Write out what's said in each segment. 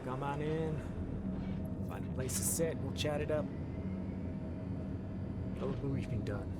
come on in. Find a place to sit, we'll chat it up. Get a little briefing done.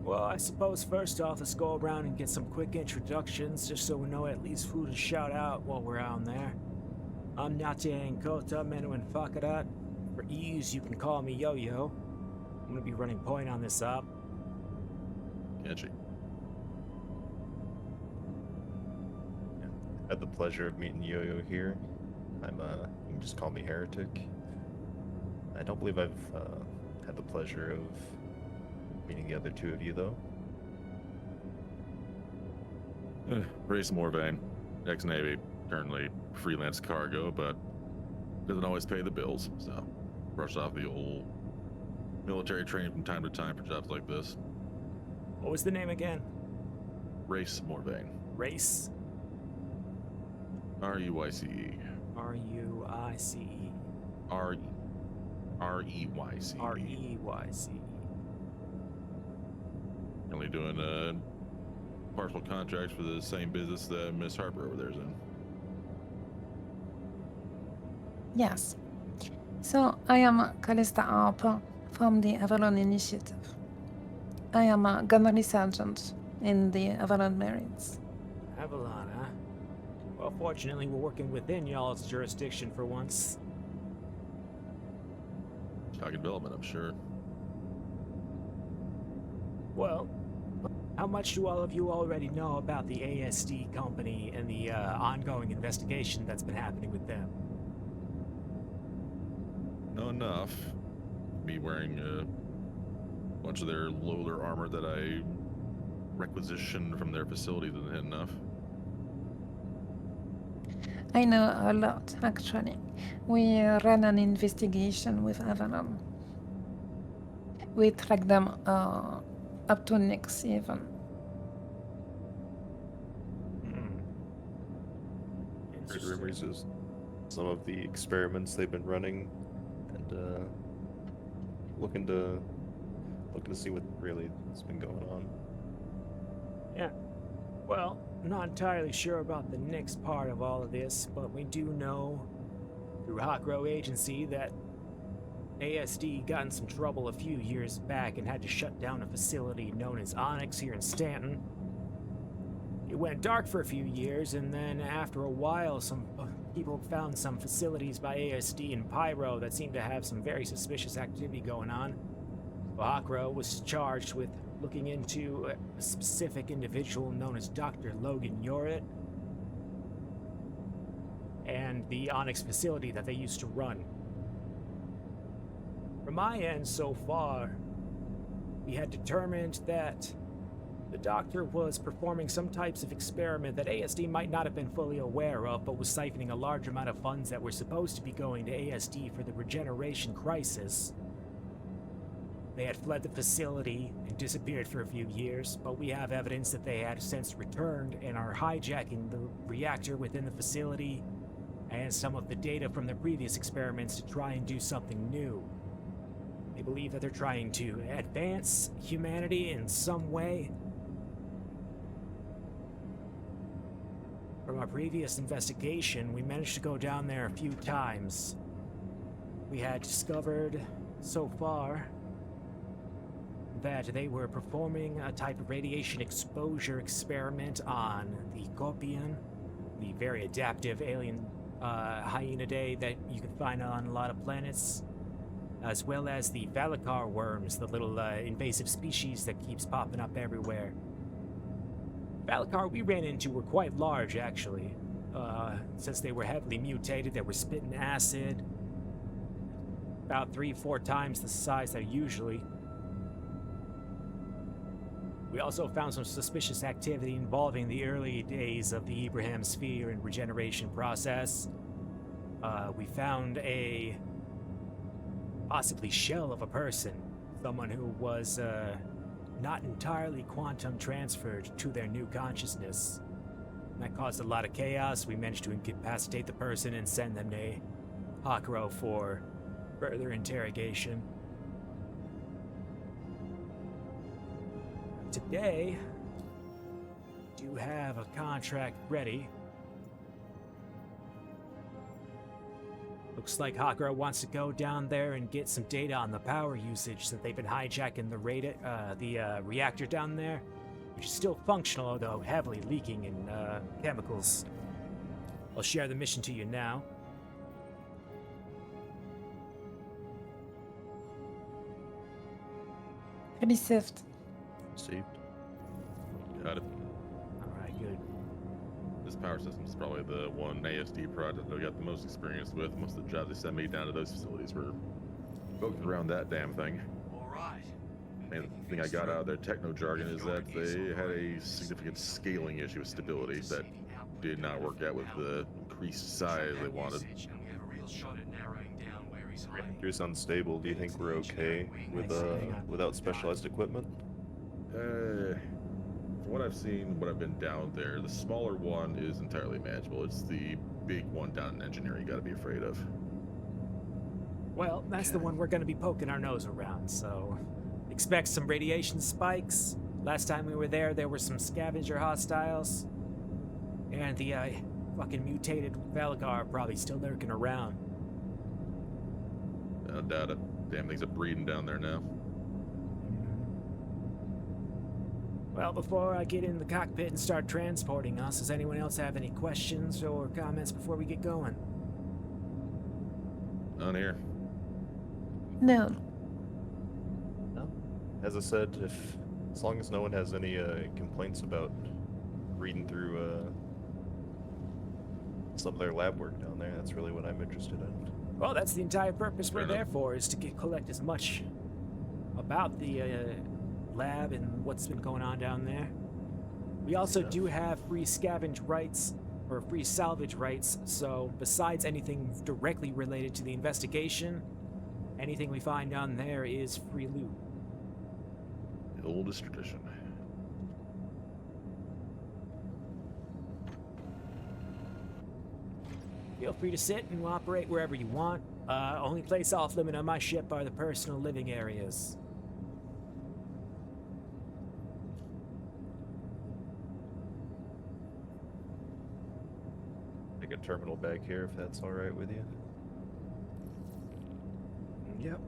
Well, I suppose first off, let's go around and get some quick introductions, just so we know at least who to shout out while we're out there. I'm Nate Kota Menuhin Fakadat. For ease, you can call me Yoyo. I'm gonna be running point on this op. Catchy. Yeah. Had the pleasure of meeting Yoyo here. You can just call me Herritic. I don't believe I've had the pleasure of meeting the other two of you, though. Reyce Morvain, ex-Navy, currently freelance cargo, but doesn't always pay the bills, so brush off the old military training from time to time for jobs like this. What was the name again? Reyce Morvain. Reyce? R-E-Y-C-E. R-U-I-C-E. R-E-Y-C-E. R-E-Y-C-E. Only doing partial contracts for the same business that Miss Harper over there's in. Yes. So I am Callista Harper from the Avalon Initiative. I am a gunnery sergeant in the Avalon Marines. Avalon, huh? Well, fortunately, we're working within y'all's jurisdiction for once. Shocking development, I'm sure. Well, how much do all of you already know about the ASD company and the ongoing investigation that's been happening with them? Not enough. Me wearing a bunch of their Loader armor that I requisitioned from their facility isn't enough. I know a lot, actually. We ran an investigation with Avalon. We tracked them up to Nyx even. Heard rumors of some of the experiments they've been running, and looking to see what really has been going on. Yeah. Well, I'm not entirely sure about the next part of all of this, but we do know through Hawkrow Agency that ASD got in some trouble a few years back and had to shut down a facility known as Onyx here in Stanton. It went dark for a few years, and then after a while, some people found some facilities by ASD in Pyro that seemed to have some very suspicious activity going on. Hawkrow was charged with looking into a specific individual known as Dr. Logan Jorrit and the Onyx facility that they used to run. From my end so far, we had determined that the doctor was performing some types of experiment that ASD might not have been fully aware of, but was siphoning a large amount of funds that were supposed to be going to ASD for the regeneration crisis. They had fled the facility and disappeared for a few years, but we have evidence that they had since returned and are hijacking the reactor within the facility and some of the data from their previous experiments to try and do something new. They believe that they're trying to advance humanity in some way. From our previous investigation, we managed to go down there a few times. We had discovered, so far, that they were performing a type of radiation exposure experiment on the Copian, the very adaptive alien hyenidae that you can find on a lot of planets, as well as the Valakar worms, the little invasive species that keeps popping up everywhere. Valakar we ran into were quite large, actually. Since they were heavily mutated, they were spitting acid, about 3-4 times the size they're usually. We also found some suspicious activity involving the early days of the Abraham sphere and regeneration process. We found a possibly shell of a person, someone who was not entirely quantum transferred to their new consciousness. That caused a lot of chaos. We managed to incapacitate the person and send them to Hakro for further interrogation. Today, we do have a contract ready. Looks like Hakro wants to go down there and get some data on the power usage that they've been hijacking the reactor down there, which is still functional, although heavily leaking in chemicals. I'll share the mission to you now. Received. Received. Got it. Alright, good. This power system is probably the one ASD project that I got the most experience with. Most of the jobs they sent me down to those facilities were focused around that damn thing. Alright. And the thing I got out of their techno jargon is that they had a significant scaling issue with stability that did not work out with the increased size they wanted. Reactor's unstable. Do you think we're okay with without specialized equipment? From what I've seen, when I've been down there, the smaller one is entirely manageable. It's the big one down in engineering you gotta be afraid of. Well, that's the one we're going to be poking our nose around, so expect some radiation spikes. Last time we were there were some scavenger hostiles. And the fucking mutated Velgar are probably still lurking around. I doubt it. Damn things are breeding down there now. Well, before I get in the cockpit and start transporting us, does anyone else have any questions or comments before we get going? On here. No. No. As I said, as long as no one has any complaints about reading through some of their lab work down there, that's really what I'm interested in. Well, that's the entire purpose we're Fair there enough. for, is to collect as much about the lab and what's been going on down there. We also do have free scavenge rights, or free salvage rights, so besides anything directly related to the investigation, anything we find down there is free loot. The oldest tradition. Feel free to sit and operate wherever you want. Only place off limit on my ship are the personal living areas. Take a terminal back here if that's all right with you. Yep.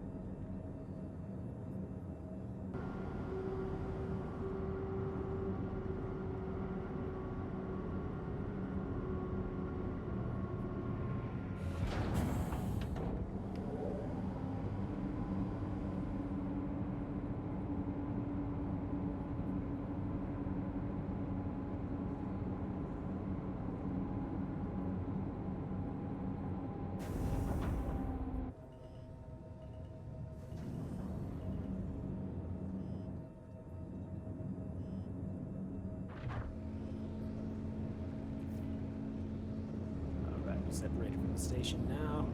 Separated from the station now.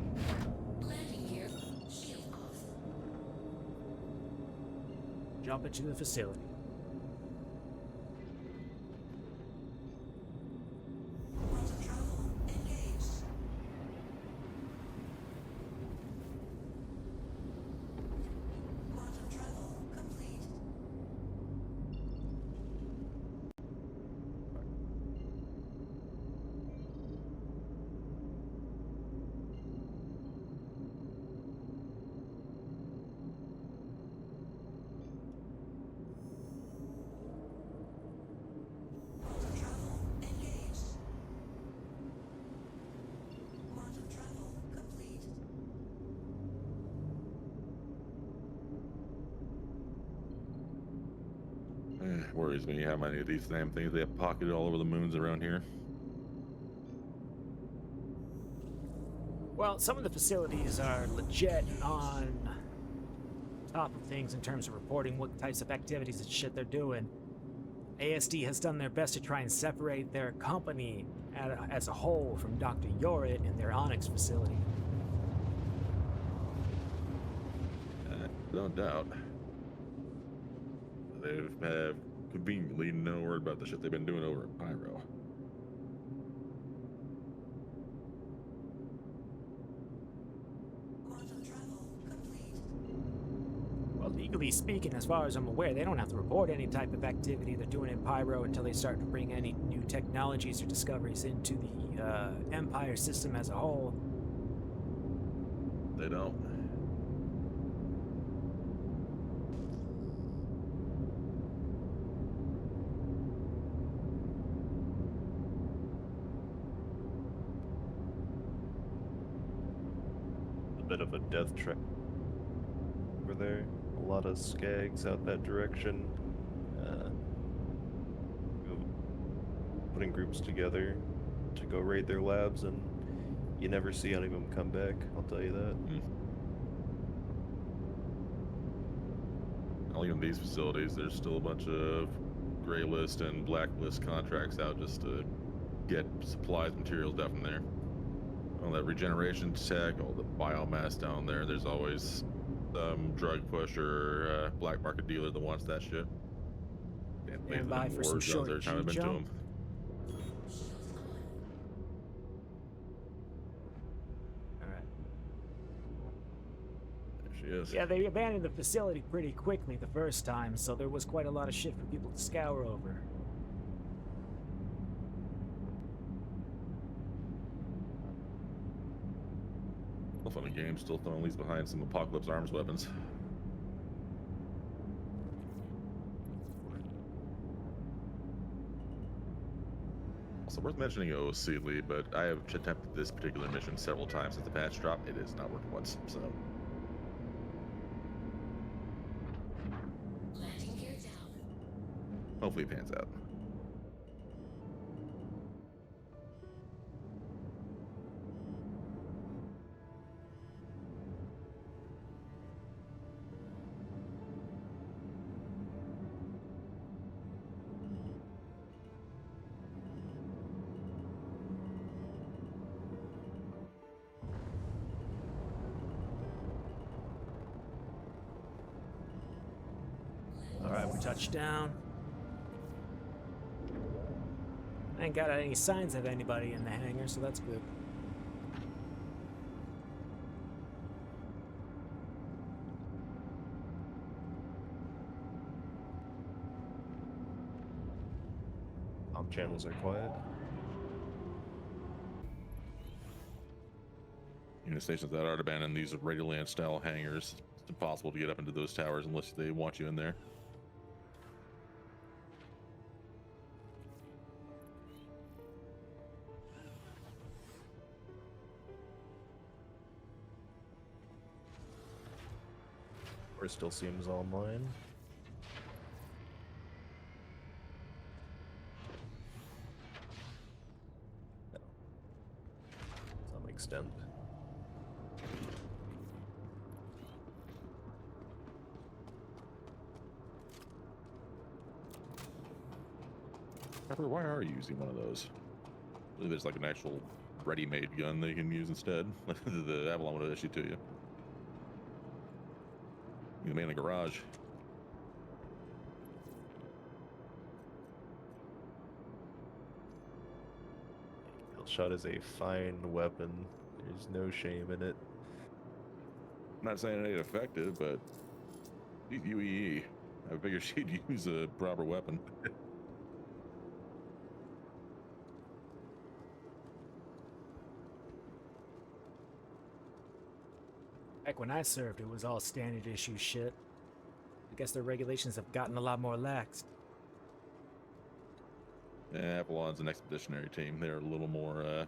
Landing gear. Shield off. Jump into the facility. Quantum travel engaged. Quantum travel complete. Quantum travel engaged. Quantum travel complete. Worries me how many of these damn things they have pocketed all over the moons around here. Well, some of the facilities are legit on top of things in terms of reporting what types of activities and shit they're doing. ASD has done their best to try and separate their company as a whole from Dr. Jorrit in their Onyx facility. No doubt. They've have conveniently no word about the shit they've been doing over at Pyro. Quantum travel complete. Well, legally speaking, as far as I'm aware, they don't have to report any type of activity they're doing in Pyro until they start to bring any new technologies or discoveries into the Empire system as a whole. They don't. A bit of a death trap over there. A lot of skags out that direction. Putting groups together to go raid their labs, and you never see any of them come back, I'll tell you that. Only in these facilities, there's still a bunch of gray list and blacklist contracts out just to get supplies, materials down from there. All that regeneration tech, all the biomass down there, there's always some drug push or black market dealer that wants that shit. Can't believe Stand by the for some war zones short every time I've been to G-jump. them. Alright. There she is. Yeah, they abandoned the facility pretty quickly the first time, so there was quite a lot of shit for people to scour over. Still fun game, still throwing leaves behind some Apocalypse Arms weapons. Also worth mentioning OC Lee, but I have attempted this particular mission several times since the patch drop. It has not worked once, so Landing gear down. hopefully it pans out. Alright, we touched down. I ain't got any signs of anybody in the hangar, so that's good. Channels are quiet. Unit stations that are abandoned, these are Radioland style hangars. It's impossible to get up into those towers unless they want you in there. Or still seems online. No. To some extent. Pepper, why are you using one of those? I believe there's like an actual ready-made gun they can use instead. The Avalon would have issued to you. You made in a garage. Shot is a fine weapon. There's no shame in it. I'm not saying it ain't effective, but these UEE, I figured she'd use a proper weapon. Back when I served, it was all standard issue shit. I guess their regulations have gotten a lot more lax. And Avalon's an expeditionary team. They're a little more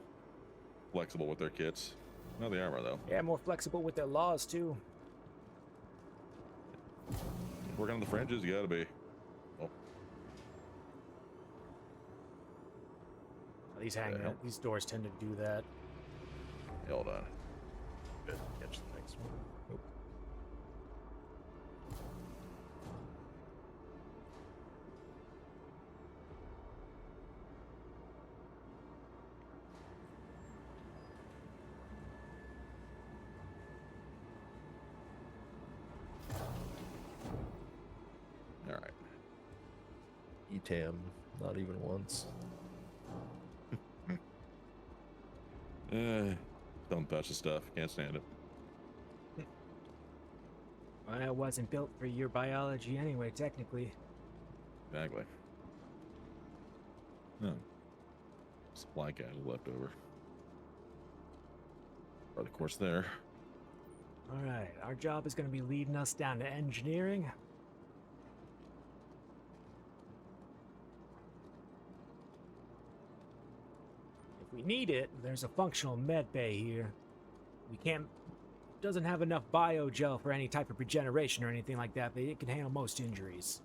flexible with their kits. No, the armor though. Yeah, more flexible with their laws too. Working on the fringes, you gotta be. Oh, These these doors tend to do that. hold on. Good. Catch the next one. Nope. ETAM, not even once. Don't touch the stuff. Can't stand it. Well, it wasn't built for your biology anyway, technically. Exactly. No. Supply cache left over. Or the course there. Alright, our job is going to be leading us down to engineering. If we need it, there's a functional med bay here. We can't... Doesn't have enough biogel for any type of regeneration or anything like that, but it can handle most injuries.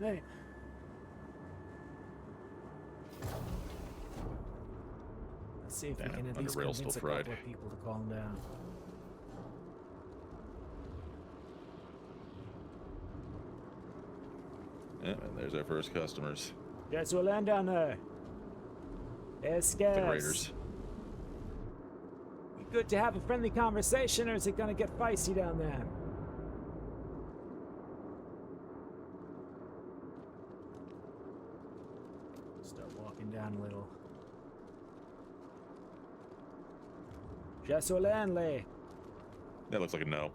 Hey. Let's see if we Damn, can at least Underrail's convince a still couple fried. of people to calm down. Yeah, and there's our first customers. Guess we'll land down there. Es The Raiders. Good to have a friendly conversation, or is it gonna get feisty down there? Start walking down a little. Jessolanle. That looks like a no.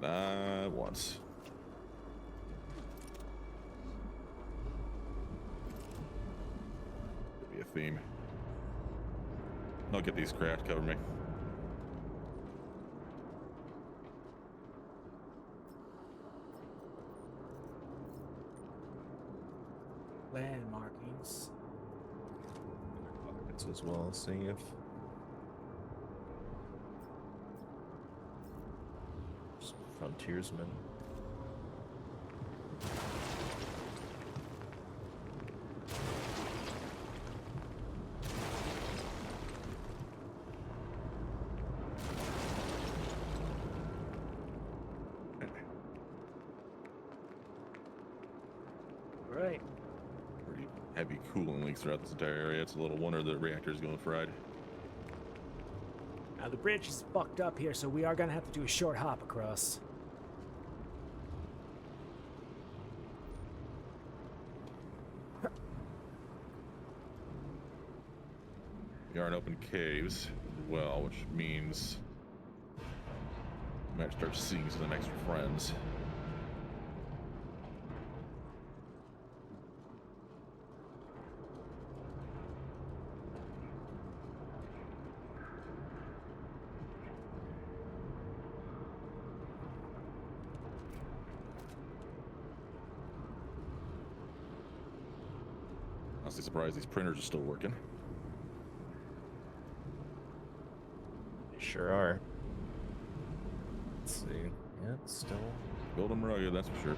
Not once. Could be a theme. I'll get these craft, cover me. Land markings. Pockets as well, seeing if some frontiersmen. Right. Pretty heavy cooling leaks throughout this entire area. It's a little wonder the reactor's going fried. Now the bridge is fucked up here, so we are gonna have to do a short hop across. We are in open caves as well, which means we might start seeing some extra friends. Honestly surprised these printers are still working. They sure are. Let's see. Yeah, it's still. Build them rugged, that's for sure.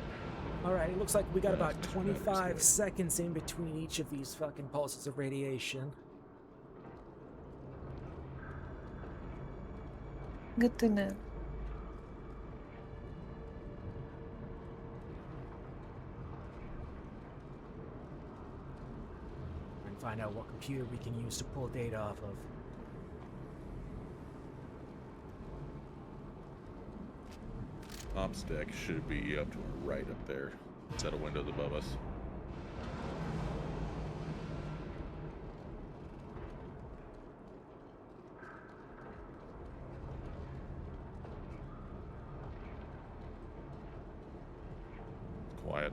Alright, it looks like we got Yeah, about that's much better, 25 so- seconds in between each of these fucking pulses of radiation. Good to know. And find out what computer we can use to pull data off of. Ops deck should be up to our right up there. Set of windows above us. It's quiet.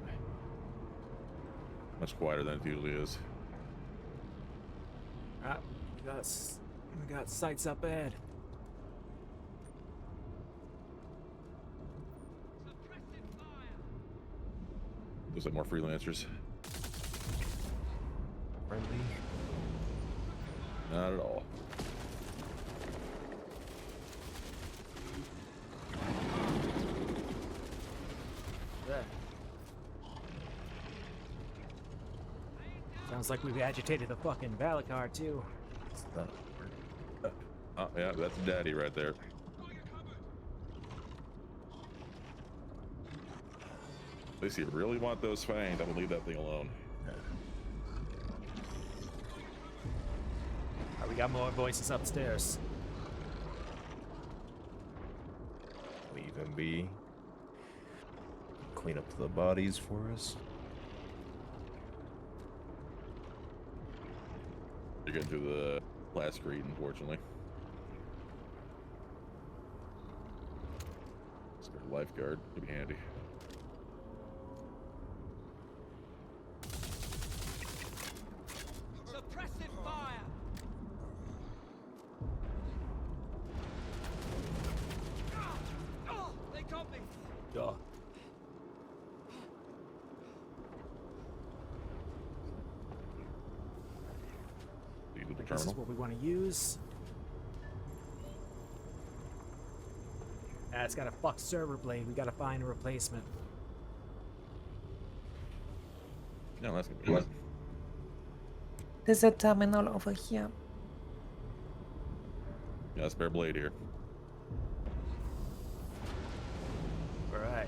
Much quieter than it usually is. Ah, we got sights up ahead. Looks like more freelancers. Friendly. Not at all. There. Sounds like we've agitated the fucking Valakar too. It's not- Oh, yeah, that's daddy right there. At least you really want those fangs, I'm gonna leave that thing alone. Alright, we got more voices upstairs. Leave him be. Clean up the bodies for us. You're getting through the last screen, unfortunately. Spare lifeguard, could be handy. Suppressive fire! They got me! Duh. Leave the This is terminal. what we want to use. Ah, it's got a fucked server blade. We gotta find a replacement. No, that's gonna be good. There's a terminal over here. Yeah, spare blade here. Alright.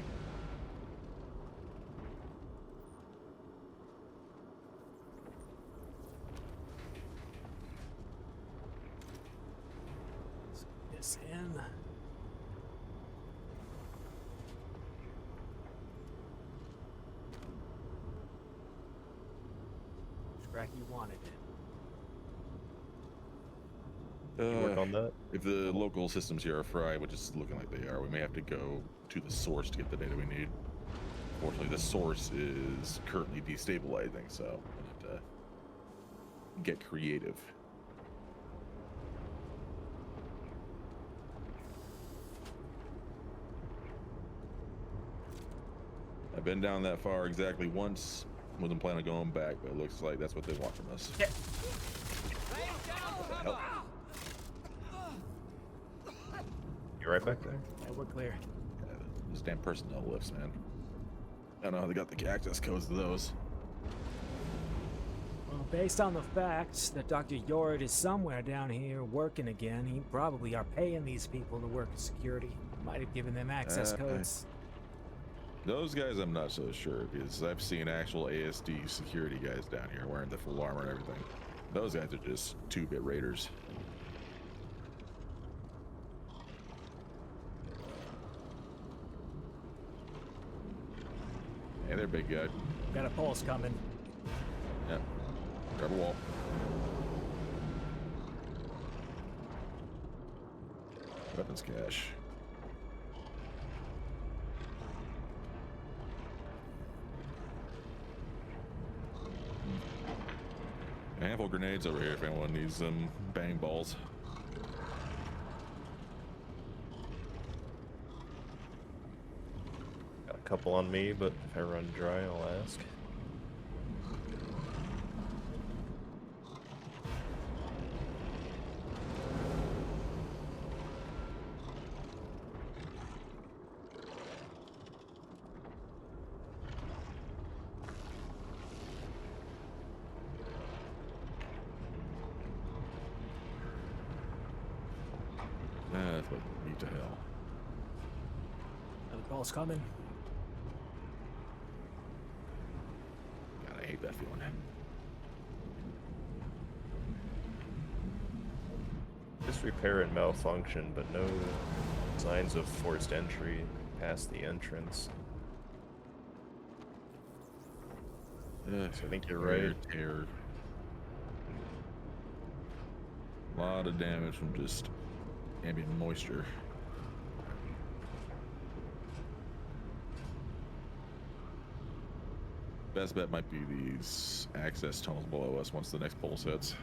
Let's get this in. Track you wanted it. You work on that? If the local systems here are fried, which is looking like they are, we may have to go to the source to get the data we need. Fortunately, the source is currently destabilizing, so we have to get creative. I've been down that far exactly once. Wasn't planning on going back, but it looks like that's what they want from us. Yeah. Lay down Help. cover! You right back there? Yeah, we're clear. Yeah, those damn personnel lifts, man. I don't know how they got the access codes to those. Well, based on the fact that Dr. Jorrit is somewhere down here working again, he probably are paying these people to work as security. Might have given them access codes. Those guys, I'm not so sure, because I've seen actual ASD security guys down here wearing the full armor and everything. Those guys are just 2-bit raiders. Hey there, big guy. Got a pulse coming. Yeah. Grab a wall. Weapons cache. A handful of grenades over here if anyone needs some bang balls. Got a couple on me, but if I run dry, I'll ask. That's what me to hell. Another pulse coming. God, I hate that feeling. Just repair and malfunction, but no signs of forced entry past the entrance. Ugh, So I think you're right. Terror. A lot of damage from just ambient moisture. Best bet might be these access tunnels below us once the next pulse hits.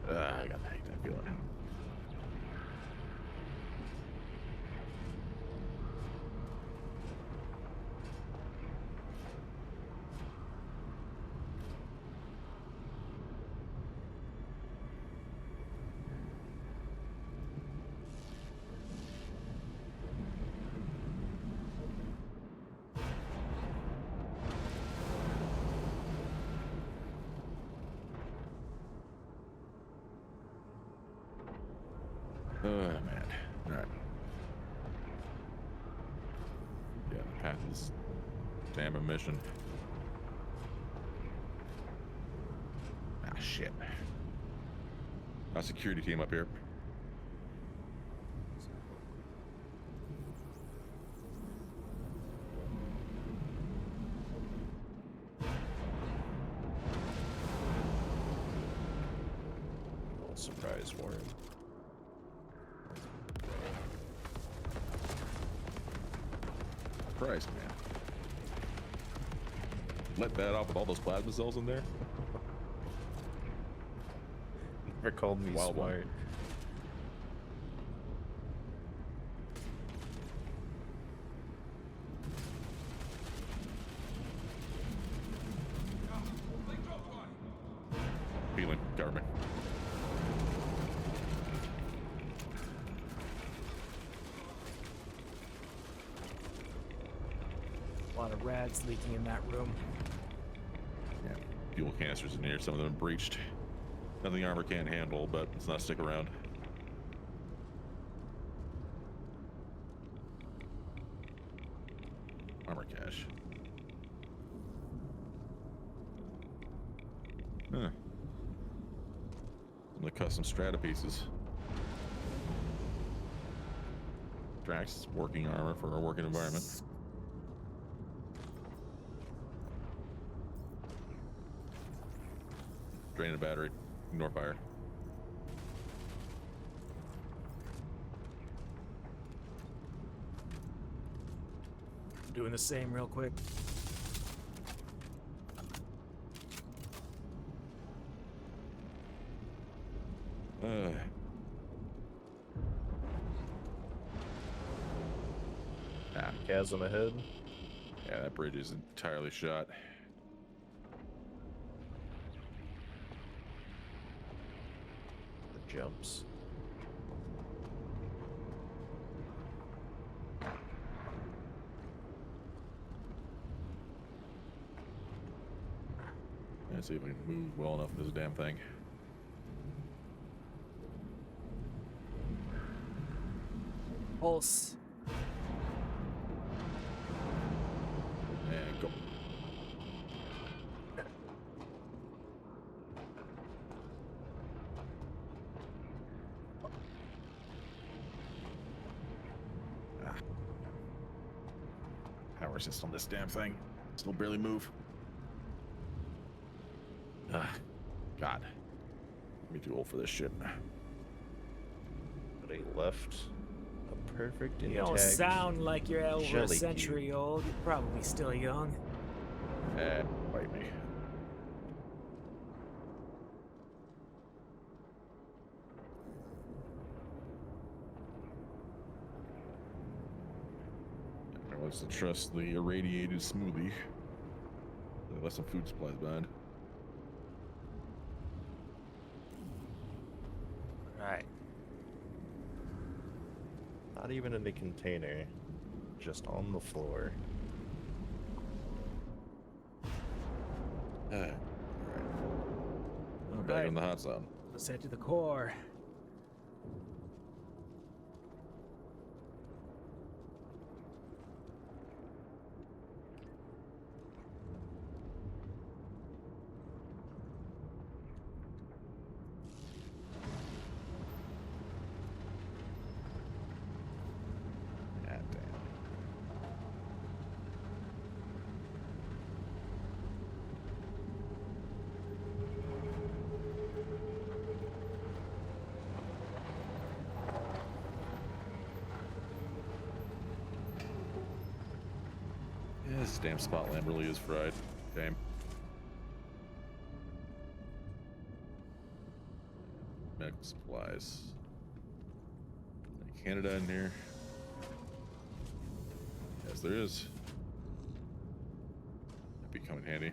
I got that feeling. Man. Alright. Yeah, the path is damn mission. Ah, shit. Our security team up here. Surprise, Warren. Christ, man. Let that off with all those plasma cells in there? Never called me Wild one. smart. Feeling government. A lot of rads leaking in that room. Yeah. Fuel canisters in here, some of them breached. Nothing armor can't handle, but let's not stick around. Armor cache. Huh. Some of the custom strata pieces. Drax, working armor for a working environment. Drain a battery. Ignore fire. Doing the same real quick. Chasm ahead. Yeah, that bridge is entirely shot. The jumps. Let's see if we can move well enough in this damn thing. Pulse. And go. Power assist on this damn thing. Still barely move. God. Me too old for this shit. But he left a perfect You intact. don't sound like you're over a jelly century old. You're probably still young. Bite me. I was to trust the irradiated smoothie. They left some food supplies behind. Right. Not even in the container, just on the floor. Alright. I'm back Alright. in the hot zone. Let's head to the core. God damn. Yeah, this damn spot lamp really is fried. Damn. Medical supplies. Canada in here. Yes, there is. That'd be coming handy.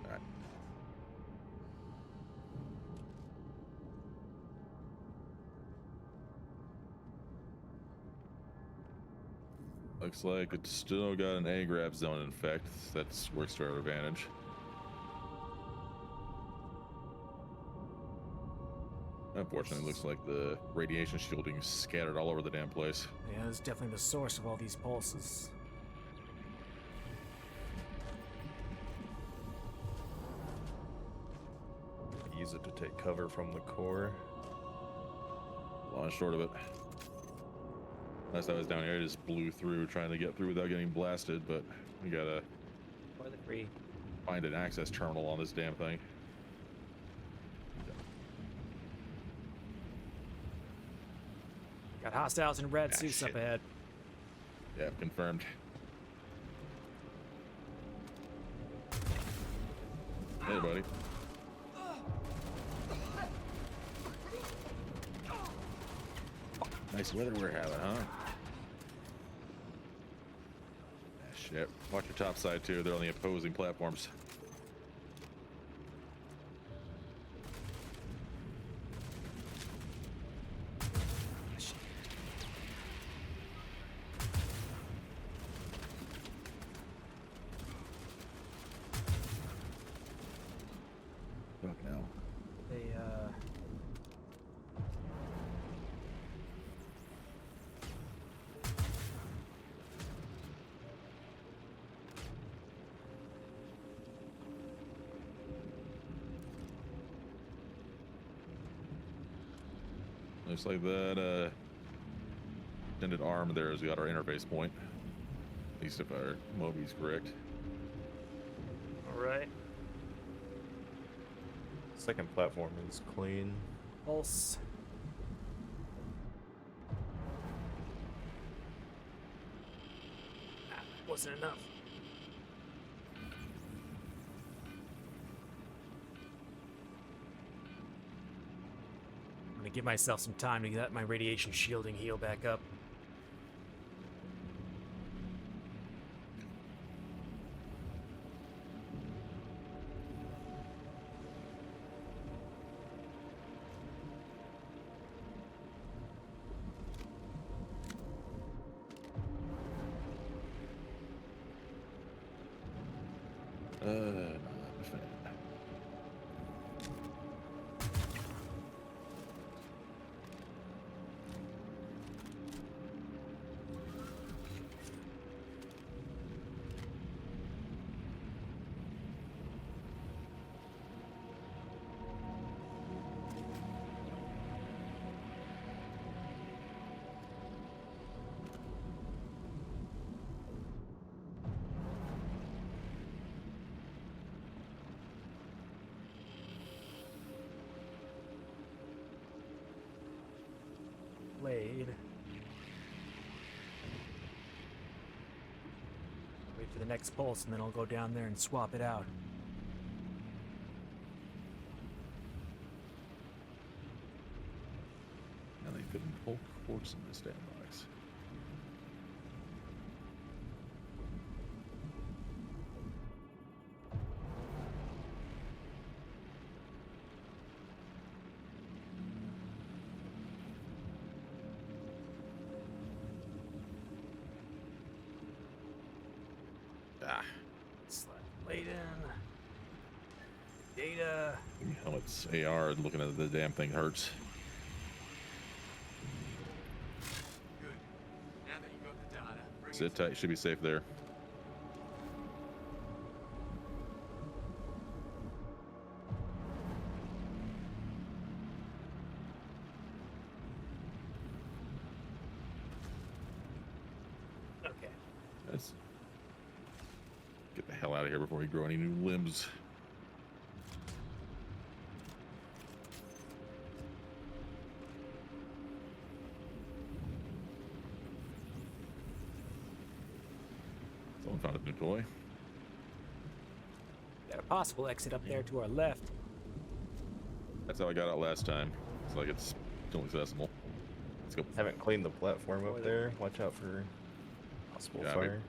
Alright. Looks like it's still got an A-grab zone in effect. That works to our advantage. Unfortunately, it looks like the radiation shielding is scattered all over the damn place. Yeah, that's definitely the source of all these pulses. Use it to take cover from the core. Long and short of it. Last time I was down here, I just blew through trying to get through without getting blasted, but we gotta For the free. find an access terminal on this damn thing. Got hostiles in red Ah, suits up shit. ahead. Yeah, confirmed. Hey, buddy. Nice weather we're having, huh? Ah, shit. Watch your top side, too. They're on the opposing platforms. Fuck no. They, Looks like that extended arm there has got our interface point. At least if our Moby's correct. Alright. Second platform is clean. Pulse. Ah, wasn't enough. I'm gonna give myself some time to let my radiation shielding heal back up. Not defend. Blade. Wait for the next pulse, and then I'll go down there and swap it out. Now they couldn't pull quartz in this damn box. Ah, Slap blade in. Data. helmet's AR and looking at the damn thing hurts. Good. Now that you got the data, bring Sit tight, should be safe there. Okay. Let's get the hell out of here before we grow any new limbs. Someone found a new toy. Got a possible exit up there to our left. That's how I got out last time. It's like it's still accessible. Let's go. Haven't cleaned the platform up there. Watch out for possible Yeah, fire.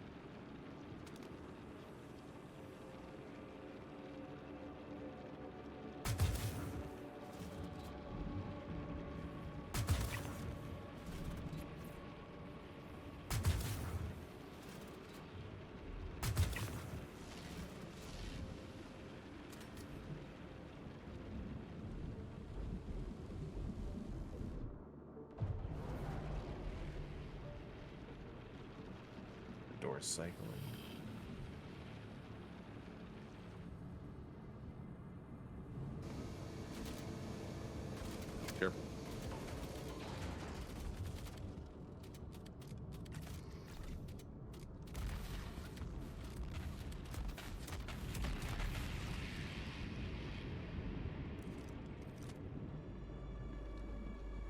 door cycling. Careful.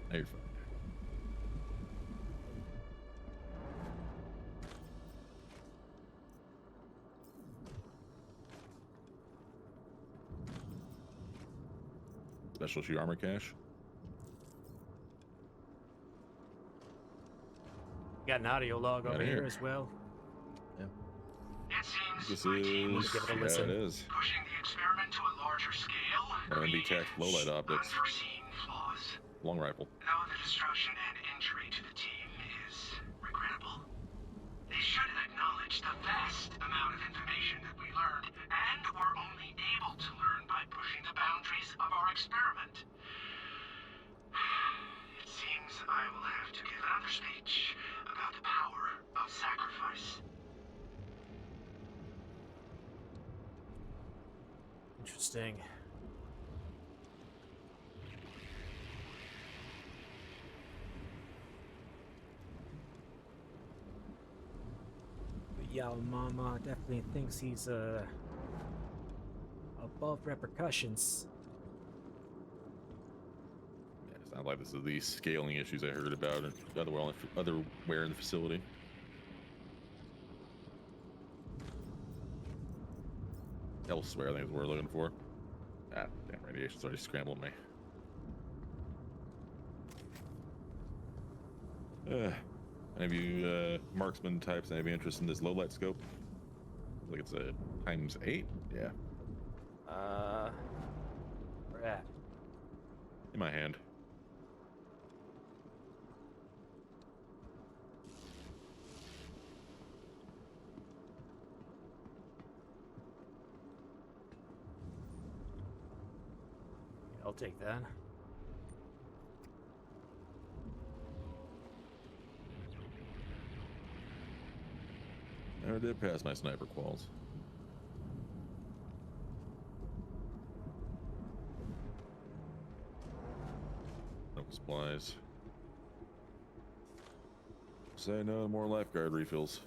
Now you're fine. Specialty armor cache. Got an audio log Outta over here. here as well. It seems This my team was is give it a yeah, listen. it is. pushing the experiment to a larger scale. NB created tech low light optics, Unforeseen flaws. long rifle. Though the destruction and injury to the team is regrettable, they should acknowledge the vast amount of information that we learned and were only able to learn by pushing the boundaries of our experiment. It seems I will have to give another speech about the power of sacrifice. Interesting. But yeah, Mama definitely thinks he's above repercussions. Yeah, it's not like this is the scaling issues I heard about otherwhere in the facility. Elsewhere, I think is what we're looking for. Ah, damn, radiation's already scrambled me. Any of you marksman types, any interest in this low light scope? I think it's a ×8. Yeah, Where at? in my hand. I'll take that. Never did pass my sniper quals. No supplies. Say no more lifeguard refills.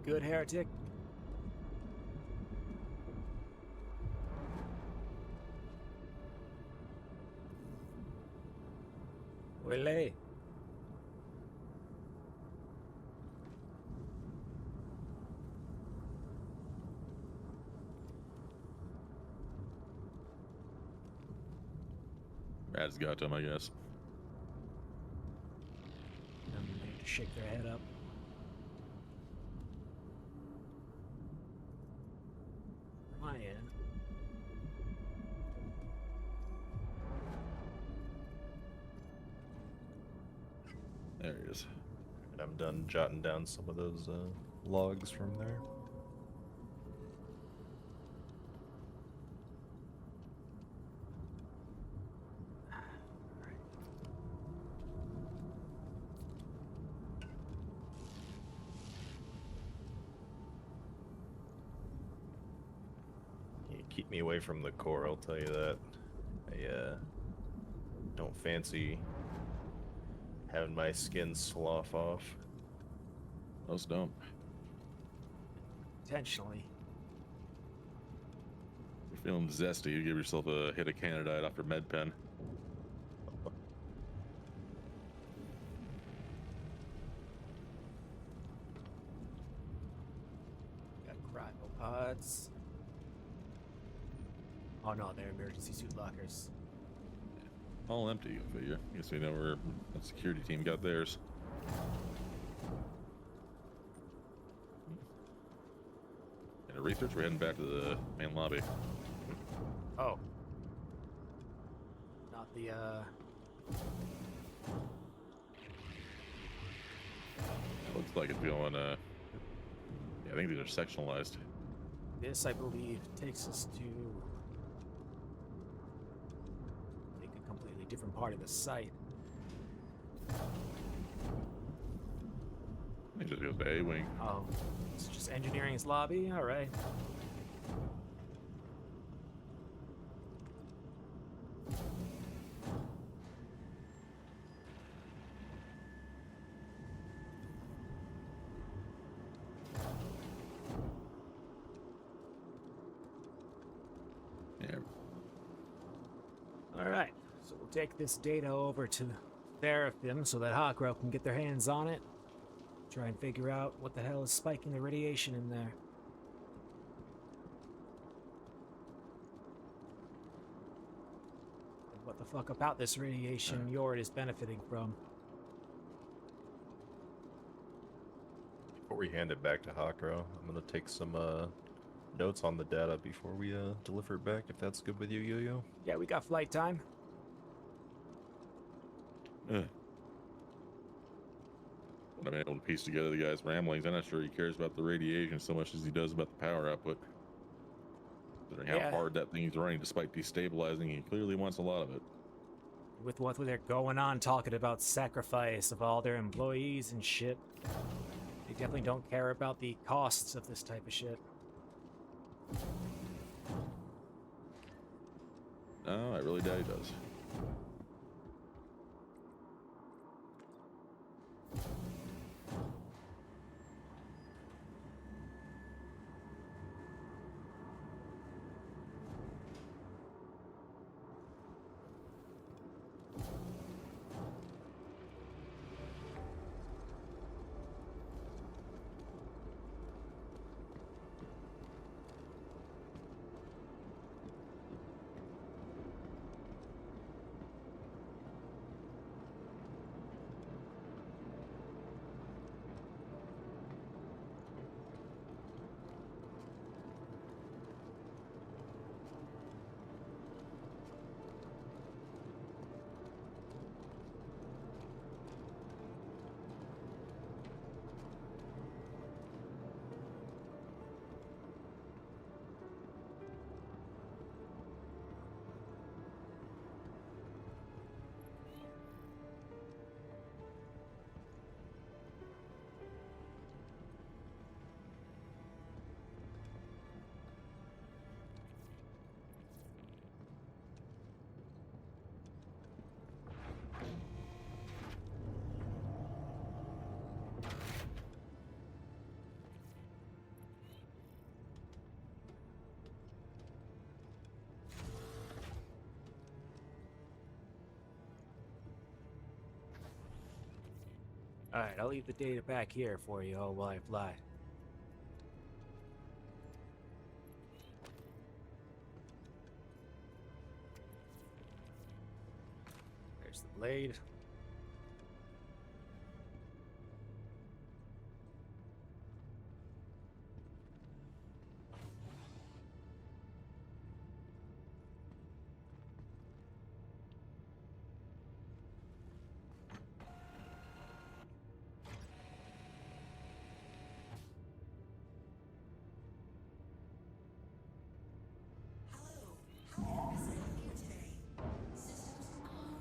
You good, Heretic? Willie. Rad's got them, I guess. They need to shake their head up. Ryan. There he is. And I'm done jotting down some of those logs from there. You keep me away from the core, I'll tell you that. I don't fancy having my skin slough off. Most don't. Intentionally. You're feeling zesty, you give yourself a hit of Canadite off your med pen. Got cryopods. Oh no, they're emergency suit lockers. All empty, you figure. Guess we know where the security team got theirs. In a research, we're heading back to the main lobby. Oh. Not the Looks like it's going, yeah, I think these are sectionalized. This, I believe, takes us to like a completely different part of the site. I think it just goes to A-Wing. Oh, it's just engineering's lobby? Alright. Yeah. Alright. So we'll take this data over to Seraphim so that Hawkrow can get their hands on it. Try and figure out what the hell is spiking the radiation in there. And what the fuck about this radiation Jorrit is benefiting from. Before we hand it back to Hakro, I'm gonna take some notes on the data before we deliver it back, if that's good with you, Yoyo. Yeah, we got flight time. When I'm able to piece together the guy's ramblings, I'm not sure he cares about the radiation so much as he does about the power output. Considering Yeah. how hard that thing's running despite destabilizing, he clearly wants a lot of it. With what they're going on talking about sacrifice of all their employees and shit. They definitely don't care about the costs of this type of shit. No, I really doubt he does. Alright, I'll leave the data back here for you all while I fly. There's the blade. Hello. How can I help you today? Systems on.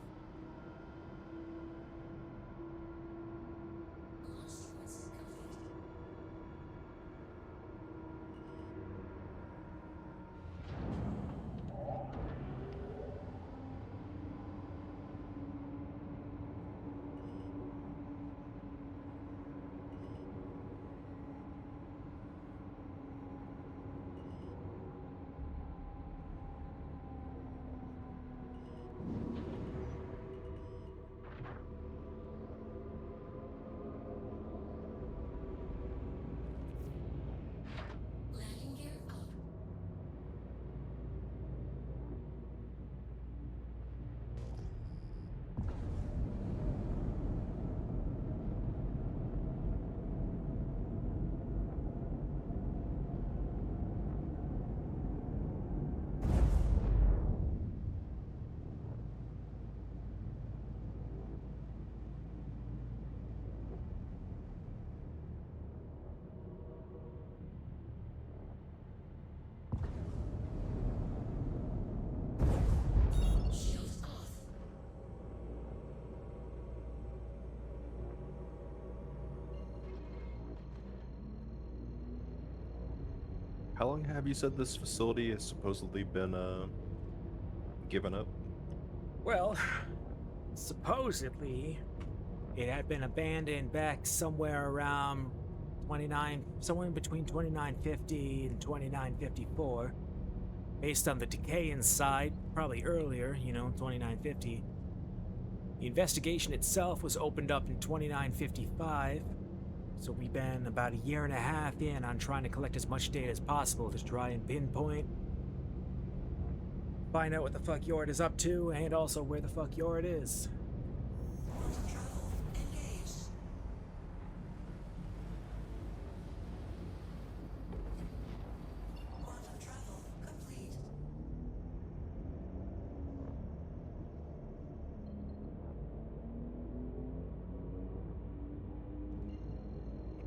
How long have you said this facility has supposedly been given up? Well, supposedly, it had been abandoned back somewhere around somewhere in between 2950 and 2954. Based on the decay inside, probably earlier, 2950. The investigation itself was opened up in 2955, so we've been about a year and a half in on trying to collect as much data as possible to try and pinpoint, find out what the fuck Jorrit is up to, and also where the fuck Jorrit is. Quantum travel engaged. Quantum travel complete.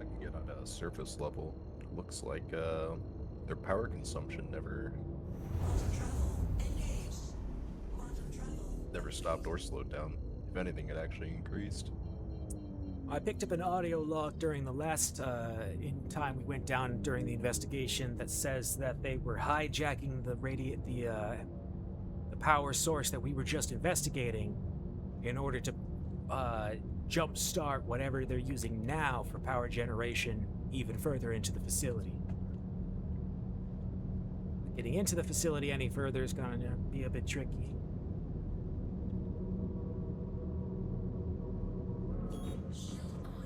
I can get on a surface level. Looks like their power consumption never Quantum travel engaged. Quantum travel. never stopped or slowed down. If anything, it actually increased. I picked up an audio log during the last in time we went down during the investigation that says that they were hijacking the power source that we were just investigating in order to jumpstart whatever they're using now for power generation even further into the facility. Getting into the facility any further is going to be a bit tricky. Shield on.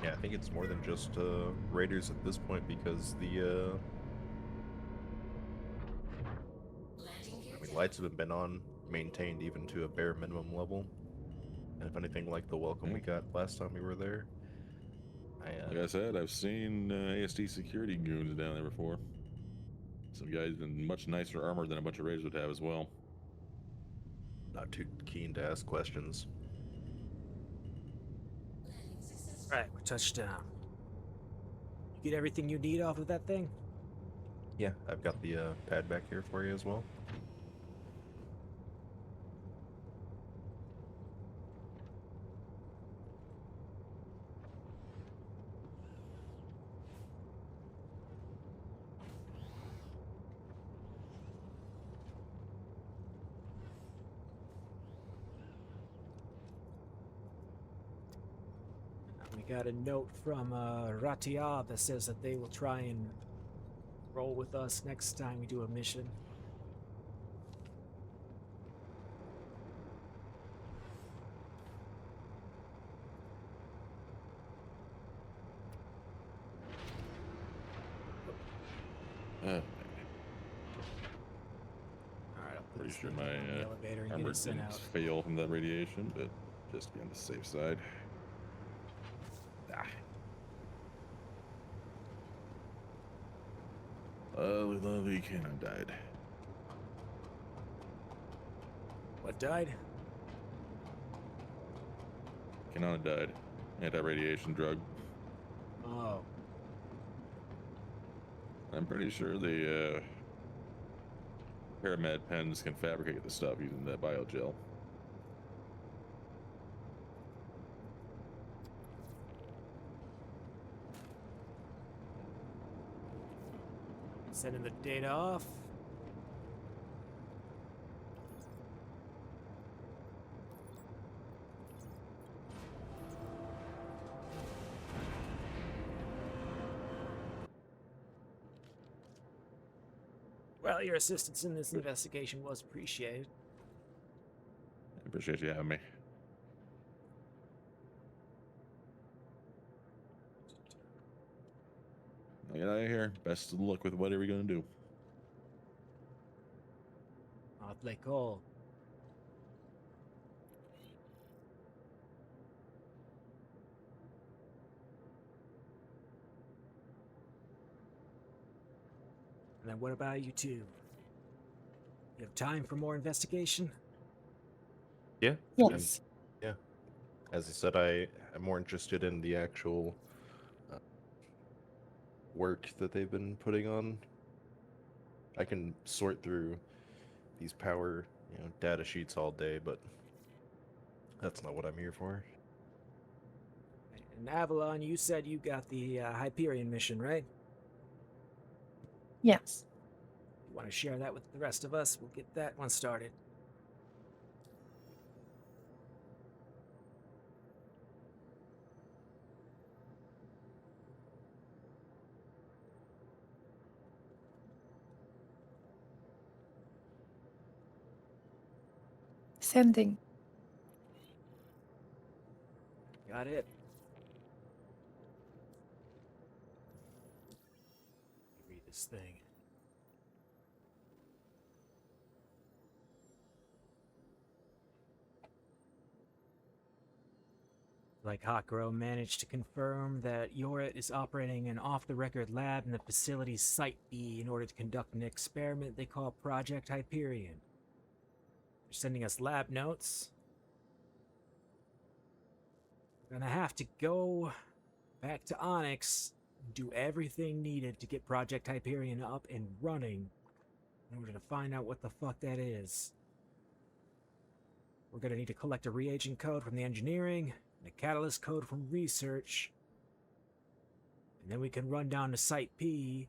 Yeah, I think it's more than just raiders at this point because the Landing gear down. lights have been on, maintained even to a bare minimum level. And if anything like the welcome we got last time we were there, Like I said, I've seen ASD security goons down there before. Some guys in much nicer armor than a bunch of raiders would have as well. not too keen to ask questions. Landing successful. Right, we're touchdown. You get everything you need off of that thing? Yeah, I've got the pad back here for you as well. We got a note from Ratia that says that they will try and roll with us next time we do a mission. Uh, Alright, I'll put pretty this sure thing my in the elevator and get armor it sent didn't out. fail from that radiation, but just to be on the safe side. Ah. Lovely cannon died. What died? Cannon died. Anti-radiation drug. Oh, I'm pretty sure the Paramed pens can fabricate the stuff using that biogel. sending the data off. Well, your assistance in this investigation was appreciated. I appreciate you having me. I'll get out of here. Best of luck with whatever you're gonna do. Off they call. And then what about you two? You have time for more investigation? Yeah. Yes. Yeah. As I said, I'm more interested in the actual work that they've been putting on. I can sort through these power, data sheets all day, but that's not what I'm here for. And Avalon, you said you got the Hyperion mission, right? Yes. You want to share that with the rest of us? We'll get that one started. Sending. Got it. Read this thing. Like Hakro managed to confirm that Jorrit is operating an off-the-record lab in the facility's Site B in order to conduct an experiment they call Project Hyperion. They're sending us lab notes. We're gonna have to go back to Onyx and do everything needed to get Project Hyperion up and running in order to find out what the fuck that is. We're gonna need to collect a reagent code from the engineering, and a catalyst code from research, and then we can run down to Site B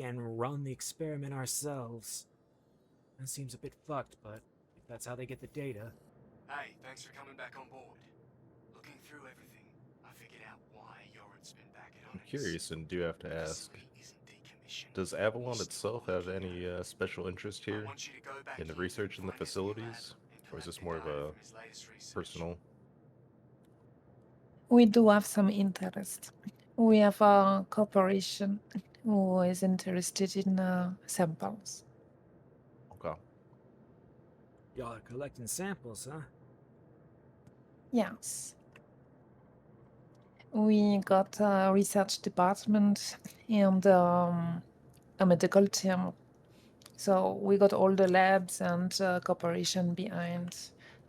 and run the experiment ourselves. That seems a bit fucked, but if that's how they get the data. Hey, thanks for coming back on board. Looking through everything, I figured out why Jorrit's been back at I'm Onyx. curious and do have to The ask, facility isn't decommissioned. does Avalon It's itself still have working. any special interest I here want you to go back in the in, research in the find his new lab, facilities? and Or is collect this the more of data a from his latest research. personal? We do have some interest. We have a corporation who is interested in samples. Okay. Y'all are collecting samples, huh? Yes. We got a research department and a medical team. So we got all the labs and corporation behind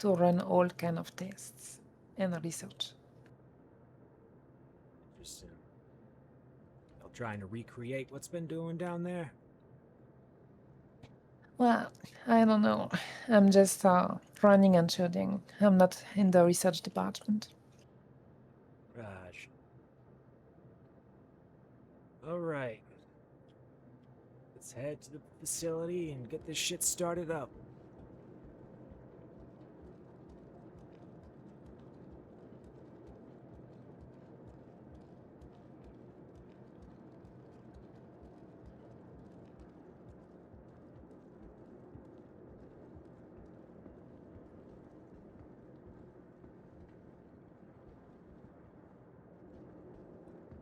to run all kind of tests and research. Interesting. Y'all trying to recreate what's been doing down there? Well, I don't know. I'm just running and shooting. I'm not in the research department. Raj. Alright. Let's head to the facility and get this shit started up.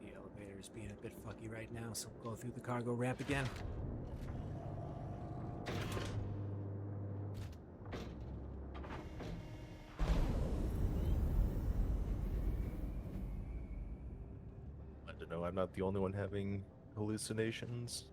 The elevator is being a bit fucky right now, so we'll go through the cargo ramp again. I don't know, I'm not the only one having hallucinations.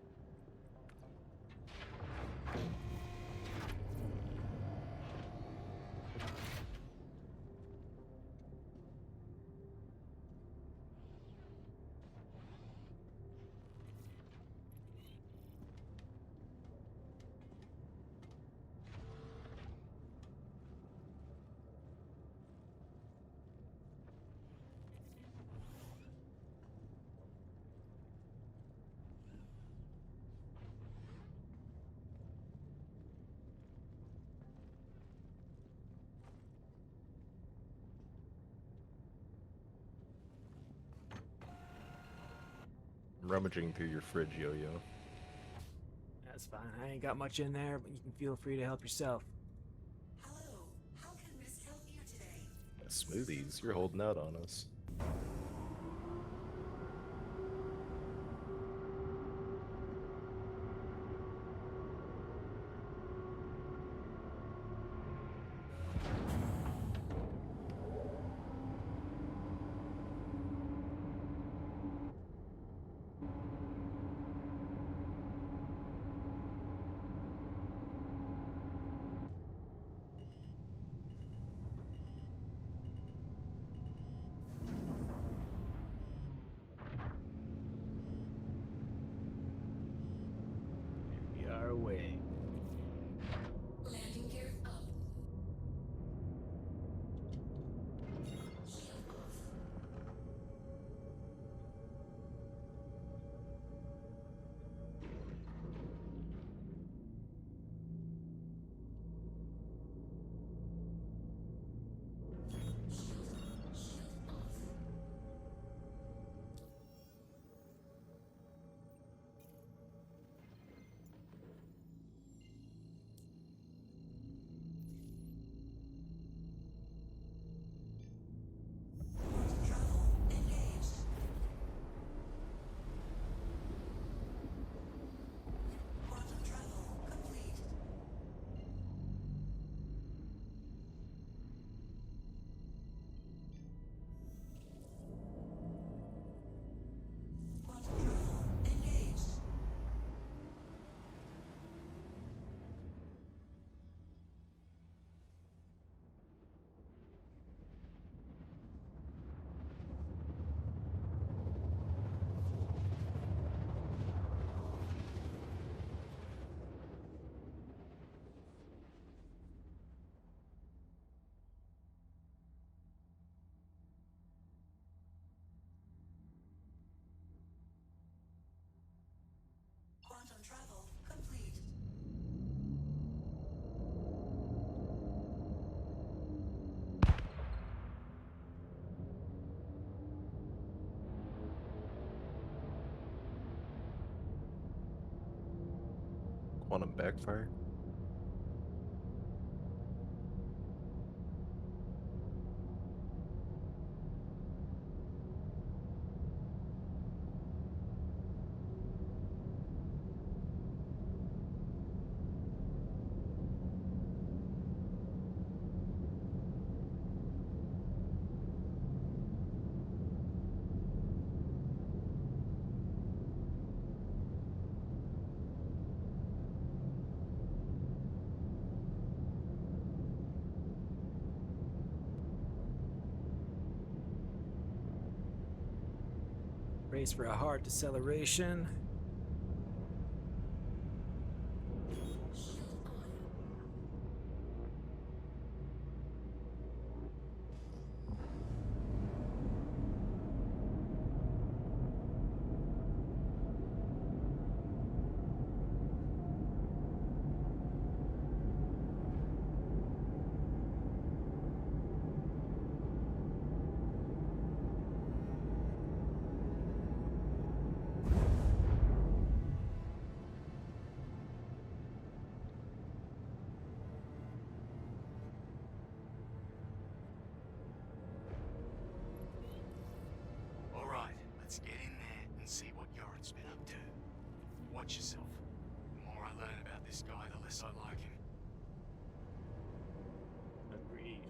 I'm rummaging through your fridge, Yo-Yo. That's fine. I ain't got much in there, but you can feel free to help yourself. Hello, how can Miss help you today? Smoothies, you're holding out on us. away. Landing gear up. Shield off. Shield off. Travel engaged. Quantum travel complete. Quantum travel engaged. Quantum travel complete. Quantum backfire? Brace for a hard deceleration. Shield on. Alright, let's get in there and see what Jorrit's been up to. Watch yourself. The more I learn about this guy, the less I like him. Agreed.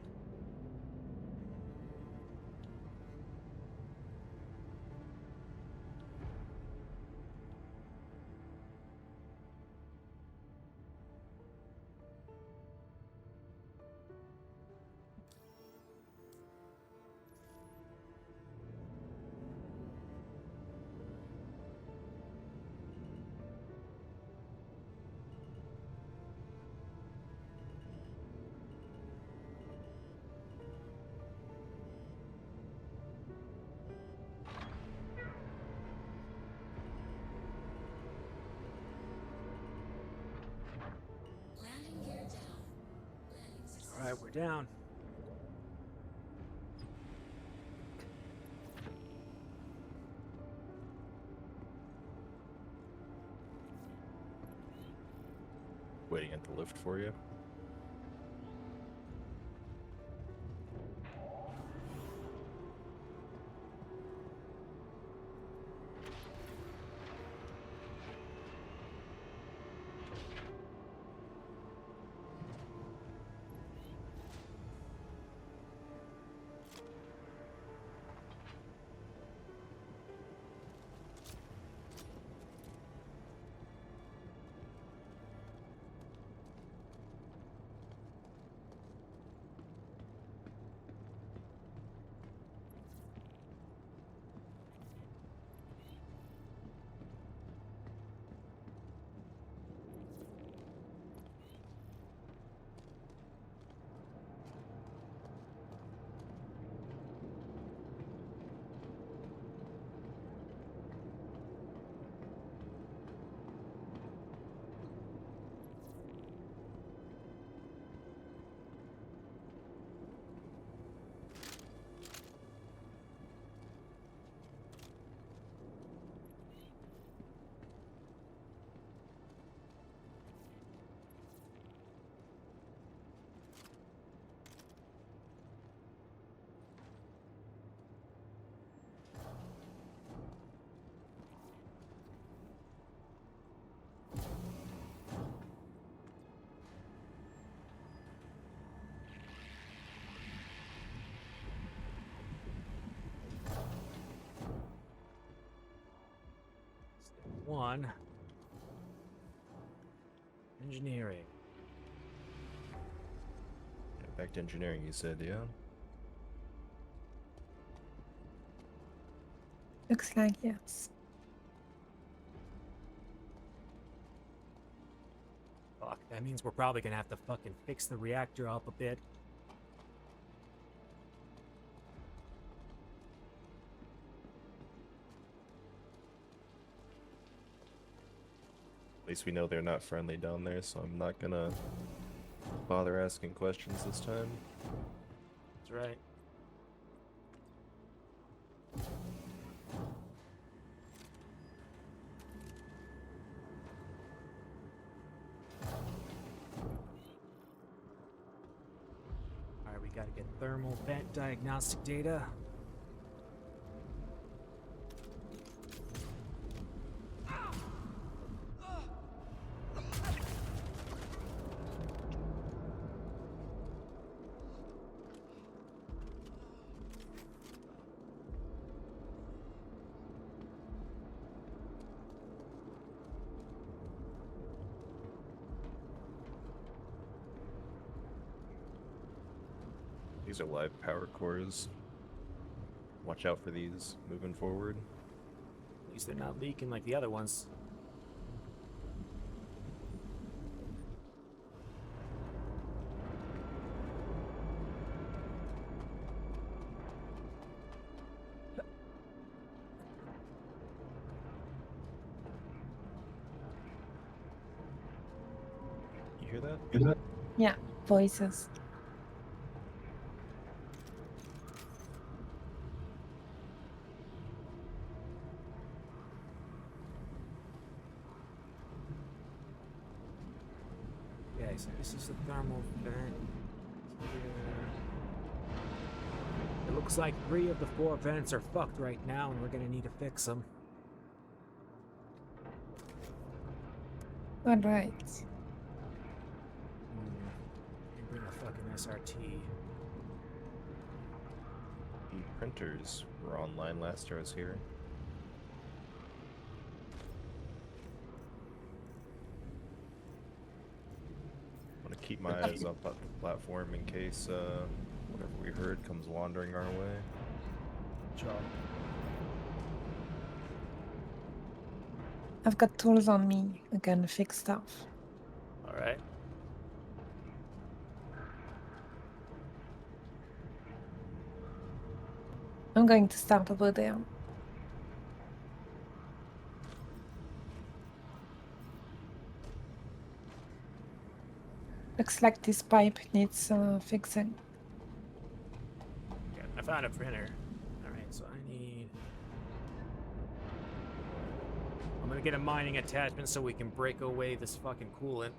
Landing gear down. Landing successful. All right, we're down. Waiting at the lift for you. 1. Engineering. Yeah, back to engineering, you said, yeah? Looks like yes. Fuck, that means we're probably gonna have to fucking fix the reactor up a bit. At least we know they're not friendly down there, so I'm not gonna bother asking questions this time. That's right. Alright, we gotta get thermal vent diagnostic data. These are live power cores. Watch out for these moving forward. At least they're not leaking like the other ones. You hear that? Yeah, voices. Okay, so this is the thermal vent. Here. It looks like 3 of the 4 vents are fucked right now, and we're gonna need to fix them. All right. Bring a fucking SRT. The printers were online last year I was here. Want to keep my eyes up at the platform in case whatever we heard comes wandering our way. Job. I've got tools on me. I can fix stuff. Alright. I'm going to start over there. Looks like this pipe needs fixing. Yeah, I found a printer. Alright, so I need... I'm gonna get a mining attachment so we can break away this fucking coolant.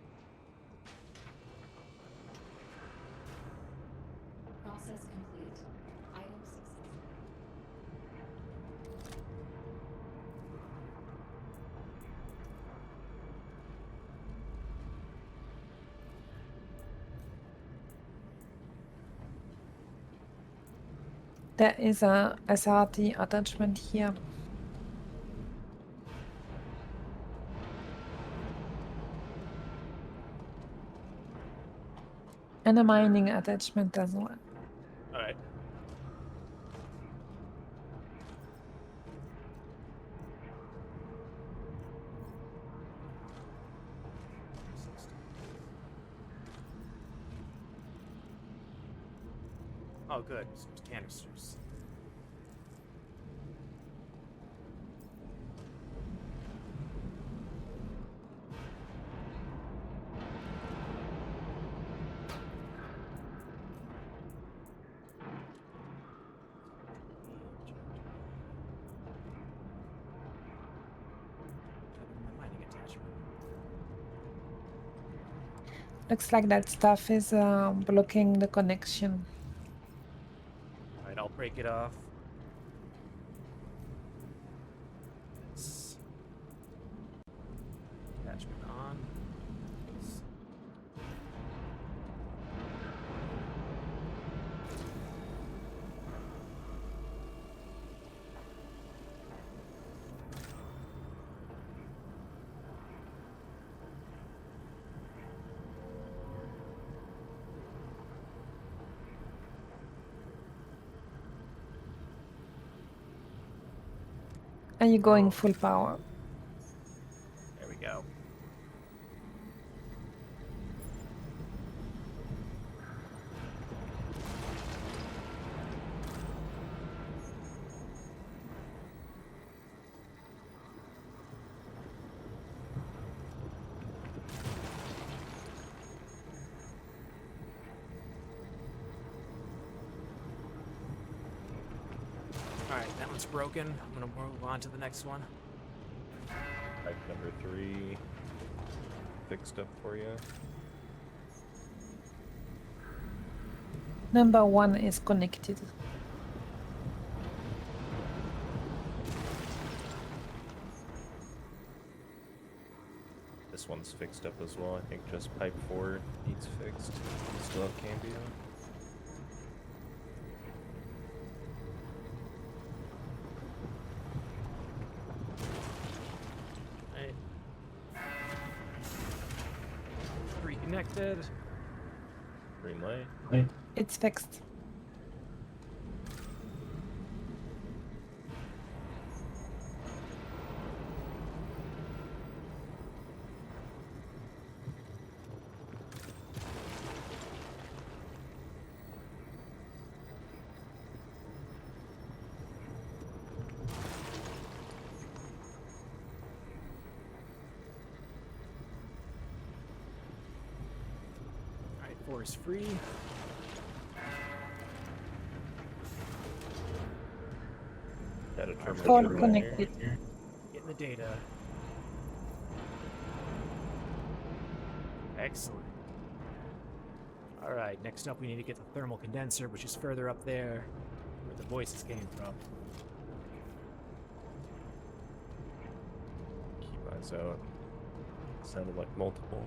Process complete. Item successful. There is a SRT attachment here. And a mining attachment as well. Alright. Oh, good. Some canisters. Mining attachment. Looks like that stuff is blocking the connection. Alright, I'll break it off. Yes. Attachment on. Yes. Are you going Oh. full power? There we go. Alright, that one's broken. I'm gonna move on to the next one. Pipe number 3 fixed up for you. Number 1 is connected. This one's fixed up as well. I think just pipe 4 needs fixed. You still have Cambio. Right. Reconnected. Green light. It's fixed. Alright, 4 is free. That a terminal All right connected. here. Getting the data. Excellent. Alright, next up we need to get the thermal condenser, which is further up there, where the voices came from. Keep eyes out. Sounded like multiple.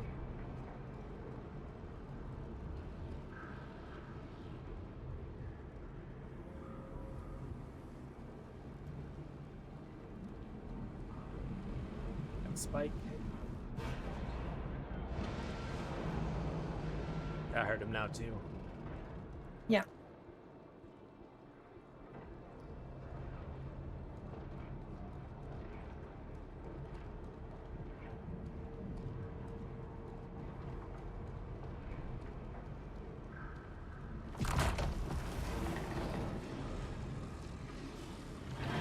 Got Spike. I heard him now too. Yeah.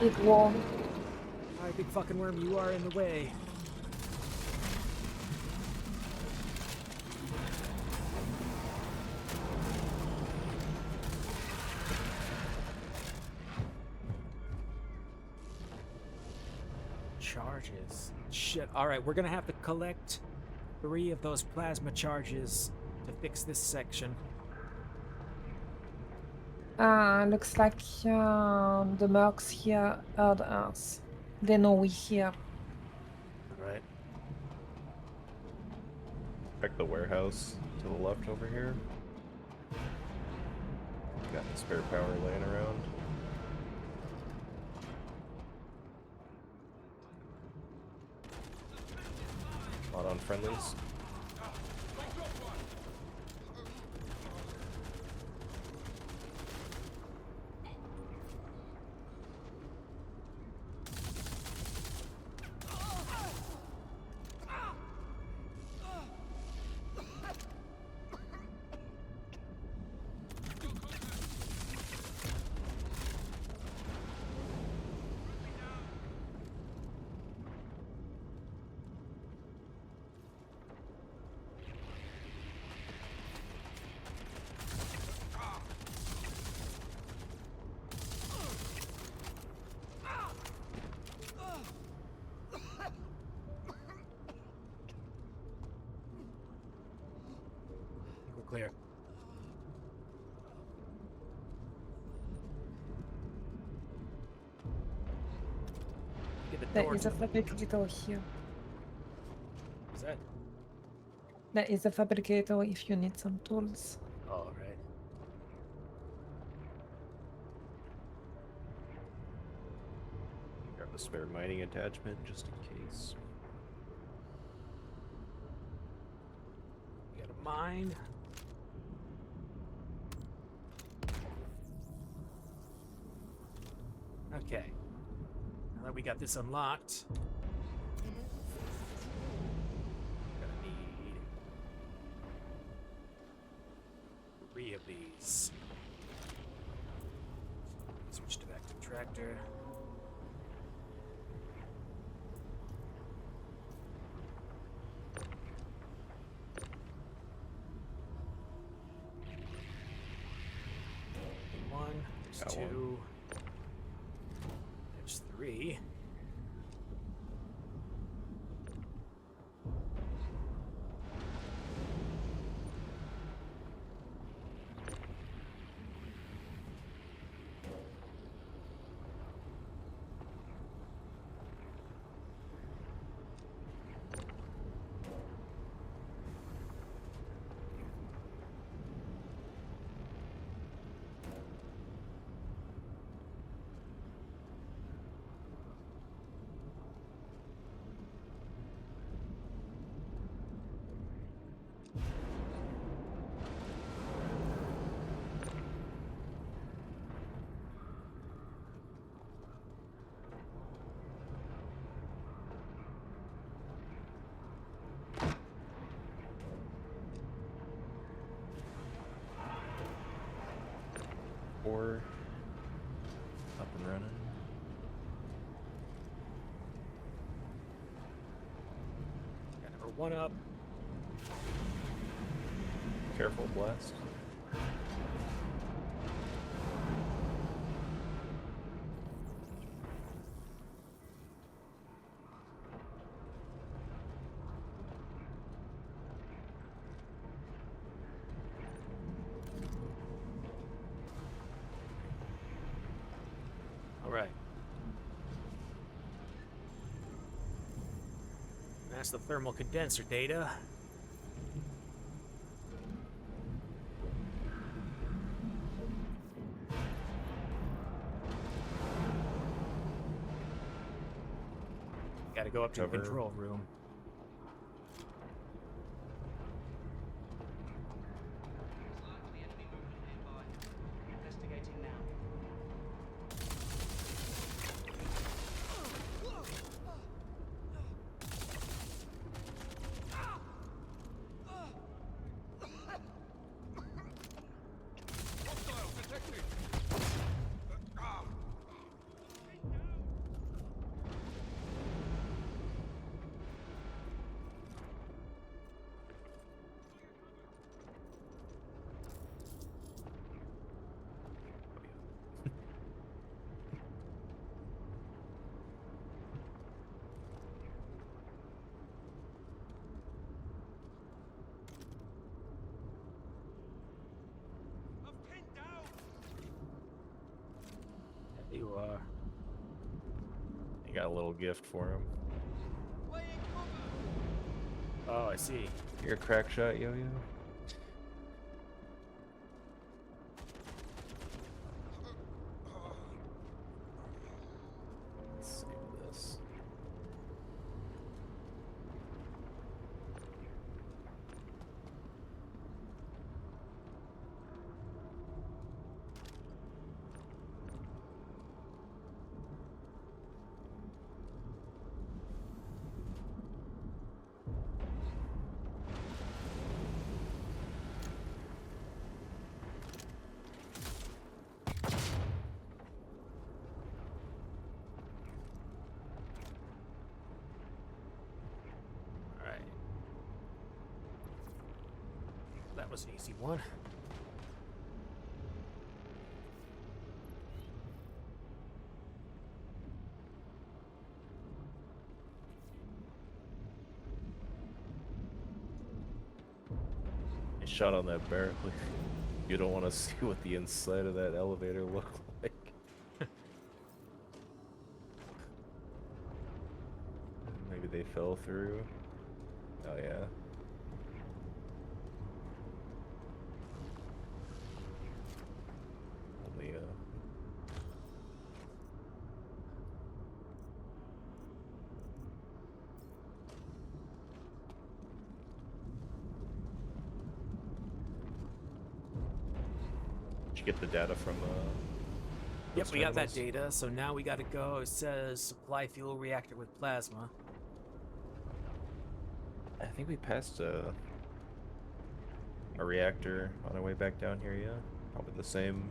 Big wall. Alright, big fucking worm, you are in the way. Charges. Shit. Alright, we're gonna have to collect 3 of those plasma charges to fix this section. Looks like the mercs here heard us. They know we here. Alright. Check the warehouse to the left over here. Got the spare power laying around. Not on friendlies. We're clear. Get the There door is a to- fabricator here. Is that? There is a fabricator if you need some tools. Oh, right. Grab a spare mining attachment just in case. Got a mine. Okay. Now that we got this unlocked. Gonna need 3 of these. Switch to active tractor. One, there's Got 2. one. There's 3. Or up and running. Got number 1 up. Careful, blast. All right. That's the thermal condenser data. Gotta go up to the Cover. control room. Likely enemy movement nearby. Investigating now. There you are. You got a little gift for him. Oh, I see. You're a crack shot, Yo-Yo. Let's save this. All right. That was an easy one. I shot on that barrel. You don't want to see what the inside of that elevator looked like. Maybe they fell through. Oh yeah. Only Did you get the data from Yep, those we got that terminals? data, so now we gotta go. It says supply fuel reactor with plasma. I think we passed a reactor on our way back down here, yeah? Probably the same.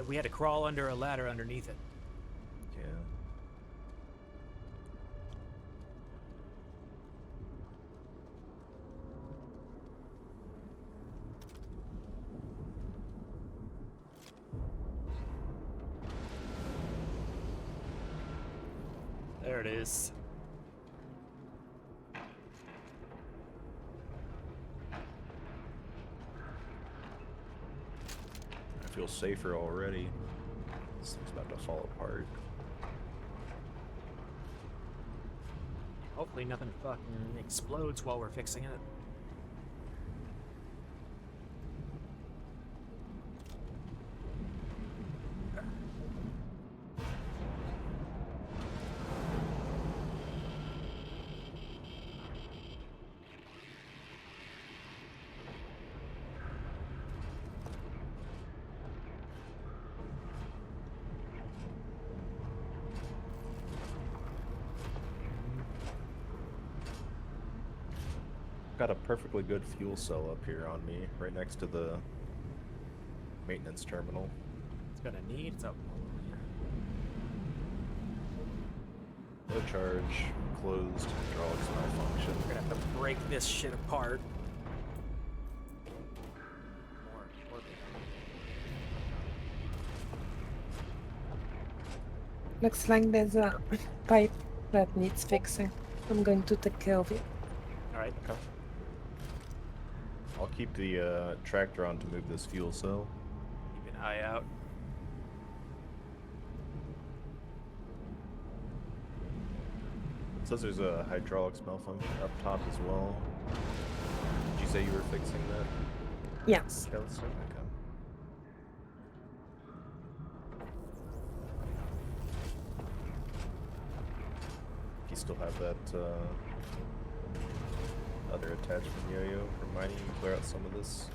We had to crawl under a ladder underneath it. Yeah. There it is. I feel safer already. This thing's about to fall apart. Hopefully nothing fucking explodes while we're fixing it. Got a perfectly good fuel cell up here on me, right next to the maintenance terminal. It's gonna need. It's up. No charge, closed, hydraulics malfunction. We're gonna have to break this shit apart. More Looks like there's a pipe that needs fixing. I'm going to take care of it. All right. Okay. I'll keep the tractor on to move this fuel cell. Keep an eye out. It says there's a hydraulics malfunction up top as well. Did you say you were fixing that? Yes. Callista? Okay. You still have that other attachment Yoyo for mining. Clear out some of this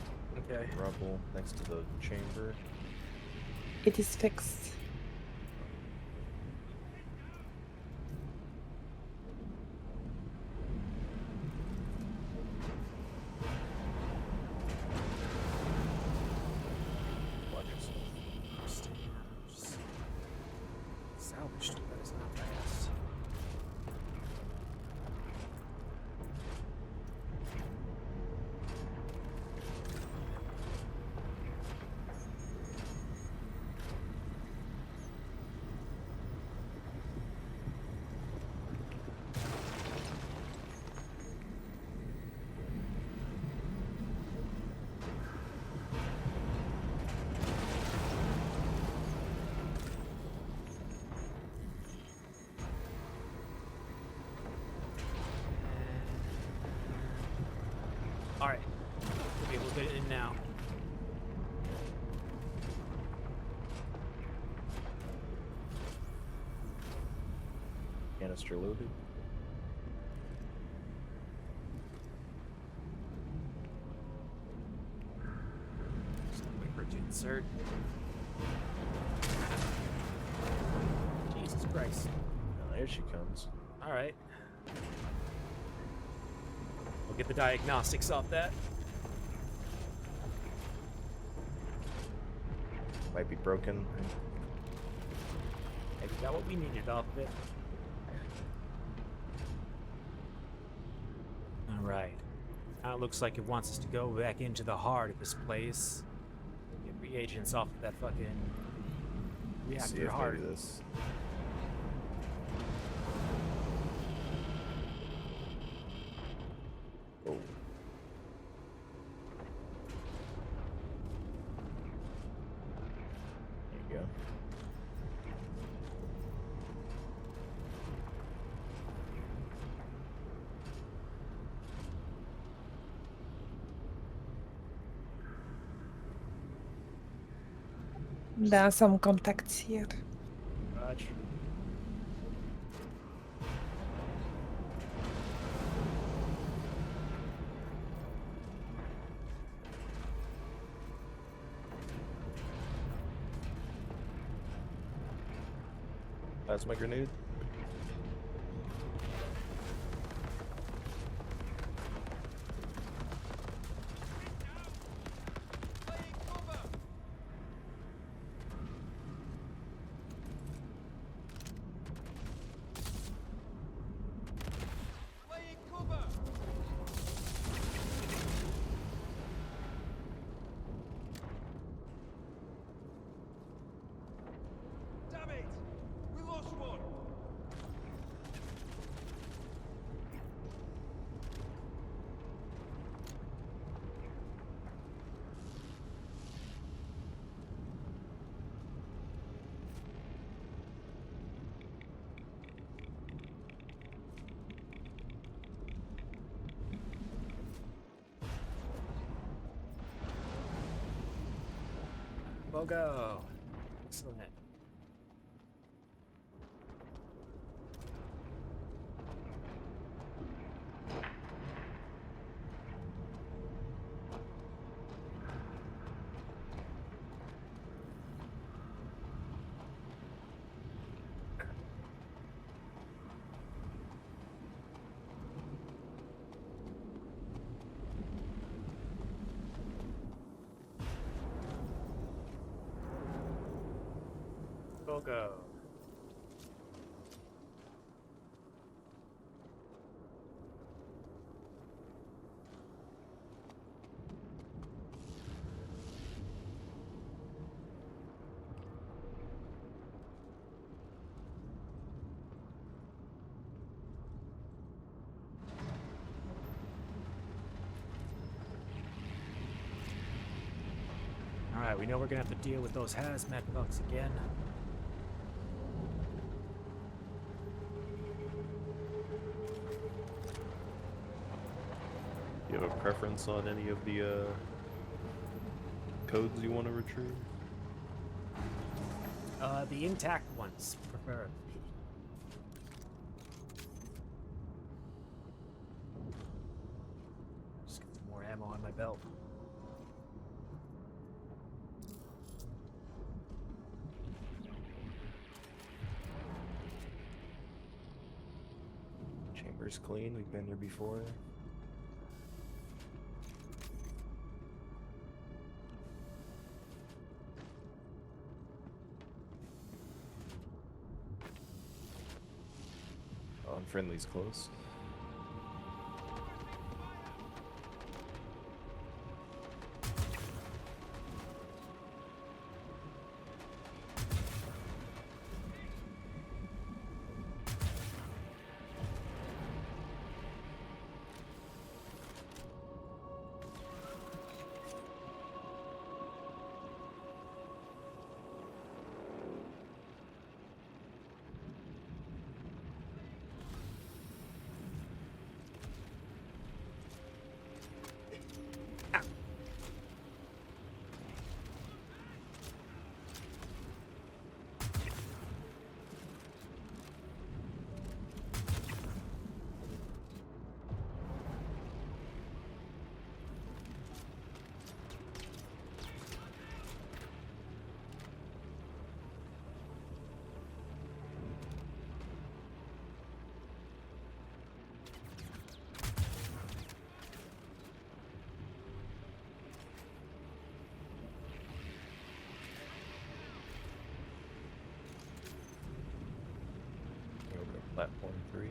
Okay. rubble next to the chamber. It is fixed. Watch yourself. Salvaged, that is not fast. All right, we'll be able to get it in now. Canister loaded. Just a quick bridge insert. Jesus Christ. Oh, there she comes. All right. We'll get the diagnostics off that. Might be broken. Hey, we got what we needed off of it. All right. Now it looks like it wants us to go back into the heart of this place. Get reagents off of that fucking See reactor if heart. maybe this. Oh. There you go. There are some contacts here. Roger. Plasma grenade. Damn it! We lost one! Bogo. Excellent. Bogo. Alright, we know we're gonna have to deal with those hazmat bugs again. You have a preference on any of the codes you want to retrieve? The intact ones, preferably. Just get some more ammo on my belt. Chamber's clean. We've been here before. Friendly's close. Platform 3.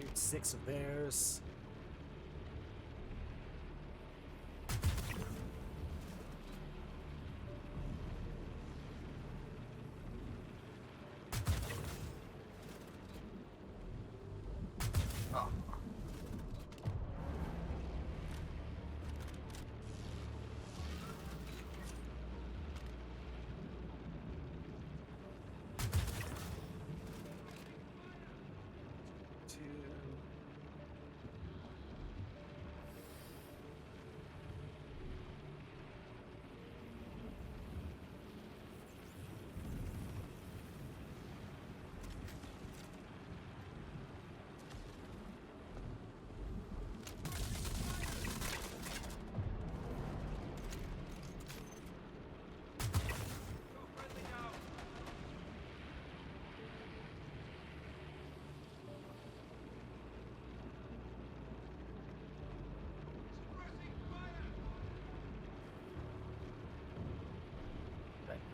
Need 6 of theirs.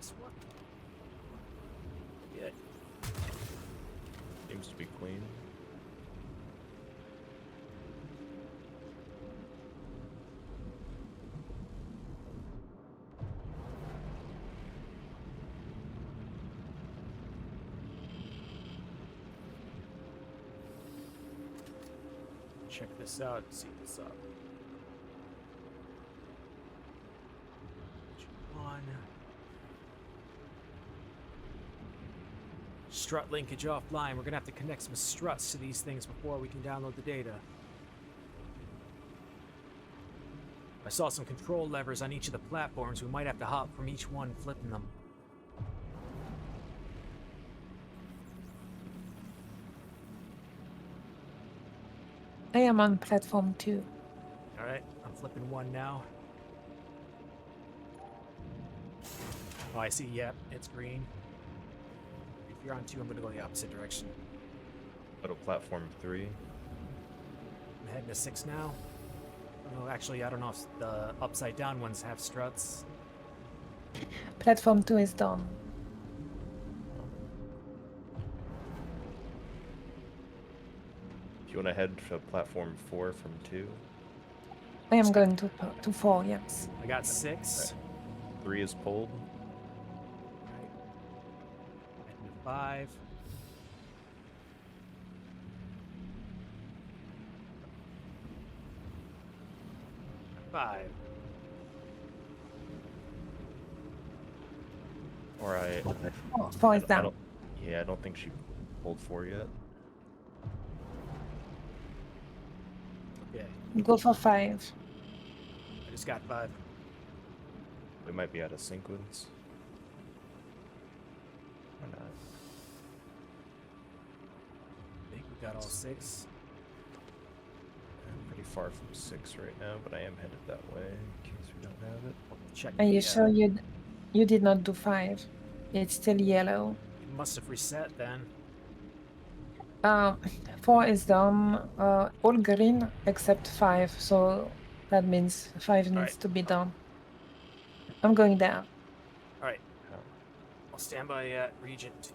this one. Good. Seems to be clean. Check this out. See what's up. One. Strut linkage offline. We're gonna have to connect some struts to these things before we can download the data. I saw some control levers on each of the platforms. We might have to hop from each one, flipping them. I am on platform 2. Alright, I'm flipping one now. Oh, I see, yep, it's green. If you're on 2, I'm gonna go the opposite direction. Go to platform 3. I'm heading to 6 now. Oh, actually, I don't know if the upside down ones have struts. Platform 2 is done. If you want to head to platform 4 from 2, I am going to 4, yes. I got 6. 3 is pulled. Right. Heading to 5. Five. Or I 4 is I down. don't, yeah, I don't think she pulled 4 yet. Okay, Go for 5. I just got 5. We might be out of sequence. Or not. I think we got all 6. I'm pretty far from 6 right now, but I am headed that way in case we don't have it. Check. Are you the, sure you did not do 5? It's still yellow. It must have reset then. 4 is done. All green except 5, so that means 5 needs Alright. to be done. I'm going there. Alright, Oh, I'll stand by at region 2.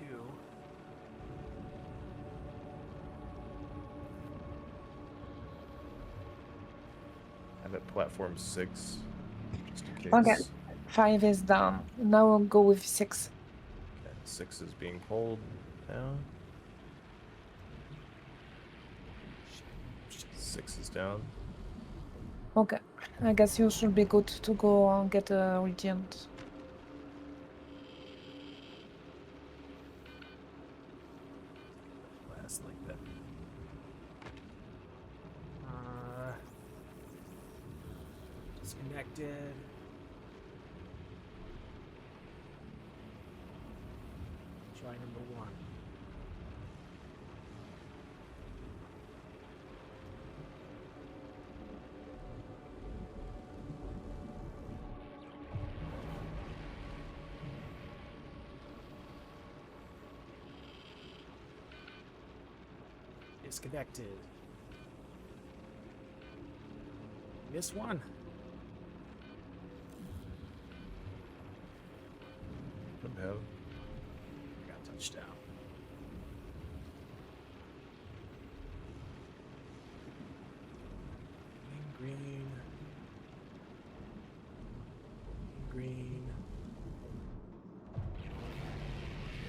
I'm at platform 6, just in case. Okay. 5 is done. Now we'll go with 6. Okay, 6 is being pulled now. 6 is down. Okay. I guess you should be good to go and get a regent. Last like that. Disconnected. Try number 1. Disconnected. Missed one. Somehow. I got touchdown. Green. Green.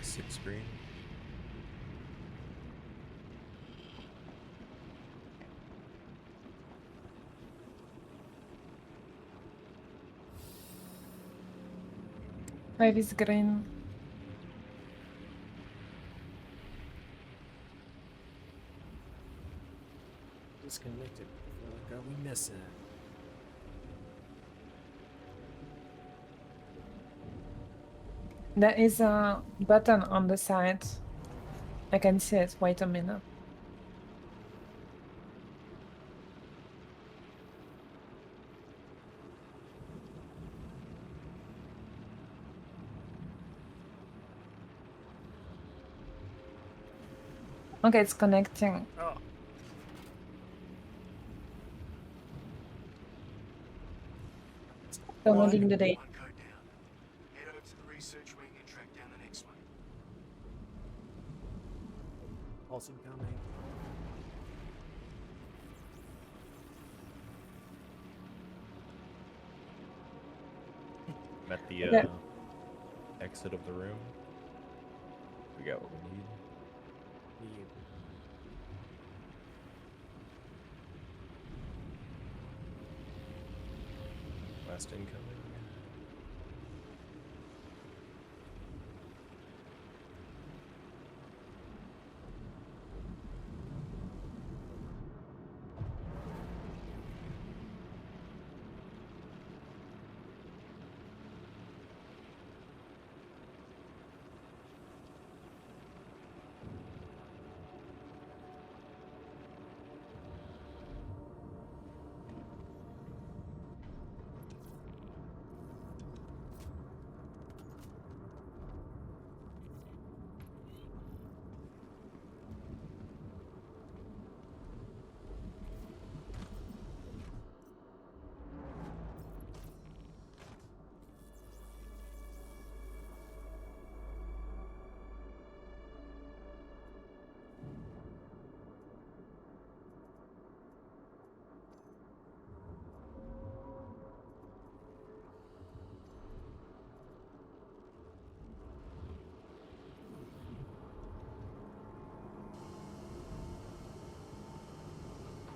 6 green. Five is green. Disconnected. What are we missing? There is a button on the side. I can see it. Wait a minute. Okay, it's connecting. Oh. Downloading the data. Code down. Head over to the research Pulse incoming. I'm at the Okay. exit of the room. We got what we need. The Last incoming.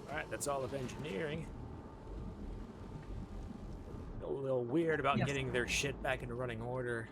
Alright, that's all of engineering. A little weird about Yes. getting their shit back into running order.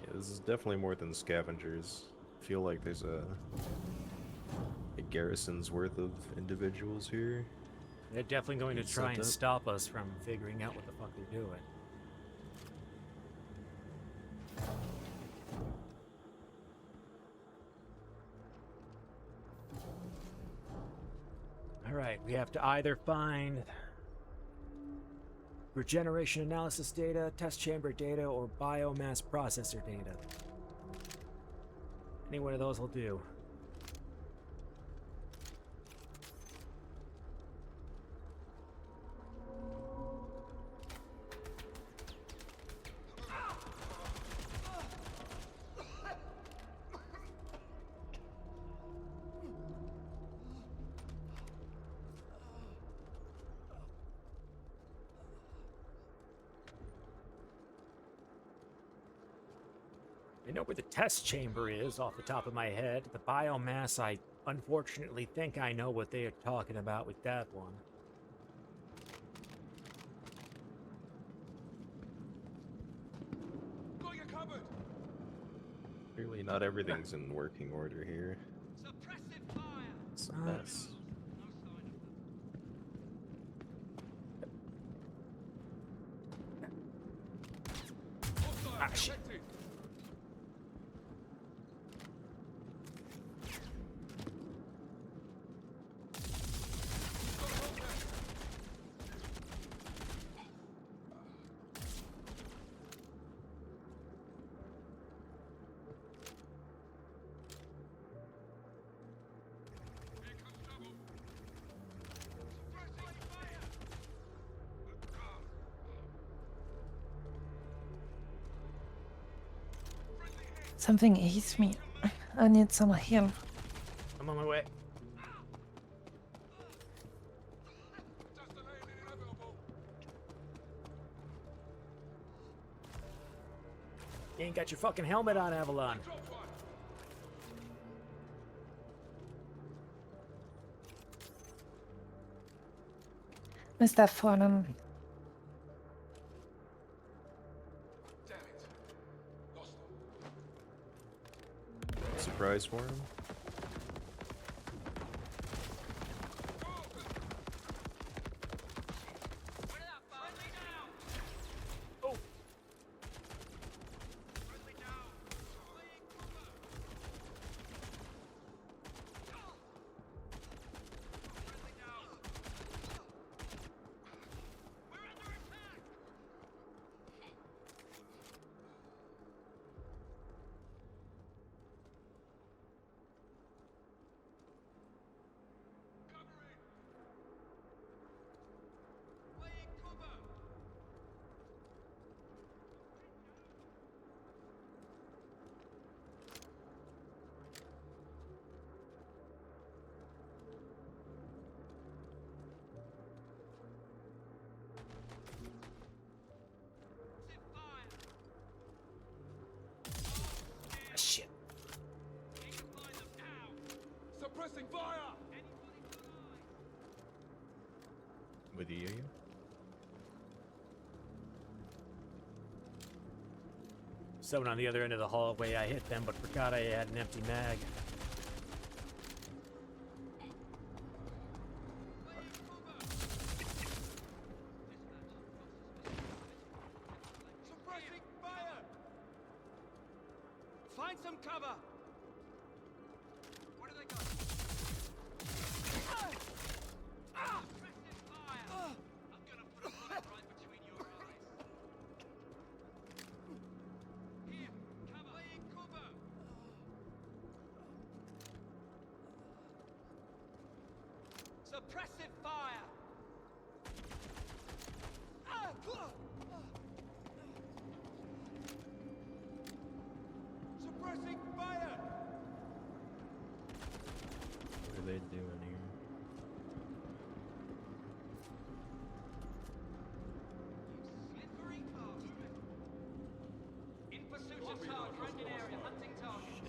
Yeah, this is definitely more than scavengers. I feel like there's a garrison's worth of individuals here. They're definitely going to It's try set and up. stop us from figuring out what the fuck they're doing. Alright, we have to either find regeneration analysis data, test chamber data, or biomass processor data. Any one of those will do. I know where the test chamber is off the top of my head. The biomass, I unfortunately think I know what they are talking about with that one. Got your cupboard! Clearly, not everything's in working order here. Suppressive fire! It's a Uh, mess. No sign of them. Hostile, Ah, shit. detected! Got contact! Here comes trouble! Suppressing fire! Friendly hit! Something eats me. I need some help. I'm on my way. Just delaying the inevitable! You ain't got your fucking helmet on, Avalon. Drop one! Mr. Fallen, Damn it! Lost them. Surprise for him? Oh, Friendly down! Suppressing fire! With you? Someone on the other end of the hallway, I hit them, but forgot I had an empty mag. Suppressing fire! Find some cover! What do they got? Aggressive fire! I'm gonna put a bullet right between your eyes. Here, cover! Laying cover! Suppressive fire! Suppressing fire! What are they doing here? Slippery bastard! In pursuit of target, random area, hunting target.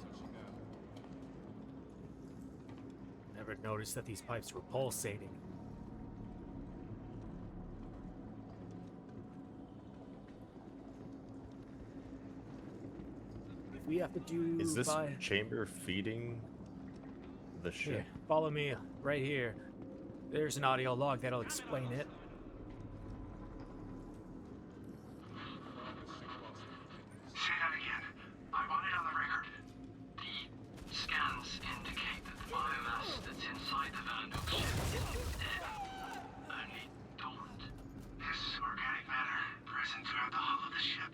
Never noticed that these pipes were pulsating. If we have to do Is this by... chamber feeding the Here, ship? follow me right here. There's an audio log that'll explain it. Say that again. I want it on the record. The scans indicate that the biomass that's inside the Vandal ship is dead. Only dormant. This organic matter, present throughout the hull of the ship,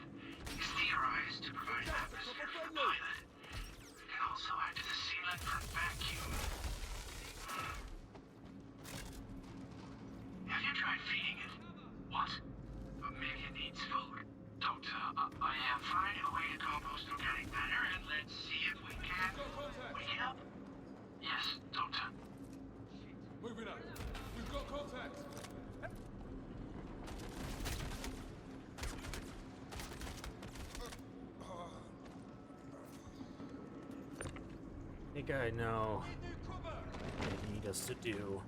is theorized to provide an atmosphere for the pilot. It can also act as a sealant for vacuum. Have you tried feeding it? What? But maybe it needs food. Doctor, I am finding a way to compost organic matter, and let's see if we can wake it up. Yes, Doctor. Moving up. We've got contact. I think I know what they need us to do.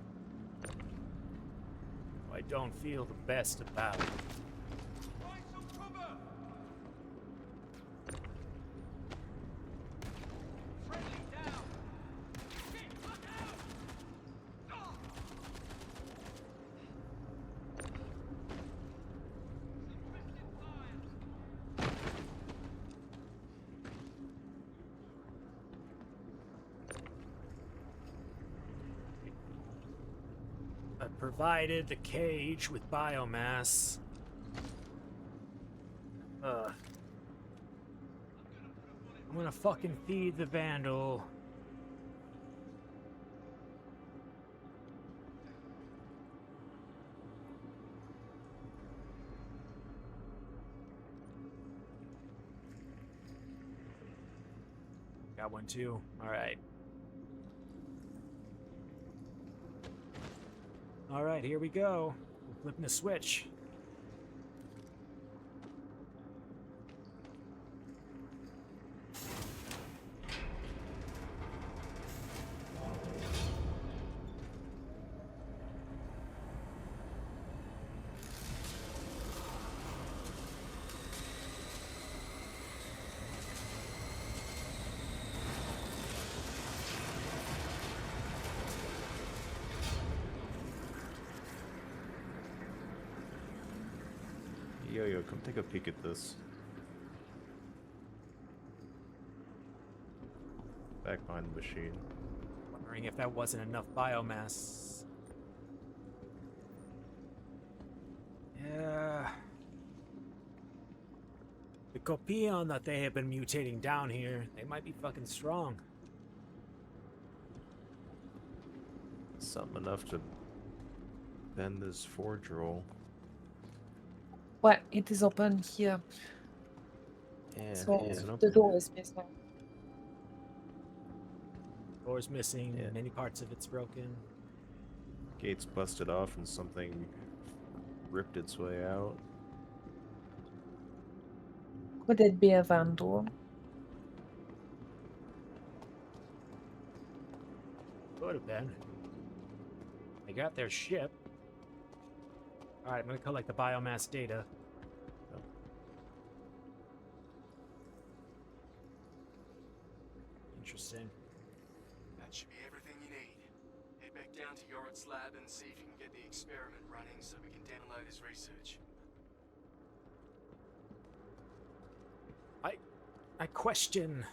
I don't feel the best about it. Find some cover! Friendly down! Shit, look out! Ah! Suppressive fire! I provided the cage with biomass. I'm gonna fucking feed the Vandal. Got one too. All right. All right, here we go. We're flipping the switch. Yo-Yo, come take a peek at this. Back behind the machine. Wondering if that wasn't enough biomass. Yeah. The Copion that they have been mutating down here, they might be fucking strong. Something enough to bend this forge roll. Well, it is open here, Yeah, so it's an the open. door is missing. Door's missing, Yeah. many parts of it's broken. Gates busted off and something ripped its way out. Could it be a Vandal? Could have been. They got their ship. Alright, I'm gonna collect the biomass data. Interesting. That should be everything you need. Head back down to Jorrit's lab and see if you can get the experiment running so we can download his research. I question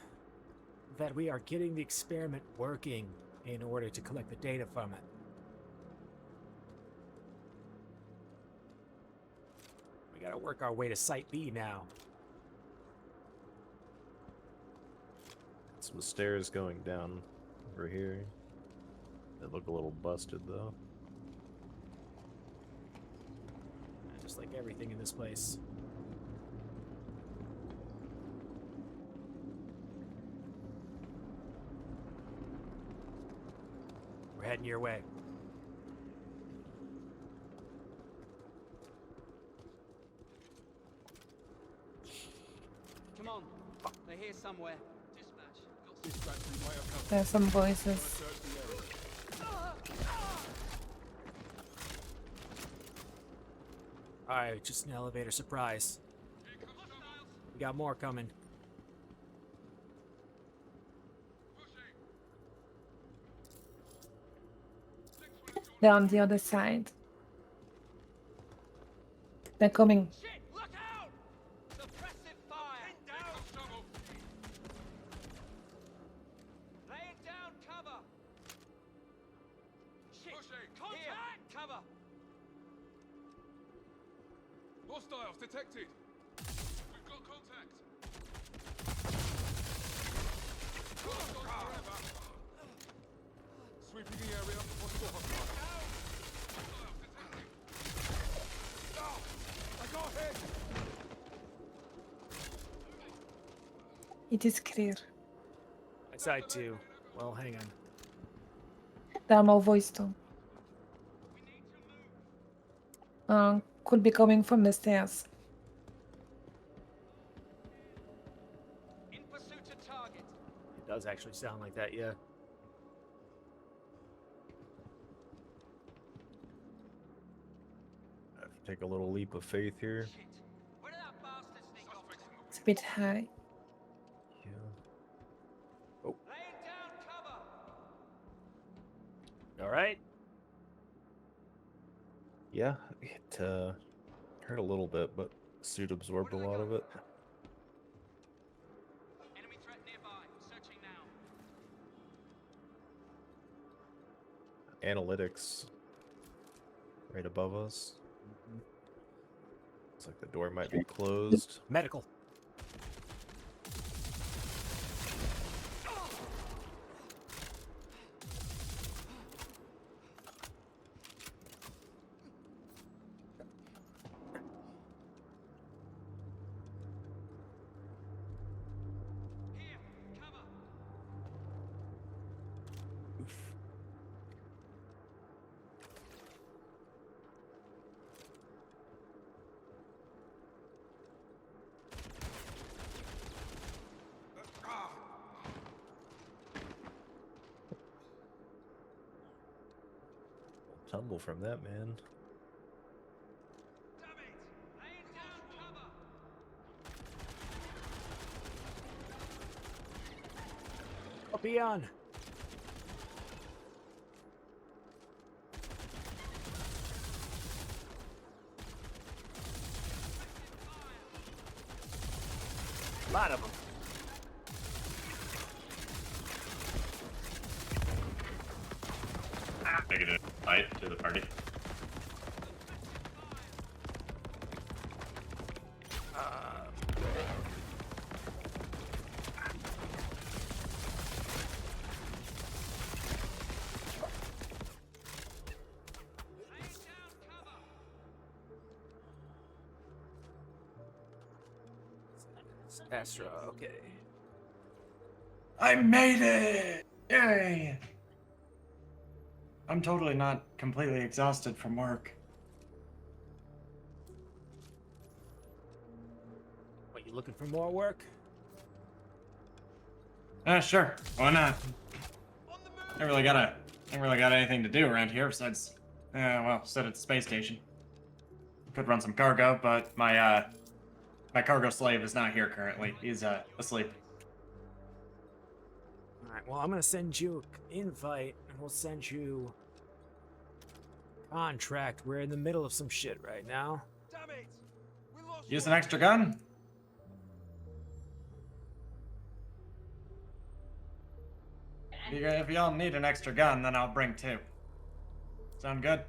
that we are getting the experiment working in order to collect the data from it. We gotta work our way to Site B now. Some stairs going down over here. They look a little busted though. Just like everything in this place. We're heading your way. Come on. They're here somewhere. Dispatch. Dispatch, we might have come. There are some voices. Search the area. Alright, just an elevator surprise. We got more coming. They're on the other side. They're coming. Shit! Look out! Suppressive fire! Down! Laying down cover! Shit! Contact! Here. Cover! Hostiles detected. We've got contact. Sweeping the area. Possible hostile. I got hit. It is clear. Side 2. Well, hang on. There are more voices too. Could be coming from the stairs. In pursuit of target. It does actually sound like that, yeah. I have to take a little leap of faith here. Shit. Where did that bastard sneak off to? It's a bit high. Yeah. Laying down cover! Alright. Yeah, it hurt a little bit, but suit absorbed a lot of it. Enemy threat nearby. Searching now. Analytics right above us. Looks like the door might be closed. Medical. Here. Cover. Tumble from that, man. Damn it! Laying down cover! Copy on. Lot of them. Negative. Fight to the party. Laying down cover! Astra, okay. I made it! Yay! I'm totally not completely exhausted from work. What, you looking for more work? Sure. Why not? I really gotta Ain't really got anything to do around here besides, well, sit at the space station. Could run some cargo, but my cargo slave is not here currently. He's asleep. Alright, well, I'm gonna send you an invite, and we'll send you contract. We're in the middle of some shit right now. Damn it! We lost Use an one. extra gun? If y'all need an extra gun, then I'll bring 2. Sound good?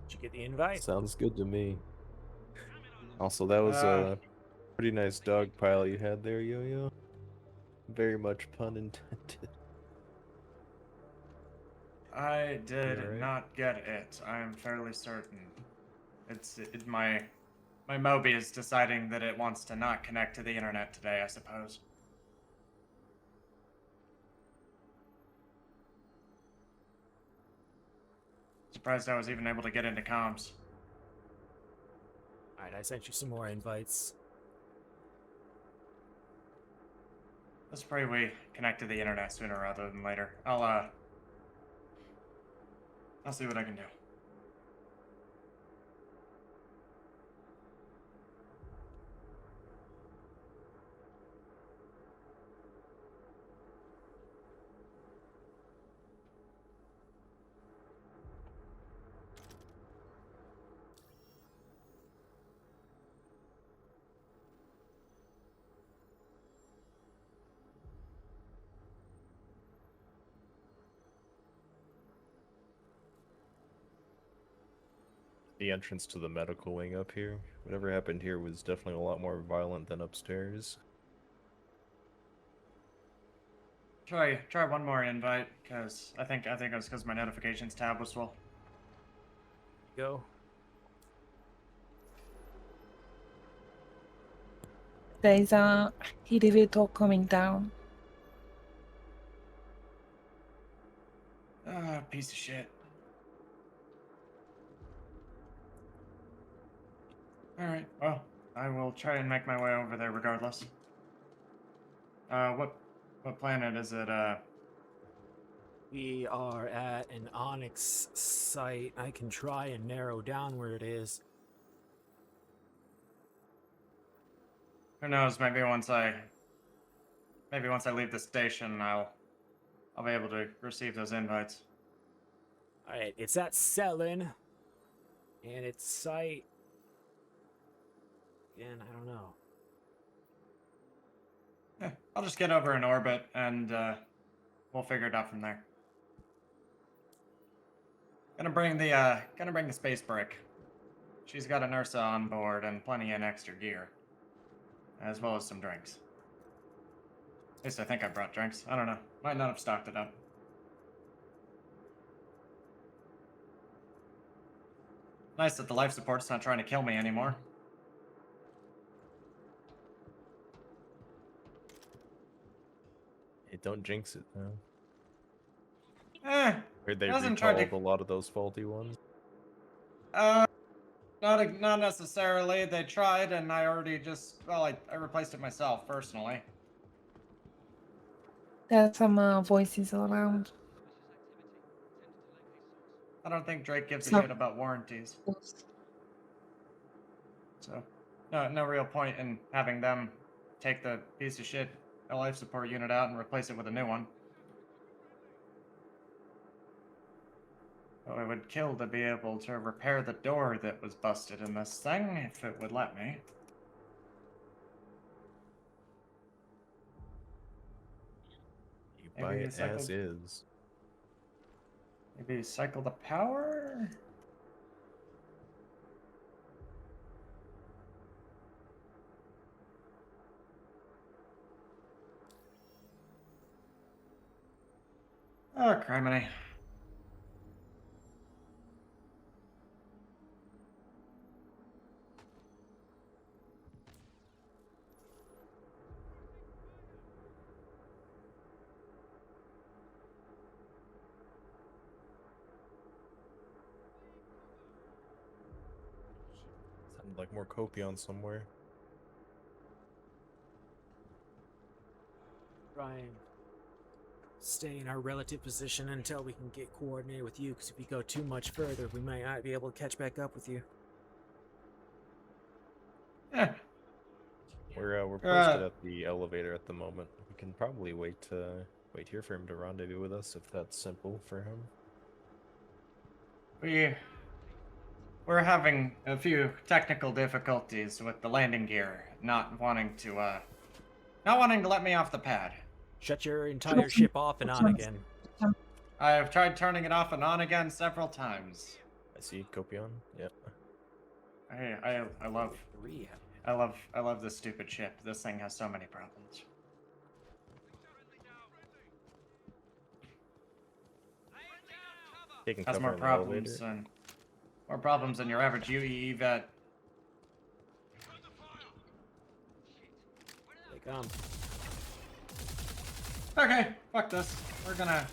Did you get the invite? Sounds good to me. Also, that was a pretty nice dog pile you had there, Yo-Yo. Very much pun intended. I did Alright. not get it. I am fairly certain. My Moby is deciding that it wants to not connect to the internet today, I suppose. Surprised I was even able to get into comms. Alright, I sent you some more invites. Let's pray we connect to the internet sooner rather than later. I'll see what I can do. The entrance to the medical wing up here. Whatever happened here was definitely a lot more violent than upstairs. Try one more invite, cause I think it was because my notifications tab was full. Go. There is a elevator coming down. Ah, piece of shit. Alright, well, I will try and make my way over there regardless. What planet is it, We are at an Onyx site. I can try and narrow down where it is. Who knows, maybe once I leave the station, I'll be able to receive those invites. Alright, it's at Selin. And its site. Again, I don't know. Yeah, I'll just get over in orbit and we'll figure it out from there. Gonna bring the space brick. She's got an Ursa on board and plenty of extra gear, as well as some drinks. At least I think I brought drinks. I don't know. Might not have stocked it up. Nice that the life support's not trying to kill me anymore. Hey, don't jinx it, though. Heard they Doesn't try recalled to- a lot of those faulty ones. Not necessarily. They tried, and I already I replaced it myself personally. There are some voices around. I don't think Drake gives a So- shit about warranties. So, no real point in having them take the piece of shit life support unit out and replace it with a new one. Well, it would kill to be able to repair the door that was busted in this thing, if it would let me. You Maybe buy it recycled- as is. Maybe cycle the power? Oh, criminy. Sounded like more Copion somewhere. Try and stay in our relative position until we can get coordinated with you, because if we go too much further, we might not be able to catch back up with you. Eh, We're posted at the elevator at the moment. We can probably wait here for him to rendezvous with us if that's simple for him. we're having a few technical difficulties with the landing gear, not wanting to let me off the pad. Shut your entire ship off and on again. I have tried turning it off and on again several times. I see, Copion. Yep. I love this stupid ship. This thing has so many problems. Taking Has cover more in the elevator. more problems than your average UE vet. They come. Okay, fuck this. We're gonna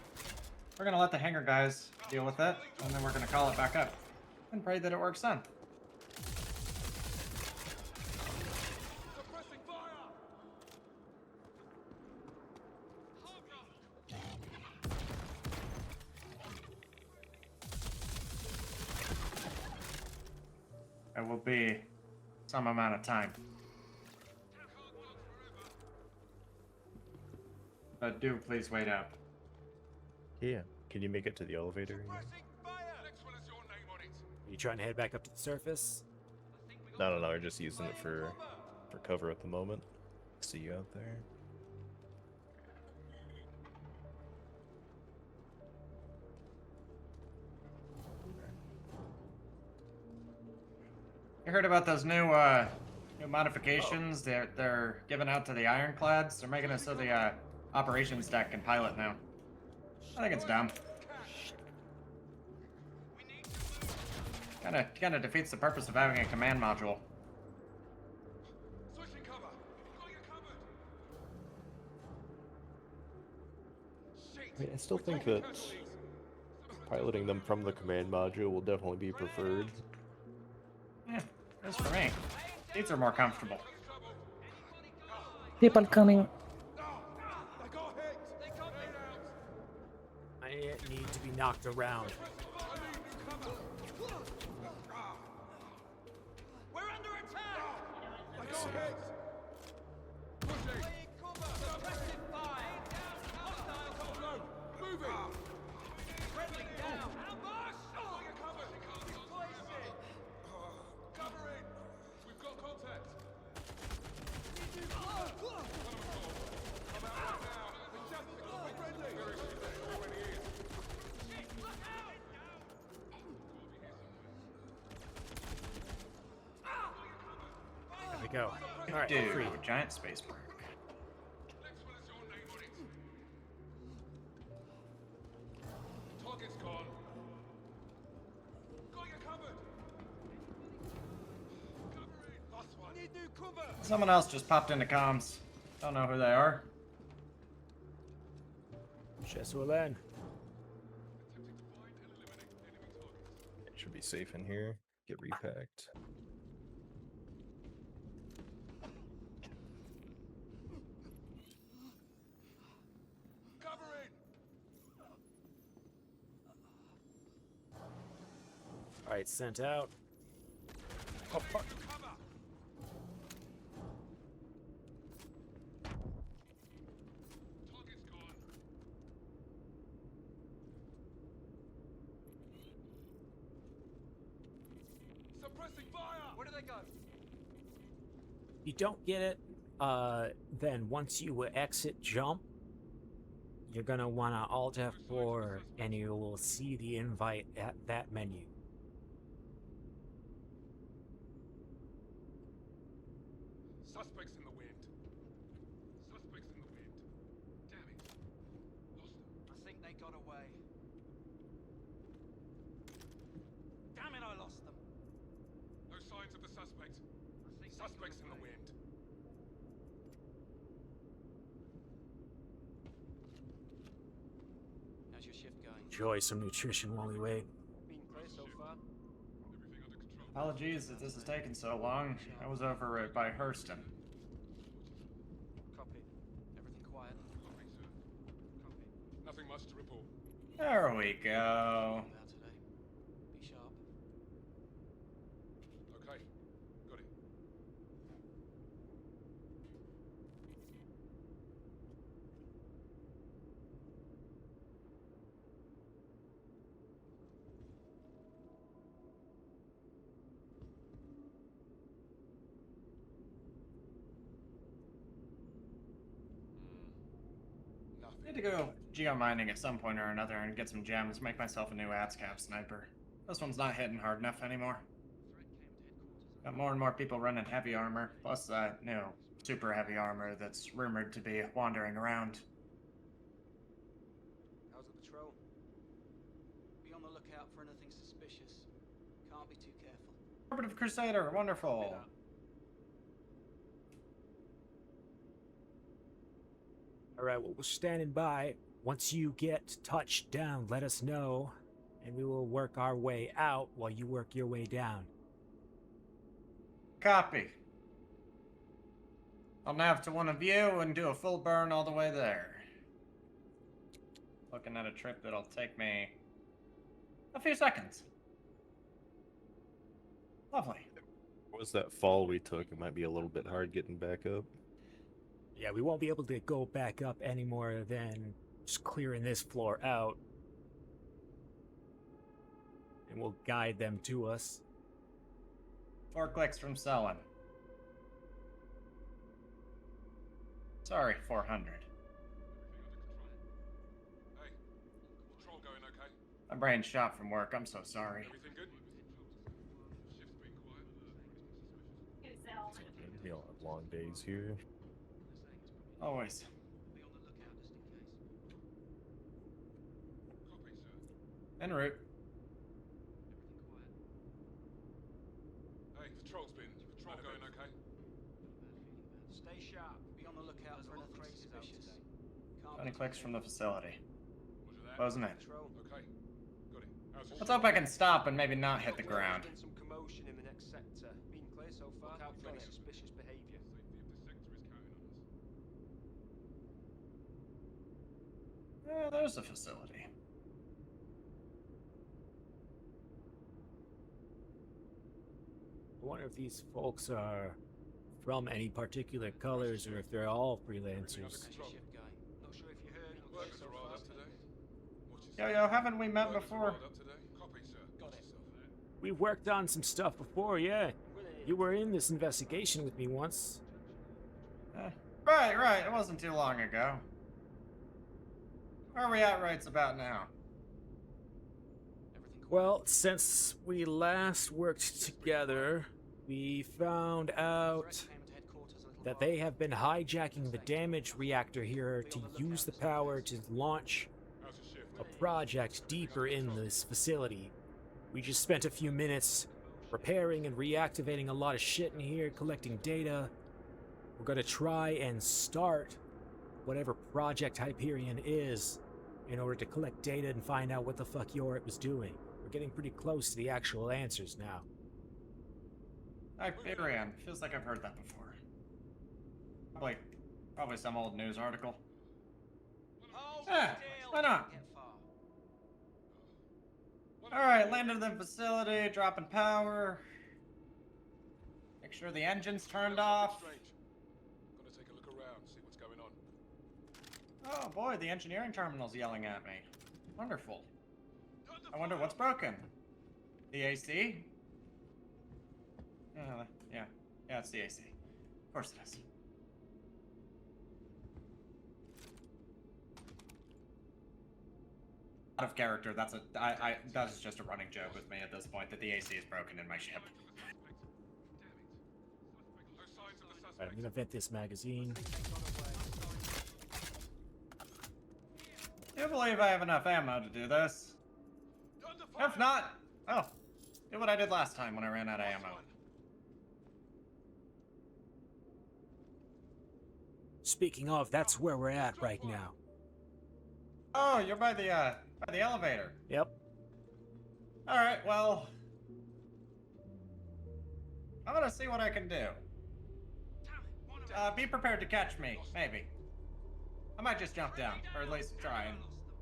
let the hangar guys deal with it, and then we're gonna call it back up and pray that it works then. Suppressing fire! It will be some amount of time. But do please wait up. Yeah. Can you make it to the elevator? Suppressing fire! Next one has your name on it. Are you trying to head back up to the surface? No. We're just using it for cover at the moment. See you out there. You heard about those new modifications they're giving out to the ironclads? They're making it so the operations deck can pilot now. I think it's dumb. Kinda defeats the purpose of having a command module. Switching cover! Got your covered! Shit! I mean, I still think that piloting them from the command module will definitely be preferred. Yeah, that's for me. Seats are more comfortable. People coming. I got hit! They got me out! I need to be knocked around. We're under attack! I got hit! Pushing! Suppressing fire! Hostile! No! Moving! Friendly down! Ambush! Got you covered! Cover in! We've got contact! I'm out right now! We're friendly! Already is! There we go. Alright, Dude, free. giant space brick. Next one has your name on it. Target's gone. Got you covered. Cover in. Last one. Need new cover. Someone else just popped into comms. Don't know who they are. Chesuelen. Attempting to find and eliminate enemy targets. It should be safe in here. Get repacked. Cover in. Alright, sent out. Cover. Target's gone. Suppressing fire. Where do they go? You don't get it, then once you exit jump, you're gonna wanna Alt F4 and you will see the invite at that menu. Suspects in the wind. Suspects in the wind. Damn it. Lost them. I think they got away. Damn it, I lost them. No signs of the suspect. I think Suspects in the wind. How's your shift going? Enjoy some nutrition while we wait. Been clear so far. Everything under control. Apologies that this has taken so long. I was over by Hurston. Copy. Everything quiet. Copy, sir. Copy. much to report. There we go. About today. Be sharp. Okay, got it. Nothing. Need to go geomining at some point or another and get some gems, make myself a new ASCAP sniper. This one's not hitting hard enough anymore. Got more and more people running heavy armor, plus new super heavy armor that's rumored to be wandering around. How's the patrol? Be on the lookout for anything suspicious. Can't be too careful. Orbitive Crusader, wonderful. All right, well, we're standing by. Once you get touched down, let us know, and we will work our way out while you work your way down. Copy. I'll nav to one of you and do a full burn all the way there. Looking at a trip that'll take me a few seconds. Lovely. What was that fall we took? It might be a little bit hard getting back up. Yeah, we won't be able to go back up any more than just clearing this floor out. And we'll guide them to us. 4 clicks from selling. Sorry, 400. Hey, patrol going okay? My brain's shot from work. I'm so sorry. Everything good? Shift's been quiet. We all have long days here. Always. Be on the lookout just in case. Copy, sir. En route. Hey, patrol going okay? Stay sharp. Be on the lookout for anything suspicious. Can't 20 be clicks too from the careful. facility. Roger that. Closing in. Patrol. Okay, got it. How's the Let's ship? hope I can stop and maybe not hit the ground. Some commotion in the next sector. Been clear so far. Look out for Any it. suspicious behaviour. Safety of the sector is counting on us. There's the facility. I wonder if these folks are from any particular colors or if they're all freelancers. That's your ship guy. Not sure if you heard. Workers so are rolled far. up today. Watch Yo, yourself. haven't we met Workers are before? rolled up today. Copy, sir. Got yourself. We worked on some stuff before, yeah. You were in this investigation with me once. Right. It wasn't too long ago. Where are we at rights about now? Everything quiet. Well, since we last worked together, we found out Threat came to headquarters a little that while they ago. have been hijacking the damage reactor here to use the power to launch How's the shift? a project deeper in this facility. We just spent a few minutes repairing and reactivating a lot of shit in here, collecting data. We're gonna try and start whatever Project Hyperion is in order to collect data and find out what the fuck Jorrit was doing. We're getting pretty close to the actual answers now. Hyperion. Feels like I've heard that before. Probably some old news article. Hold Yeah, still. why not? Get far. Alright, landed in the facility, dropping power. Make sure the engine's turned off. Strange. Gonna take a look around, see what's going on. Oh boy, the engineering terminal's yelling at me. Wonderful. I wonder what's broken. The AC? Yeah, it's the AC. Of course it is. Out of character, that's just a running joke with me at this point that the AC is broken in my ship. No signs of the Alright, suspect. I'm gonna vent this magazine. Do you believe I have enough ammo to do this? Under fire. If not, oh, do what I did last time when I ran out of ammo. Speaking of, that's where we're at right now. Oh, you're by the elevator. Yep. All right, well, I'm gonna see what I can do. Be prepared to catch me, maybe. I might just jump down, or at least try and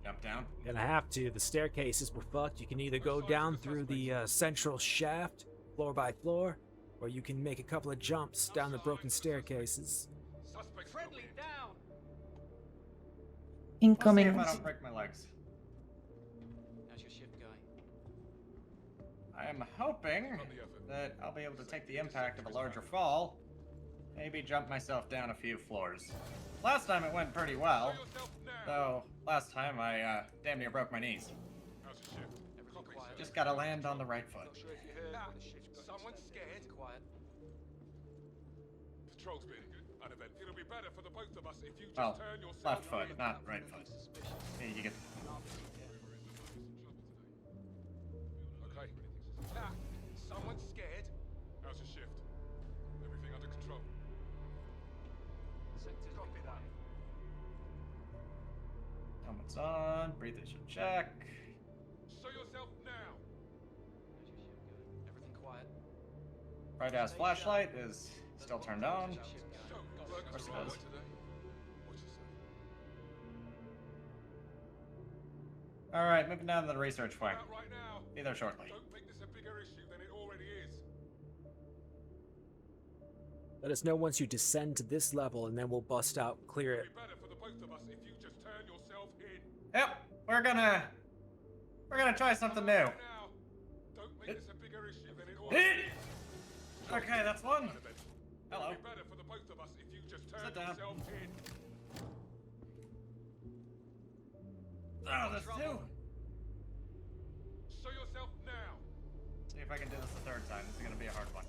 Jump down. Gonna have to. The staircases were fucked. You can either go down through the central shaft, floor by floor, or you can make a couple of jumps down the broken staircases. Suspects Friendly down! We'll see Incoming. if I don't break my legs. How's your shift going? I am hoping that I'll be able to take the impact of a larger fall. Maybe jump myself down a few floors. Last time it went pretty well. Though, last time I damn near broke my knees. How's your shift? Everything quiet. Just gotta land on the right foot. Not sure if you heard, but the shift got Someone's extended. scared. Everything quiet. Patrol's been an event. It'll be better for the both of us if you just Well, turn yourself left foot, in. not right foot. Here, you get. Okay. Ah, someone's scared. How's your shift? Everything under control. Sector's Copy that. Helmet's on. Breathers should check. Show yourself now. How's your shift going? Everything quiet. Bright ass flashlight is still turned on. How's your shift going? Don't work course as it hard does. today. Watch yourself. Alright, moving down to the research wing. Out right now. Be there shortly. Don't make this a bigger issue than it already is. Let us know once you descend to this level, and then we'll bust out and clear It'll it. be better for the both of us if you just turn yourself in. Yep, we're gonna try something new. Now, don't make this a bigger issue than it already is. Okay, that's one. An event. Hello. It'll be better for the both of us if you just turn Sit down. yourself in. Oh, there's two. Show yourself now. See if I can do this the third time. This is gonna be a hard one.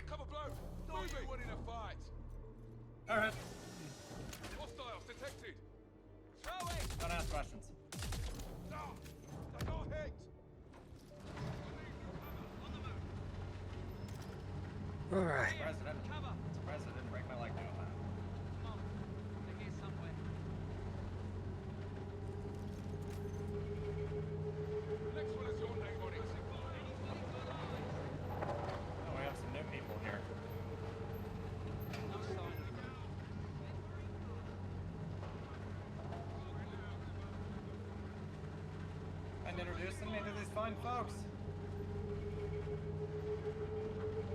Cover blow. Know you want in a fight. Alright, Hostiles detected. Throw it! don't ask questions. No, I got hit. Alright. President. Cover! President, break my leg now. Come on. They're here somewhere. Next one has your name on it. Oh, we have some new people here. No sign. And introducing me to these fine folks.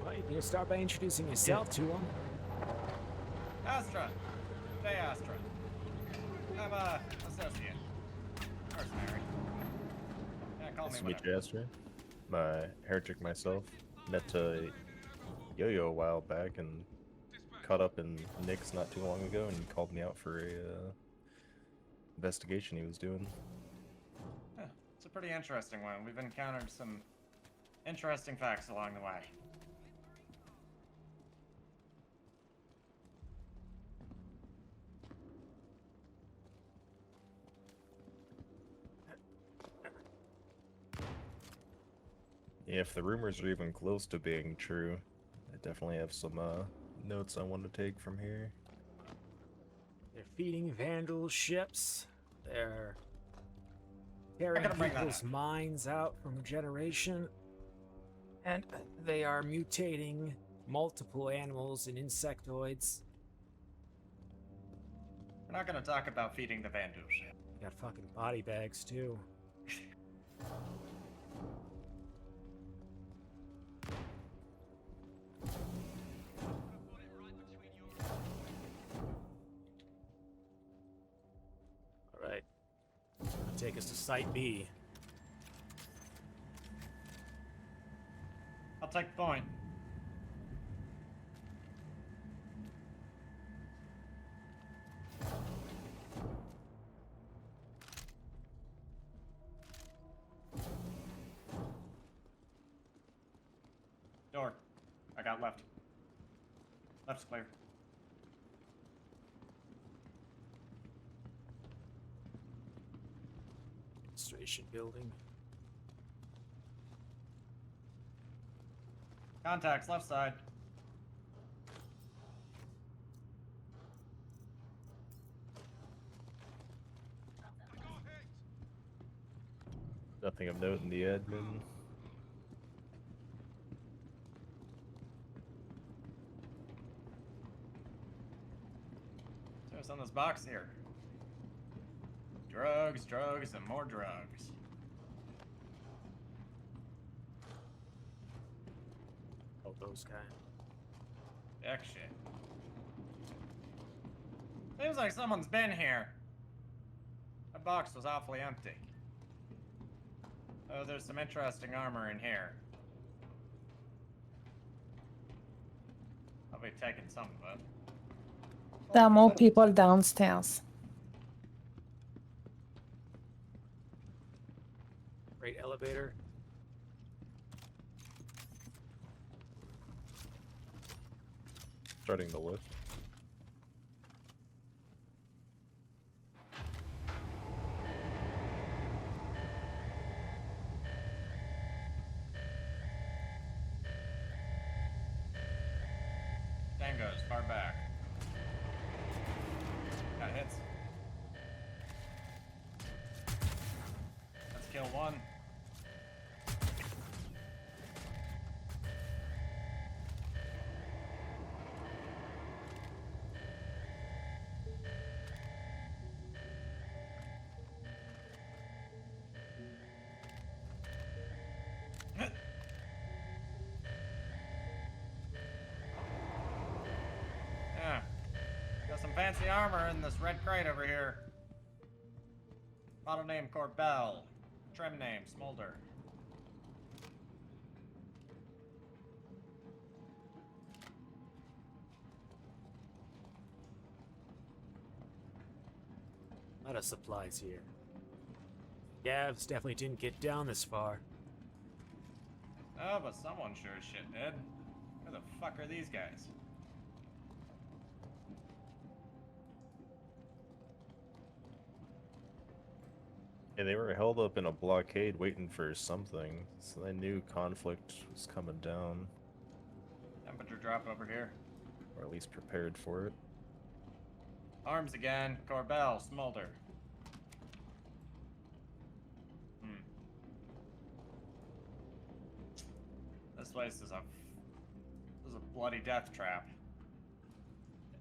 Well, you can start by introducing yourself to them. Astra. Jay Astra. I'm a associate. Mercenary. Yeah, call Nice me to meet whatever. you, Astra. I'm a Herritic myself. Met Yoyo a while back and caught up in Nick's not too long ago, and he called me out for a investigation he was doing. Yeah, it's a pretty interesting one. We've encountered some interesting facts along the way. Yeah, if the rumors are even close to being true, I definitely have some notes I want to take from here. They're feeding vandal ships. They're carrying gotta bring that people's up. minds out from regeneration. And they are mutating multiple animals and insectoids. We're not gonna talk about feeding the Vandal ship. Got fucking body bags too. Alright. Take us to Site B. I'll take point. Door. I got left. Left's clear. Administration building. Contacts, left side. Nothing of note in the admin. What's on this box here? Drugs, drugs, and more drugs. Oh, those kind. Heck shit. Seems like someone's been here. That box was awfully empty. Oh, there's some interesting armor in here. I'll be taking some of it. There are more people downstairs. Great elevator. Starting the lift. Tango's far back. Got hits. Let's kill one. Yeah. Got some fancy armor in this red crate over here. Model name Corbell. Trim name Smolder. A lot of supplies here. Gavs definitely didn't get down this far. Oh, but someone sure as shit did. Who the fuck are these guys? Yeah, they were held up in a blockade waiting for something, so they knew conflict was coming down, Temperature drop over here. or at least prepared for it. Arms again. Corbell, Smolder. This place is a bloody death trap.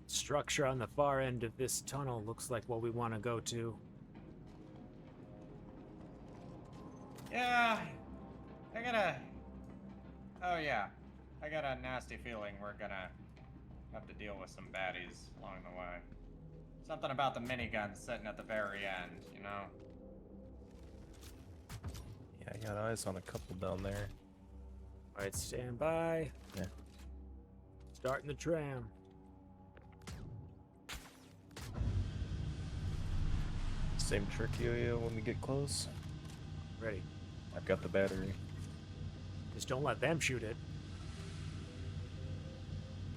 Structure on the far end of this tunnel looks like what we want to go to. Yeah, oh yeah, I got a nasty feeling we're gonna have to deal with some baddies along the way. Something about the minigun sitting at the very end, you know? Yeah, I got eyes on a couple down there. Alright, stand by. Yeah. Starting the tram. Same trick, Yoyo, when we get close. Ready. I've got the battery. Just don't let them shoot it.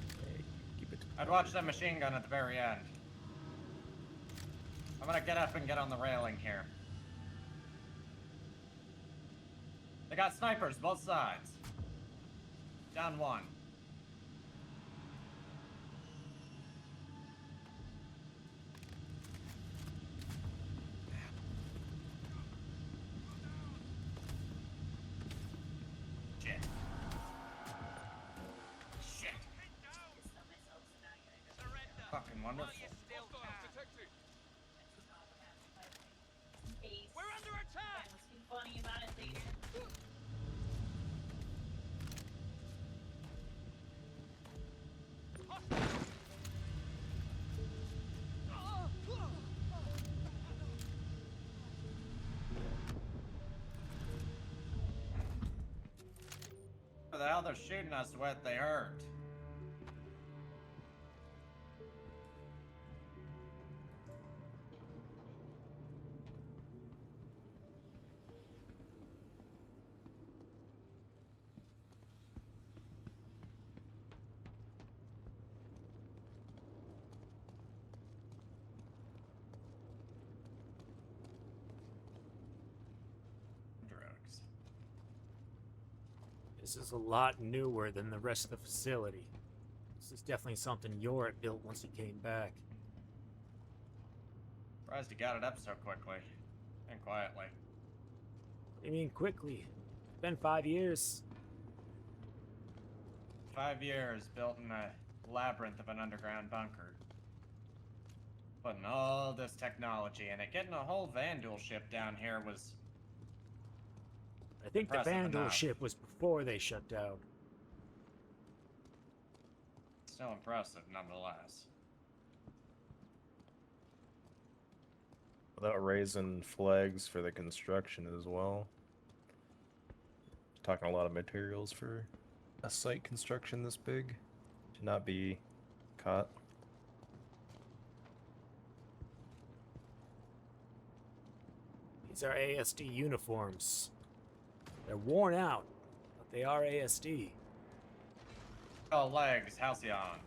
Hey, keep it. I'd watch that machine gun at the very end. I'm gonna get up and get on the railing here. They got snipers both sides. Down one. Shit. Shit. Fucking wonderful. We're under attack! Funny about it later. What the hell they're shooting us with? They hurt. Drugs. This is a lot newer than the rest of the facility. This is definitely something Jorrit built once he came back. Surprised he got it up so quickly and quietly. What do you mean quickly? It's been 5 years. 5 years built in a labyrinth of an underground bunker. Putting all this technology in it. Getting a whole Vandal ship down here was... I think the impressive Vandal enough. ship was before they shut down. Still impressive, nonetheless. Without raising flags for the construction as well. Talking a lot of materials for a site construction this big to not be caught. These are ASD uniforms. They're worn out, but they are ASD. Oh, legs, Halcyon.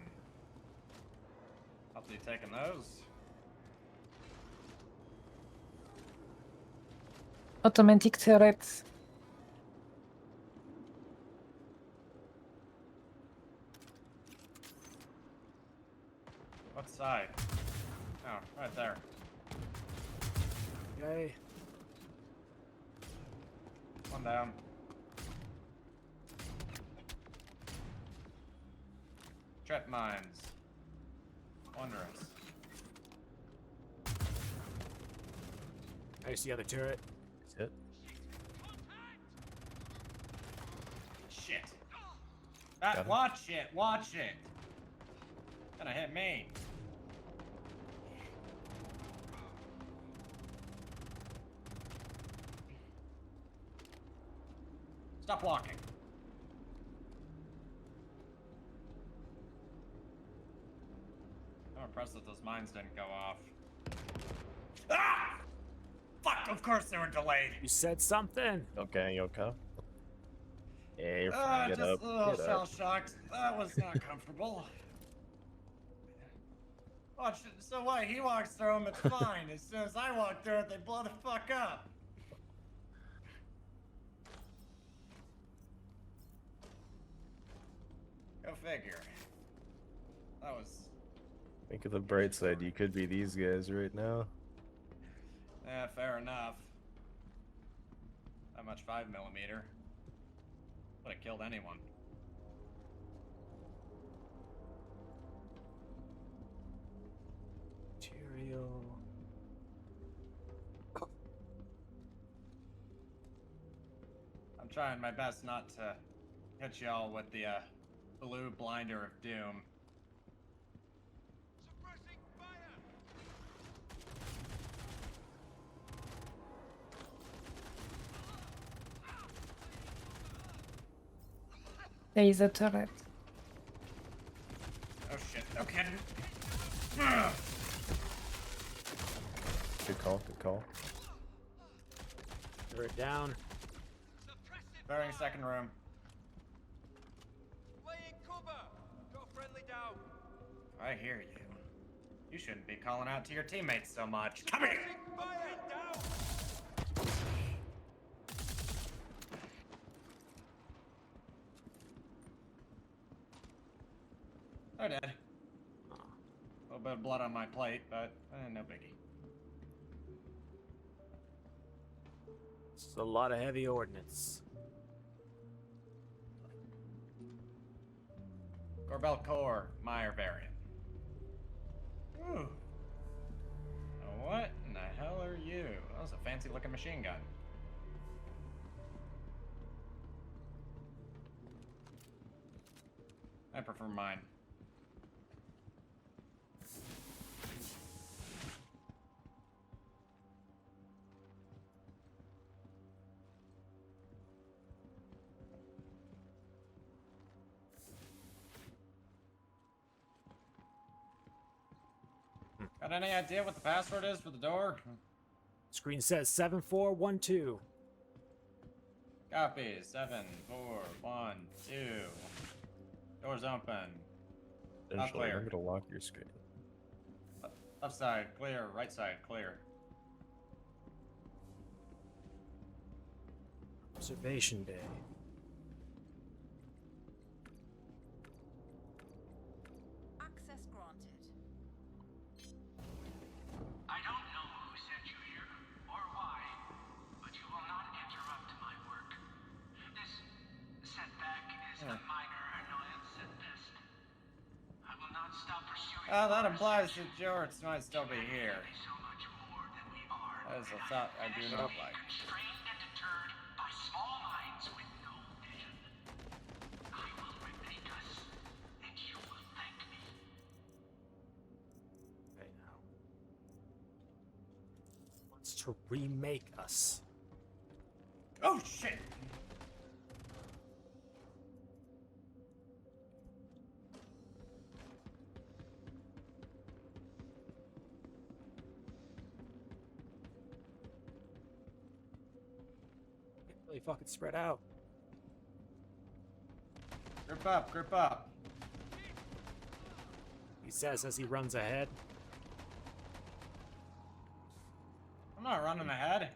I'll be taking those. Automatic turrets. What side? Oh, right there. Okay. One down. Trap mines. Wondrous. I see the other turret. That's it. Shit. Got him. Watch it, watch it. Gonna hit me. Stop walking. I'm impressed that those mines didn't go off. Ah! Fuck, of course they were delayed. You said something. Okay, you okay? Yeah, you're fine. Ah, Get just up. a little Get shell up. shocked. That was not comfortable. Watch it. So what? He walks through them, it's fine. As soon as I walk through it, they blow the fuck up. Go figure. That was... Think of the bright side. You could be these guys right now. Yeah, fair enough. That much 5mm. Would have killed anyone. Material. I'm trying my best not to hit y'all with the blue blinder of doom. Suppressing fire! There is a turret. Oh shit, no kidding. Good call. Good call. Turret down. Suppressive Bearing fire! second room. Laying cover! Got friendly down! I hear you. You shouldn't be calling out to your teammates so much. Come here! Suppressing fire! Down! They're dead. A little bit of blood on my plate, but no biggie. This is a lot of heavy ordnance. Corbel Core, Meyer variant. Ooh. Now what in the hell are you? That was a fancy looking machine gun. I prefer mine. Got any idea what the password is for the door? Screen says 7412. Copy. 7, 4, 1, 2. Doors open. Eventually, clear. I'm gonna lock your screen. Left side clear. Right side clear. Observation day. Access granted. I don't know who sent you here, or why, but you will not interrupt my work. This setback is a minor annoyance at best. I will not stop pursuing That implies that Jorrit might still be here. So much more than we are. That is a thought I do not like. Constrained and deterred by small minds with no vision. I will remake us, and you will thank me. Okay, now. Wants to remake us. Oh shit! Get really fucking spread out. Grip up, grip up. He says as he runs ahead. I'm not running ahead.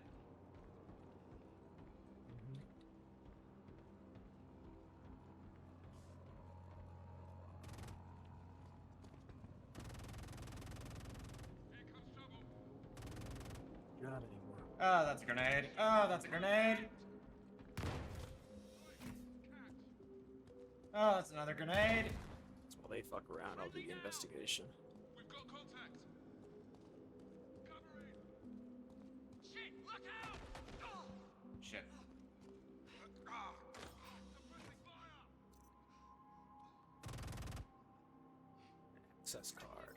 You don't have any more. Oh, that's a grenade. Oh, that's a grenade. Oh, that's another grenade. So while they fuck around, I'll do the investigation. We've got contact. Covering. Shit, look out! Oh, Shit. Suppressing fire. Access card.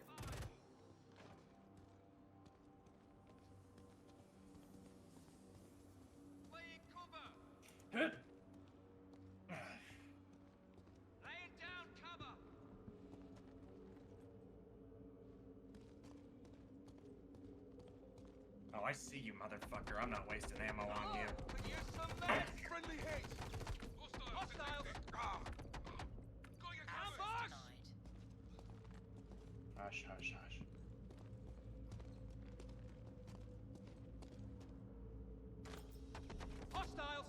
laying cover! Good. Laying down cover! Oh, I see you, motherfucker. I'm not wasting ammo on you. Could use some meds! Friendly hit. Hostiles! Going a Ambush! Hush, hush, hush. Hostiles!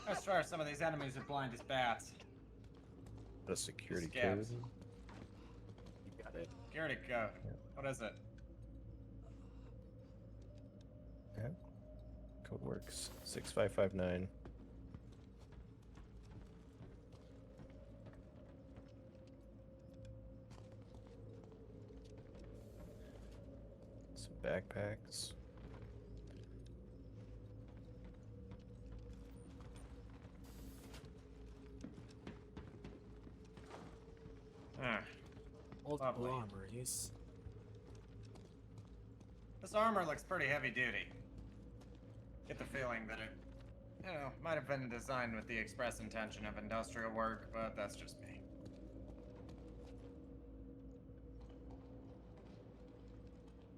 I swear some of these enemies are blind as bats. The security Scabs. code. You got it. Herritic, go. What is it? Yeah. Code works. 6559. Some backpacks. Ah, Multiple Lovely. armor. He's this armor looks pretty heavy duty. Get the feeling that it, might have been designed with the express intention of industrial work, but that's just me.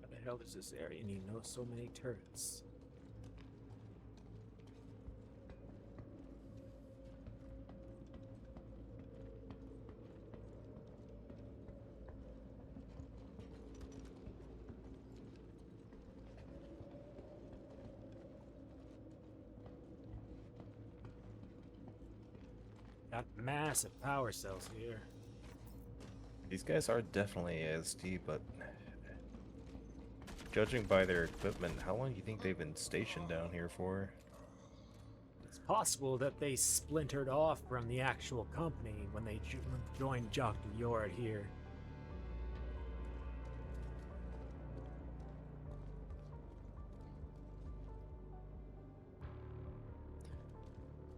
How the hell is this area need so many turrets? Got massive power cells here. These guys are definitely ASD, but judging by their equipment, how long do you think they've been stationed down here for? It's possible that they splintered off from the actual company when they joined Dr. Jorrit here.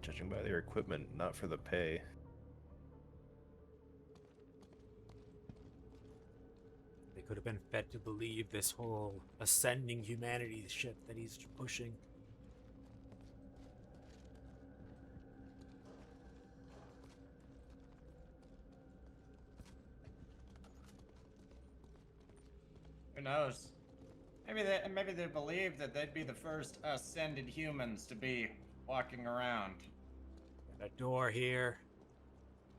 Judging by their equipment, not for the pay. They could have been fed to believe this whole ascending humanity shit that he's pushing. Who knows? Maybe they believed that they'd be the first ascended humans to be walking around. Got a door here.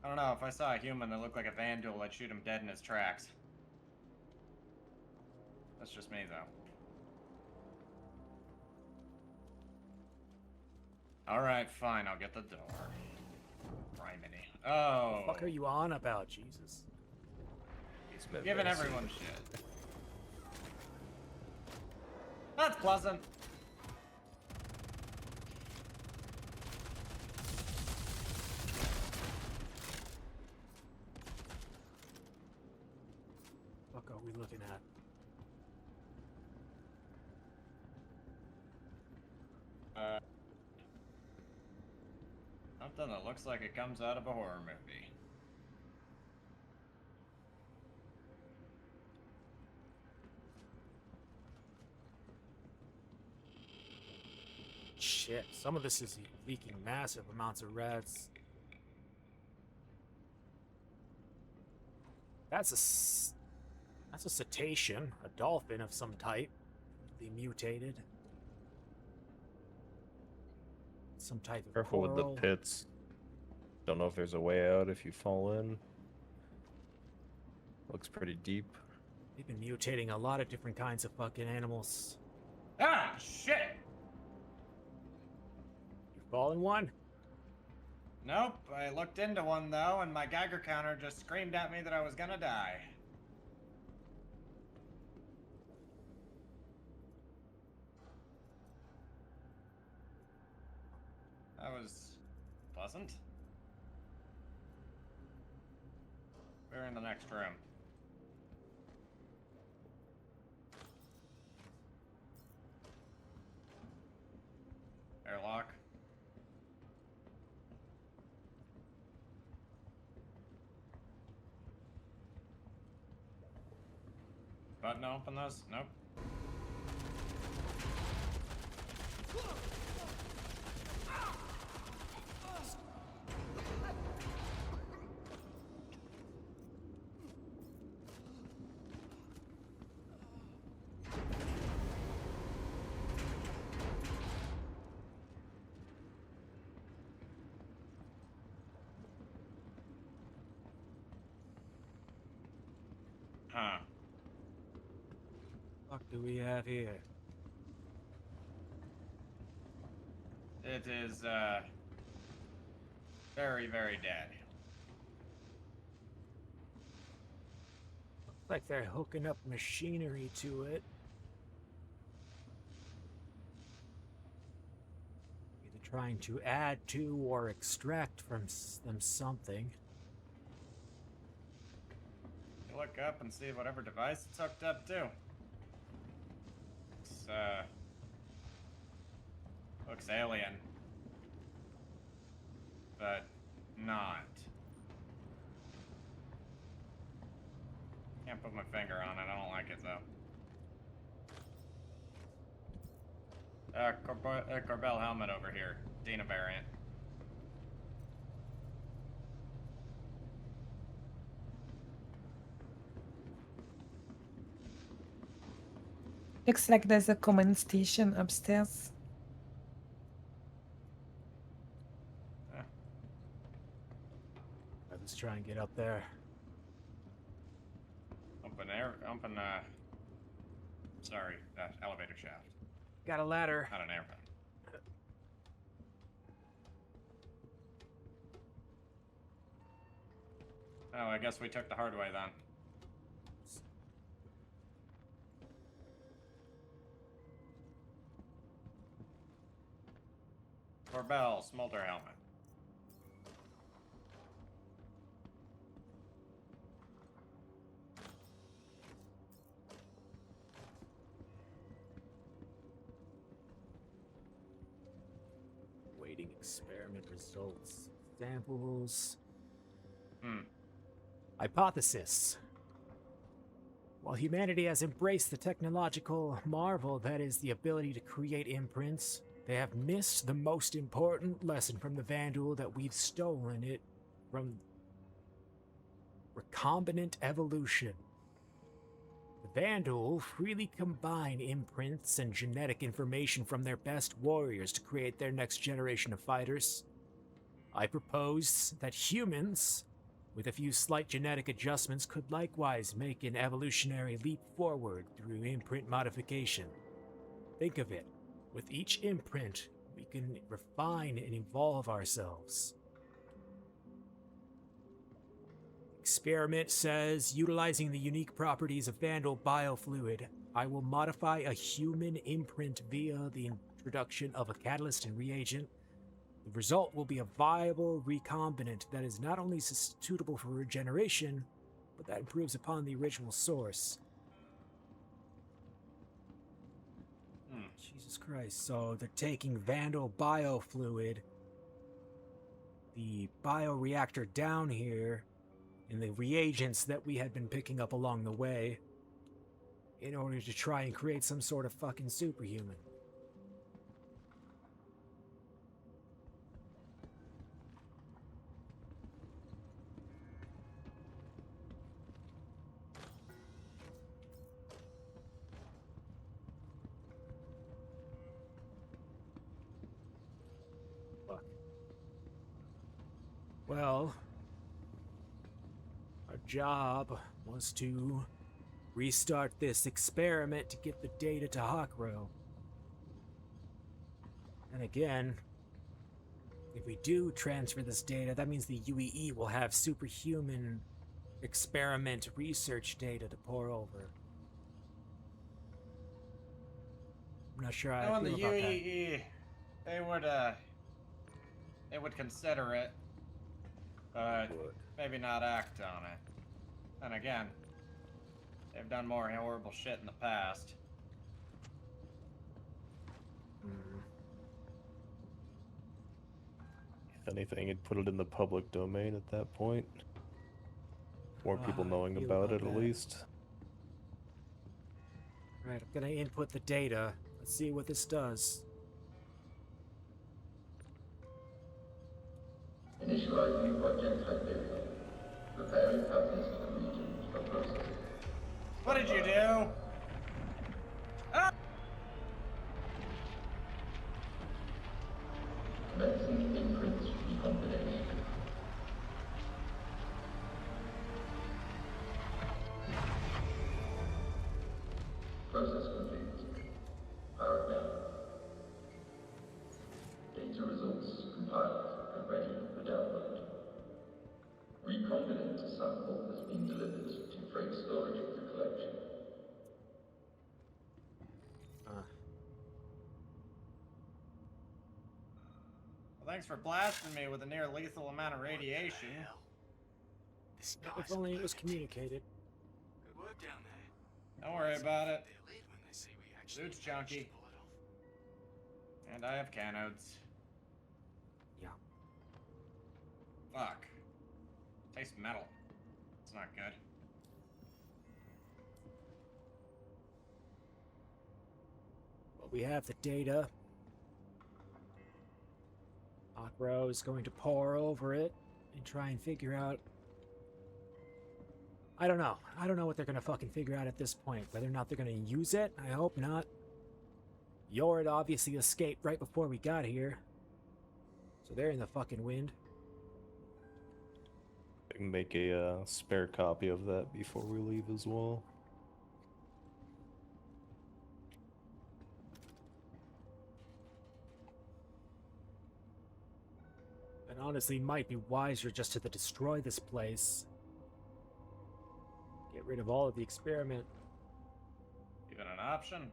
I don't know, if I saw a human that looked like a vandal, I'd shoot him dead in his tracks. That's just me, though. Alright, fine, I'll get the door. Criminy. Oh. What the fuck are you on about, Jesus? He's meant Giving basic. everyone shit. That's pleasant. fuck are we looking at? Something that looks like it comes out of a horror movie. Shit, some of this is leaking massive amounts of reds. That's a cetacean, a dolphin of some type. They mutated. Some type of Careful with the coral. pits. Don't know if there's a way out if you fall in. Looks pretty deep. They've been mutating a lot of different kinds of fucking animals. Ah, shit! You fall in one? Nope, I looked into one though, and my Geiger counter just screamed at me that I was gonna die. That was pleasant. We're in the next room. Airlock. Button to open this? Nope. Huh. What do we have here? It is, very, very dead. Looks like they're hooking up machinery to it. Either trying to add to or extract from them something. You look up and see whatever device it's hooked up to. Looks alien. But not. Can't put my finger on it, I don't like it though. Corbel helmet over here. Dina variant. Looks like there's a command station upstairs. Let's try and get up there. Elevator shaft. Got a ladder. Not an airplane. Oh, I guess we took the hard way then. Corbel, smolder helmet. Waiting experiment results. Samples. Hypothesis. While humanity has embraced the technological marvel that is the ability to create imprints, they have missed the most important lesson from the Vandal that we've stolen it from recombinant evolution. The Vandal freely combine imprints and genetic information from their best warriors to create their next generation of fighters. I propose that humans, with a few slight genetic adjustments, could likewise make an evolutionary leap forward through imprint modification. Think of it. With each imprint, we can refine and evolve ourselves. Experiment says, utilizing the unique properties of Vandal biofluid, I will modify a human imprint via the introduction of a catalyst and reagent. The result will be a viable recombinant that is not only suitable for regeneration, but that improves upon the original source. Jesus Christ. So they're taking Vandal biofluid, the bioreactor down here, and the reagents that we had been picking up along the way in order to try and create some sort of fucking superhuman. Well, our job was to restart this experiment to get the data to Hakro. And again, if we do transfer this data, that means the UEE will have superhuman experiment research data to pour over. I'm not sure how I feel the about that. UEE, they would consider it, but maybe not act on it. And again, they've done more horrible shit in the past. If anything, it'd put it in the public domain at that point. More people knowing feel about about it, at that. least. Right, I'm gonna input the data. Let's see what this does. Initializing Project Hyperion. Preparing copies for the region for processing. What did you do? Commencing imprints recombination. Process complete. Power down. Data results compiled and ready for download. Recombinant sample has been delivered to freight storage for collection. Well, thanks for blasting me with a near lethal amount of radiation. If only it was communicated. Good work down there. Don't worry about it. They'll leave when they see we actually Suit's chunky. pull it off. And I have canodes. Yeah. Fuck. Tastes metal. It's not good. Well, we have the data. Hakro is going to pore over it and try and figure out... I don't know. I don't know what they're going to fucking figure out at this point. Whether or not they're going to use it, I hope not. Jorrit obviously escaped right before we got here. So they're in the fucking wind. I can make a spare copy of that before we leave as well. And honestly, might be wiser just to destroy this place. Get rid of all of the experiment. Even an option?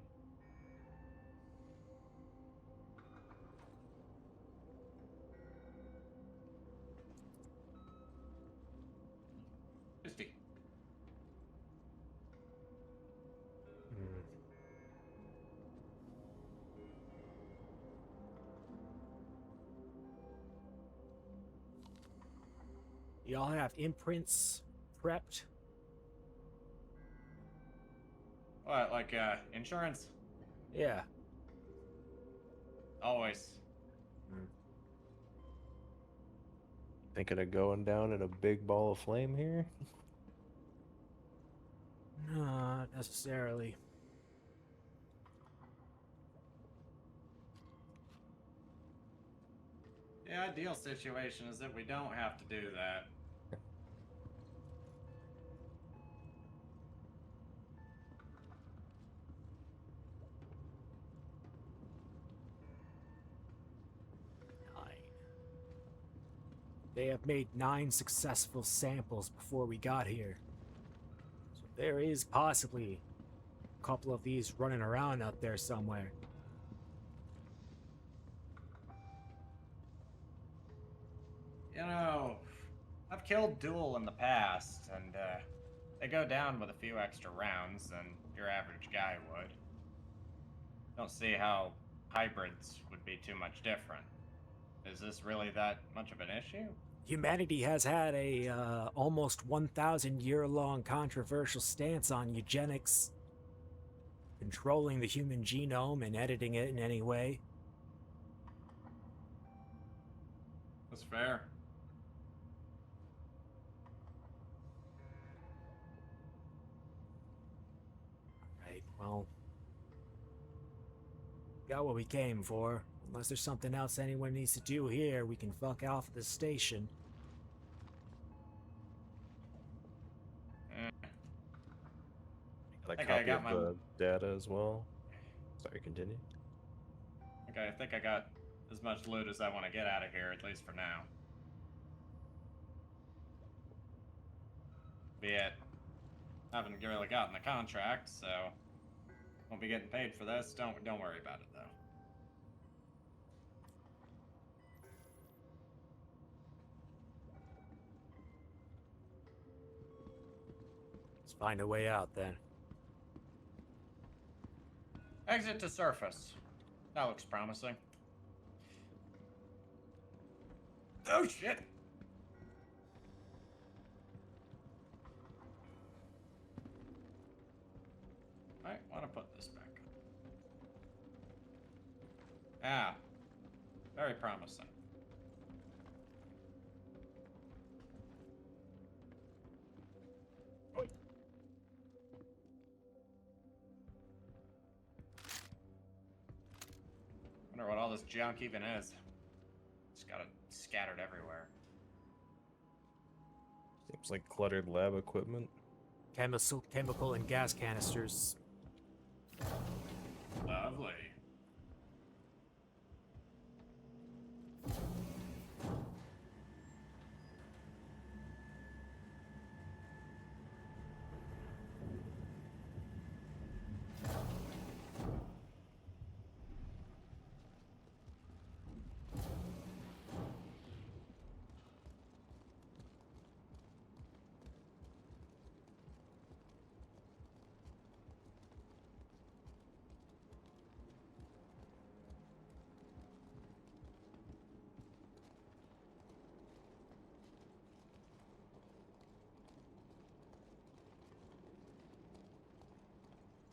Misty. Y'all have imprints prepped. What, like, insurance? Yeah. Always. Thinking of going down in a big ball of flame here? Not necessarily. The ideal situation is that we don't have to do that. They have made 9 successful samples before we got here. So there is possibly a couple of these running around out there somewhere. You know, I've killed Duel in the past, and go down with a few extra rounds than your average guy would. Don't see how hybrids would be too much different. Is this really that much of an issue? Humanity has had a almost 1,000-year-long controversial stance on eugenics, controlling the human genome and editing it in any way. That's fair. Right, well, got what we came for. Unless there's something else anyone needs to do here, we can fuck off at the station. Got a think I copy got of my- the data as well. Sorry, continue. Okay, I think I got as much loot as I want to get out of here, at least for now. Be it. Haven't really gotten the contract, so won't be getting paid for this. Don't worry about it though. Let's find a way out then. Exit to surface. That looks promising. Oh shit! Might want to put this back on. Ah. Very promising. Wonder what all this junk even is. Just got it scattered everywhere. Seems like cluttered lab equipment. Chemical and gas canisters. Lovely.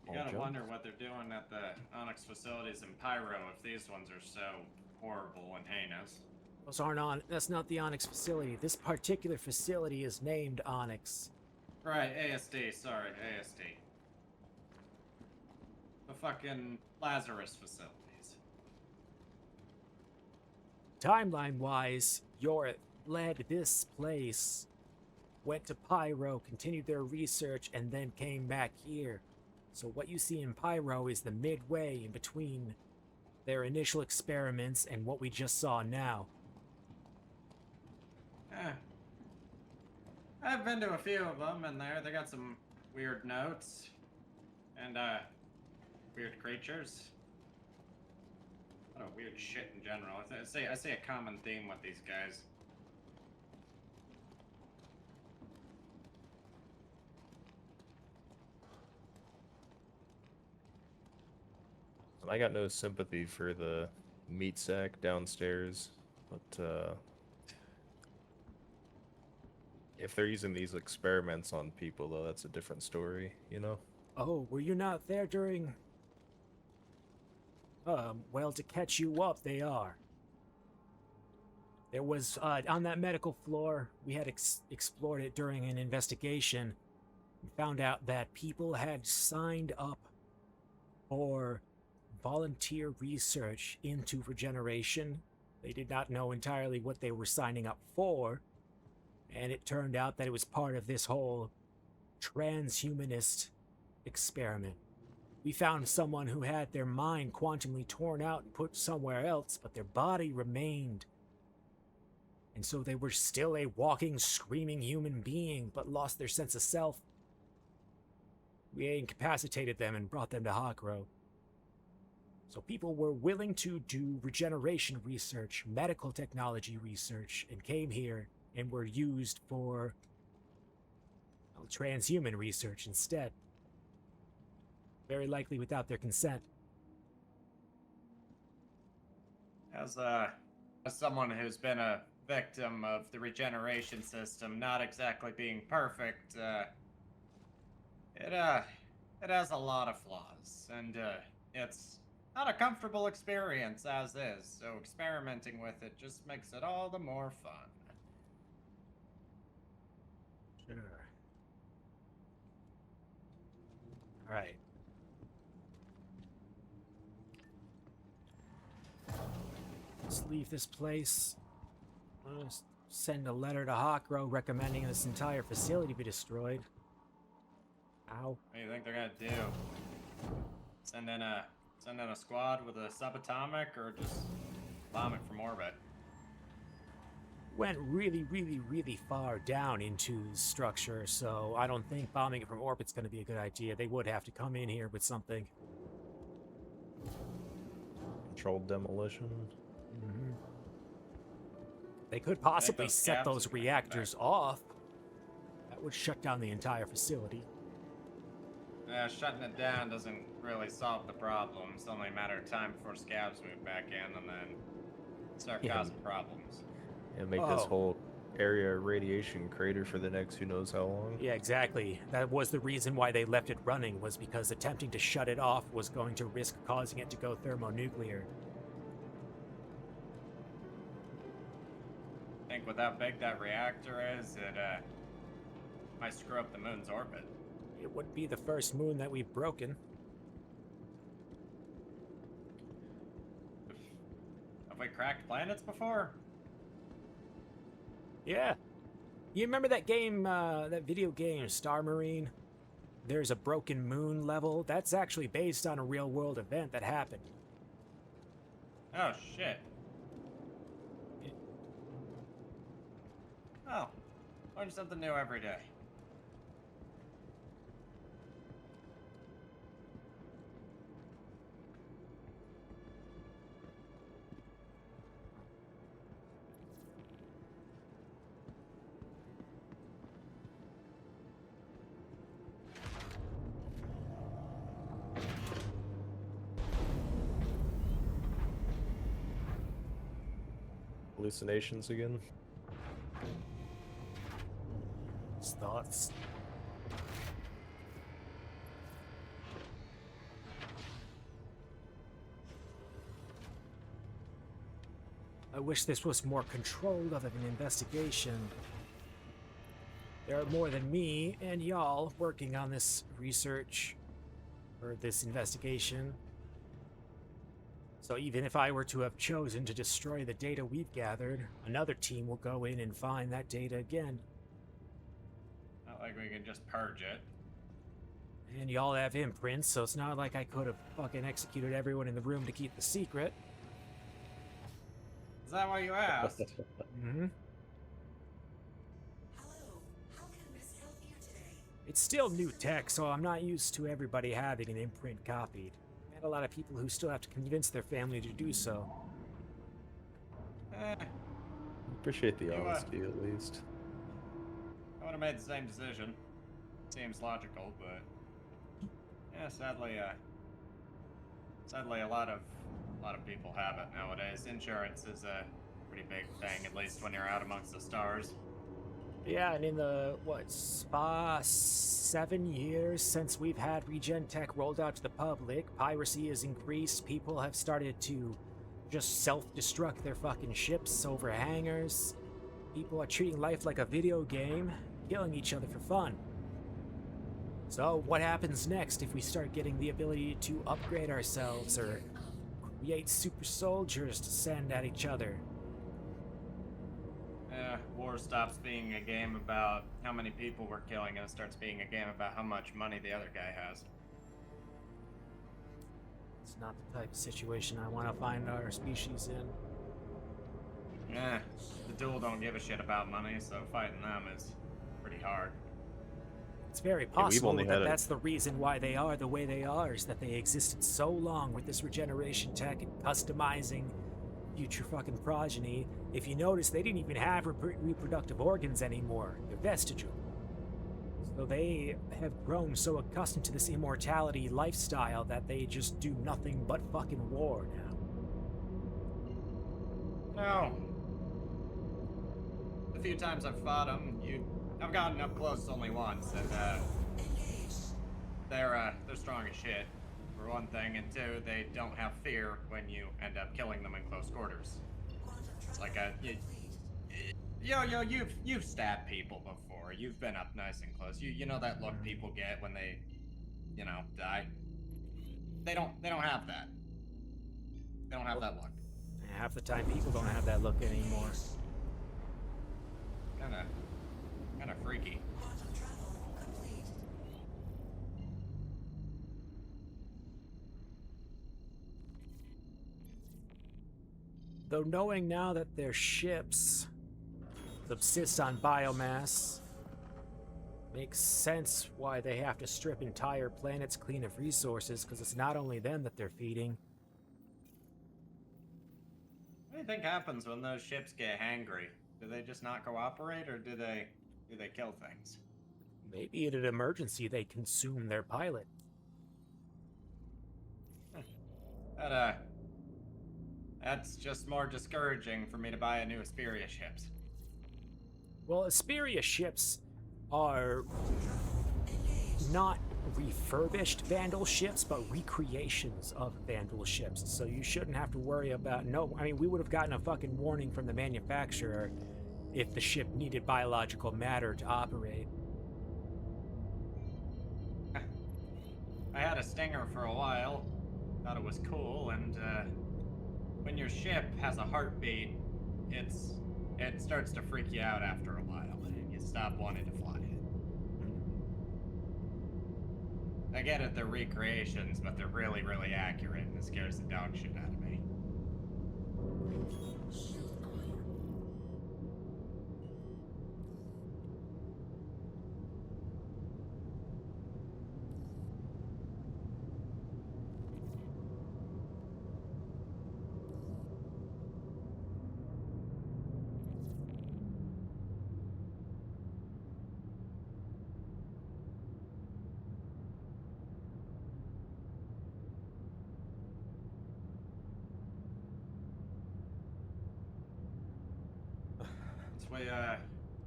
You gotta junk. wonder what they're doing at the Onyx facilities in Pyro if these ones are so horrible and heinous. Those aren't on. That's not the Onyx facility. This particular facility is named Onyx. Right, ASD, sorry, ASD. The fucking Lazarus facilities. Timeline-wise, Jorrit led this place, went to Pyro, continued their research, and then came back here. So what you see in Pyro is the midway in between their initial experiments and what we just saw now. I've been to a few of them, and they got some weird notes and weird creatures. A lot of weird shit in general. I see a common theme with these guys. I got no sympathy for the meat sack downstairs, but if they're using these experiments on people, though, that's a different story, you know? Oh, were you not there during... well, to catch you up, they are. There was, on that medical floor, we had explored it during an investigation. We found out that people had signed up for volunteer research into regeneration. They did not know entirely what they were signing up for, and it turned out that it was part of this whole transhumanist experiment. We found someone who had their mind quantumly torn out and put somewhere else, but their body remained. And so they were still a walking, screaming human being, but lost their sense of self. We incapacitated them and brought them to Hakro. So people were willing to do regeneration research, medical technology research, and came here and were used for transhuman research instead. Very likely without their consent. As someone who's been a victim of the regeneration system not exactly being perfect, it has a lot of flaws, and it's not a comfortable experience as is, so experimenting with it just makes it all the more fun. Sure. Alright. Let's leave this place. Let's send a letter to Hawkrow recommending this entire facility be destroyed. Ow. What do you think they're gonna do? Send in a squad with a subatomic, or just bomb it from orbit? Went really far down into the structure, so I don't think bombing it from orbit's going to be a good idea. They would have to come in here with something. Controlled demolition. Mm-hmm. They could possibly set those reactors off. That would shut down the entire facility. Shutting it down doesn't really solve the problem. It's only a matter of time before scabs move back in and then start causing problems. And make this whole area a radiation crater for the next who knows how long. Yeah, exactly. That was the reason why they left it running, was because attempting to shut it off was going to risk causing it to go thermonuclear. I think with how big that reactor is, it might screw up the moon's orbit. It wouldn't be the first moon that we've broken. Have we cracked planets before? Yeah. You remember that game, that video game, Star Marine? There's a broken moon level. That's actually based on a real-world event that happened. Oh, shit. Oh, learn something new every day. Hallucinations again. Thoughts? I wish this was more controlled of an investigation. There are more than me and y'all working on this research, or this investigation. So even if I were to have chosen to destroy the data we've gathered, another team will go in and find that data again. Not like we can just purge it. And y'all have imprints, so it's not like I could have fucking executed everyone in the room to keep the secret. Is that why you asked? Mm-hmm. Hello, how can Miss help you today? It's still new tech, so I'm not used to everybody having an imprint copied. And a lot of people who still have to convince their family to do so. Appreciate the honesty, at least. I would have made the same decision. Seems logical, but yeah, sadly a lot of people have it nowadays. Insurance is a pretty big thing, at least when you're out amongst the stars. Yeah, and in the, 7 years since we've had regen tech rolled out to the public, piracy has increased. People have started to just self-destruct their fucking ships over hangars. People are treating life like a video game, killing each other for fun. So what happens next if we start getting the ability to upgrade ourselves or create super soldiers to send at each other? War stops being a game about how many people we're killing and it starts being a game about how much money the other guy has. It's not the type of situation I want to find our species in. Yeah, the duel don't give a shit about money, so fighting them is pretty hard. It's very possible that that's the reason why they are the way they are, is that they existed so long with this regeneration tech and customizing future fucking progeny. If you notice, they didn't even have reproductive organs anymore. They're vestigial. So they have grown so accustomed to this immortality lifestyle that they just do nothing but fucking war now. No. The few times I've fought them, I've gotten up close only once, and they're strong as shit, for one thing, and two, they don't have fear when you end up killing them in close quarters. It's like Yo, you've stabbed people before. You've been up nice and close. You know that look people get when they, die. They don't have that. They don't have that look. Half the time, people don't have that look anymore. Kinda freaky. Though knowing now that their ships subsist on biomass makes sense why they have to strip entire planets clean of resources, because it's not only them that they're feeding. What do you think happens when those ships get hangry? Do they just not cooperate, or do they kill things? Maybe in an emergency they consume their pilot. That's just more discouraging for me to buy a new Asperia ships. Well, Asperia ships are not refurbished Vandal ships, but recreations of Vandal ships. So you shouldn't have to worry about we would have gotten a fucking warning from the manufacturer if the ship needed biological matter to operate. I had a Stinger for a while. Thought it was cool, and when your ship has a heartbeat, it starts to freak you out after a while, and you stop wanting to fly it. I get it, they're recreations, but they're really, really accurate, and it scares the dog shit out of me.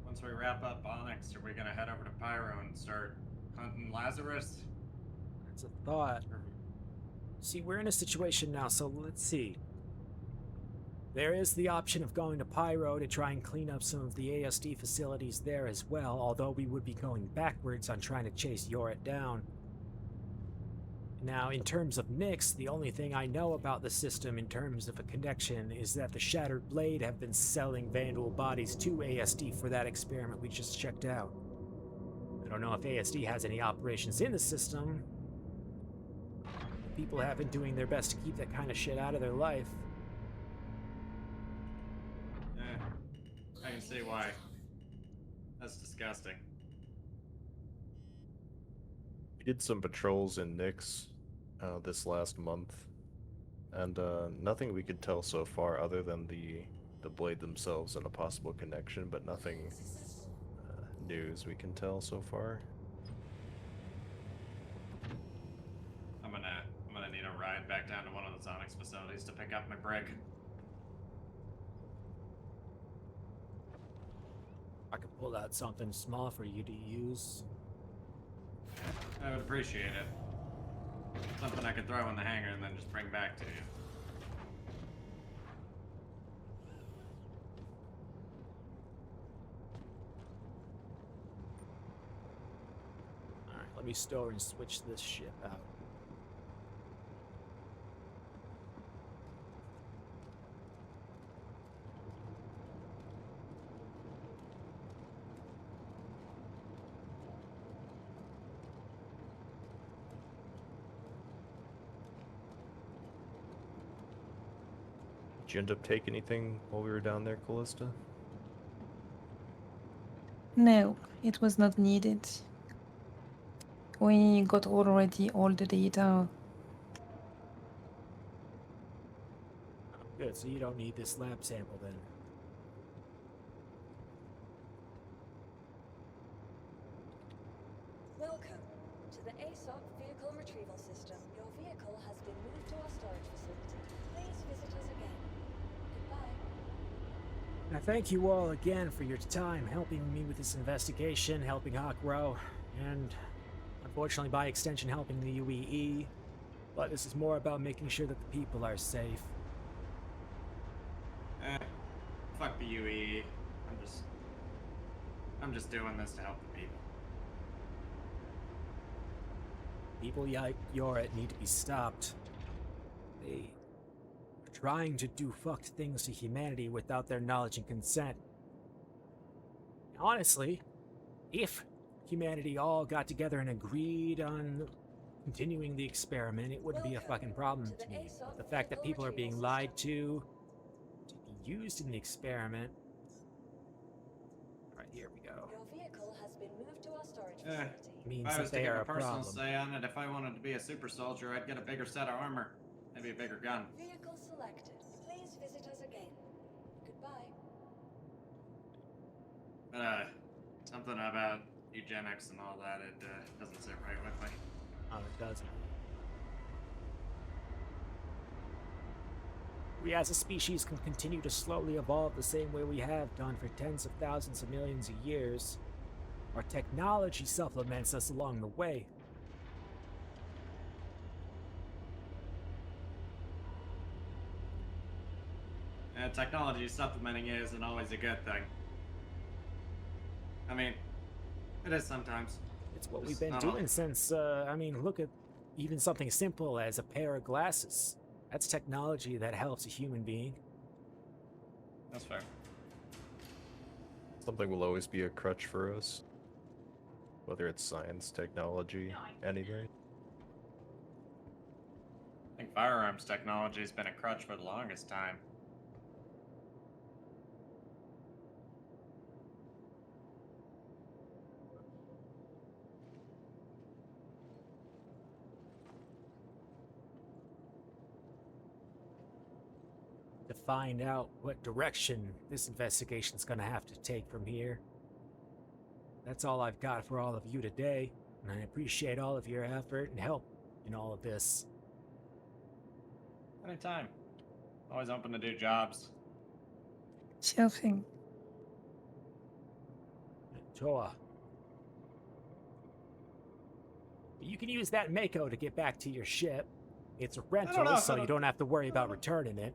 Once we wrap up Onyx, are we gonna head over to Pyro and start hunting Lazarus? That's a thought. See, we're in a situation now, so let's see. There is the option of going to Pyro to try and clean up some of the ASD facilities there as well, although we would be going backwards on trying to chase Jorrit down. Now, in terms of Nyx, the only thing I know about the system in terms of a connection is that the Shattered Blade have been selling Vandal bodies to ASD for that experiment we just checked out. I don't know if ASD has any operations in the system. People have been doing their best to keep that kind of shit out of their life. I can see why. That's disgusting. We did some patrols in Nyx this last month, and nothing we could tell so far other than the blade themselves and a possible connection, but nothing news we can tell so far. I'm gonna need a ride back down to one of the Onyx facilities to pick up my brig. I could pull out something small for you to use. I would appreciate it. Something I could throw in the hangar and then just bring back to you. Alright, let me store and switch this ship out. Did you end up taking anything while we were down there, Callista? No, it was not needed. We got already all the data. Good, so you don't need this lab sample then. to the ASOC vehicle retrieval system. Your vehicle has been moved to our storage facility. Please visit us again. Goodbye. I thank you all again for your time helping me with this investigation, helping Hawkrow, and unfortunately by extension helping the UEE. But this is more about making sure that the people are safe. Fuck the UE. I'm just doing this to help the people. People like Jorrit need to be stopped. They are trying to do fucked things to humanity without their knowledge and consent. Honestly, if humanity all got together and agreed on continuing the experiment, it wouldn't be a fucking problem to me. But the fact that people are being lied to be used in the experiment. Alright, here we go. Your vehicle has been moved to our storage facility. Means If I that was to they give are a a personal problem. say on it, if I wanted to be a super soldier, I'd get a bigger set of armor. Maybe a bigger gun. Vehicle selected. Please visit us again. Goodbye. But, something about eugenics and all that, it doesn't sit right with me. Oh, it doesn't. We as a species can continue to slowly evolve the same way we have done for tens of thousands of millions of years. Our technology supplements us along the way. Technology supplementing isn't always a good thing. I mean, it is sometimes. It's what Just we've been not doing all. since, I mean, look at even something simple as a pair of glasses. That's technology that helps a human being. That's fair. Something will always be a crutch for us. Whether it's science, technology, anything. I think firearms technology has been a crutch for the longest time. To find out what direction this investigation is going to have to take from here. That's all I've got for all of you today, and I appreciate all of your effort and help in all of this. Anytime. Always open to do jobs. Sure thing. Toa. You can use that Mako to get back to your ship. It's a rental, know, so you don't have to worry about returning it.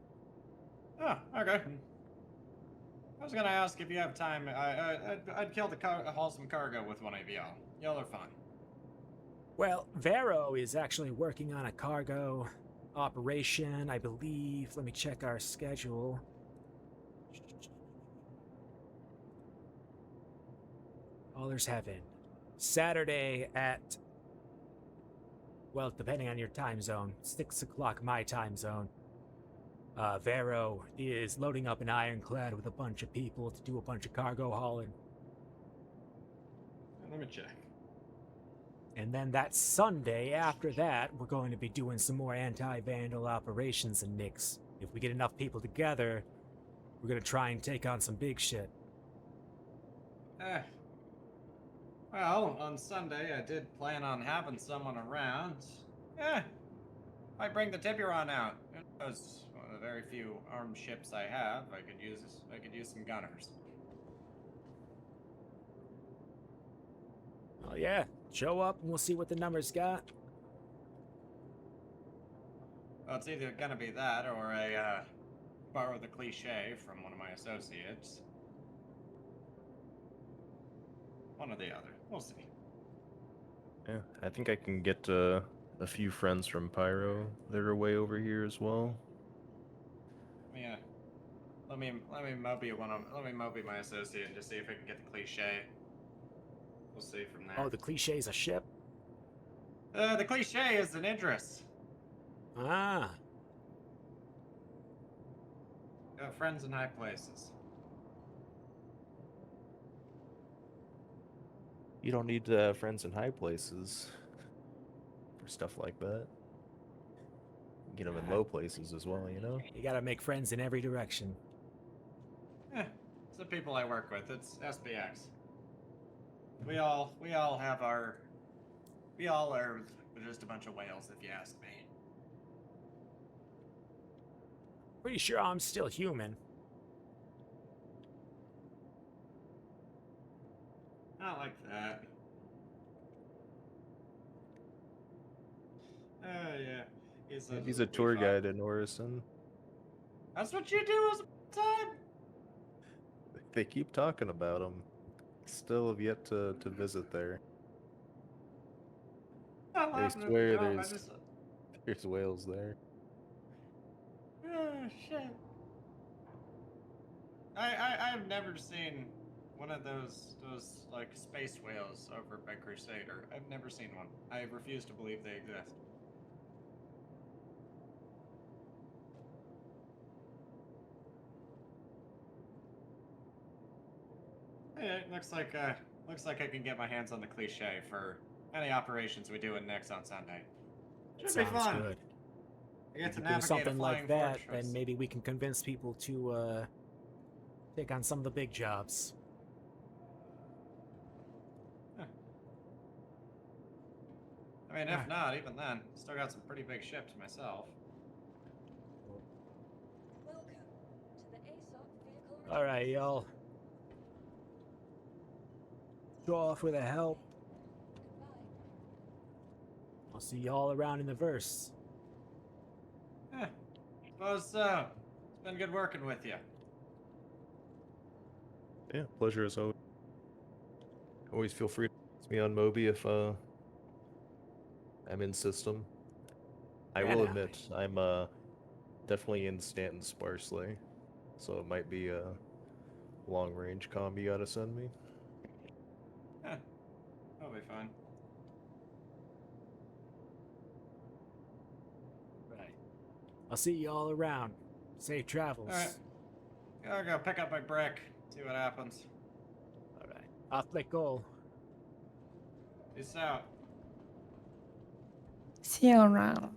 Oh, okay. I was gonna ask if you have time. I'd kill the haul some cargo with one of y'all. Y'all are fine. Well, Vero is actually working on a cargo operation, I believe. Let me check our schedule. Callers Heaven. Saturday at, well, depending on your time zone, 6 o'clock my time zone. Vero is loading up an ironclad with a bunch of people to do a bunch of cargo hauling. Let me check. And then that Sunday after that, we're going to be doing some more anti-vandal operations in Nyx. If we get enough people together, we're going to try and take on some big shit. Well, on Sunday I did plan on having someone around. I bring the Tiburon out. It was one of the very few armed ships I have. I could use some gunners. Oh yeah, show up and we'll see what the numbers got. Well, it's either gonna be that or borrow the cliche from one of my associates. One or the other. We'll see. Yeah, I think I can get a few friends from Pyro that are way over here as well. Yeah. Let me Moby my associate and just see if I can get the cliche. We'll see from there. Oh, the cliché's a ship? The cliche is an Idris. Ah. Got friends in high places. You don't need friends in high places for stuff like that. Get them in low places as well, you know? You gotta make friends in every direction. It's the people I work with. It's SBX. We all have our We all are just a bunch of whales, if you ask me. Pretty sure I'm still human. Not like that. Oh, yeah. He's a tour guide in Orison. That's what you do as a time? They keep talking about him. Still have yet to visit there. Not They laughing at swear the joke, I just... there's whales there. Oh, shit. I've never seen one of those like space whales over by Crusader. I've never seen one. I refuse to believe they exist. Hey, looks like I can get my hands on the cliche for any operations we do in Nix on Sunday. Should be Sounds fun. good. I get If to you do navigate a something flying like that, fortress. then maybe we can convince people to take on some of the big jobs. I mean, if not, even then, still got some pretty big ships myself. Welcome to the ASOP vehicle. All right, y'all. Go off with a help. I'll see y'all around in the verse. Yeah, suppose so. It's been good working with you. Yeah, pleasure as always. Always feel free to ask me on Moby if I'm in system. I will admit, I'm definitely in Stanton sparsely, so it might be a long-range comm you gotta send me. Yeah, that'll be fine. Right. I'll see y'all around. Safe travels. All right. I'll go pick up my brick. See what happens. All right. Off they go. Peace out. See you around.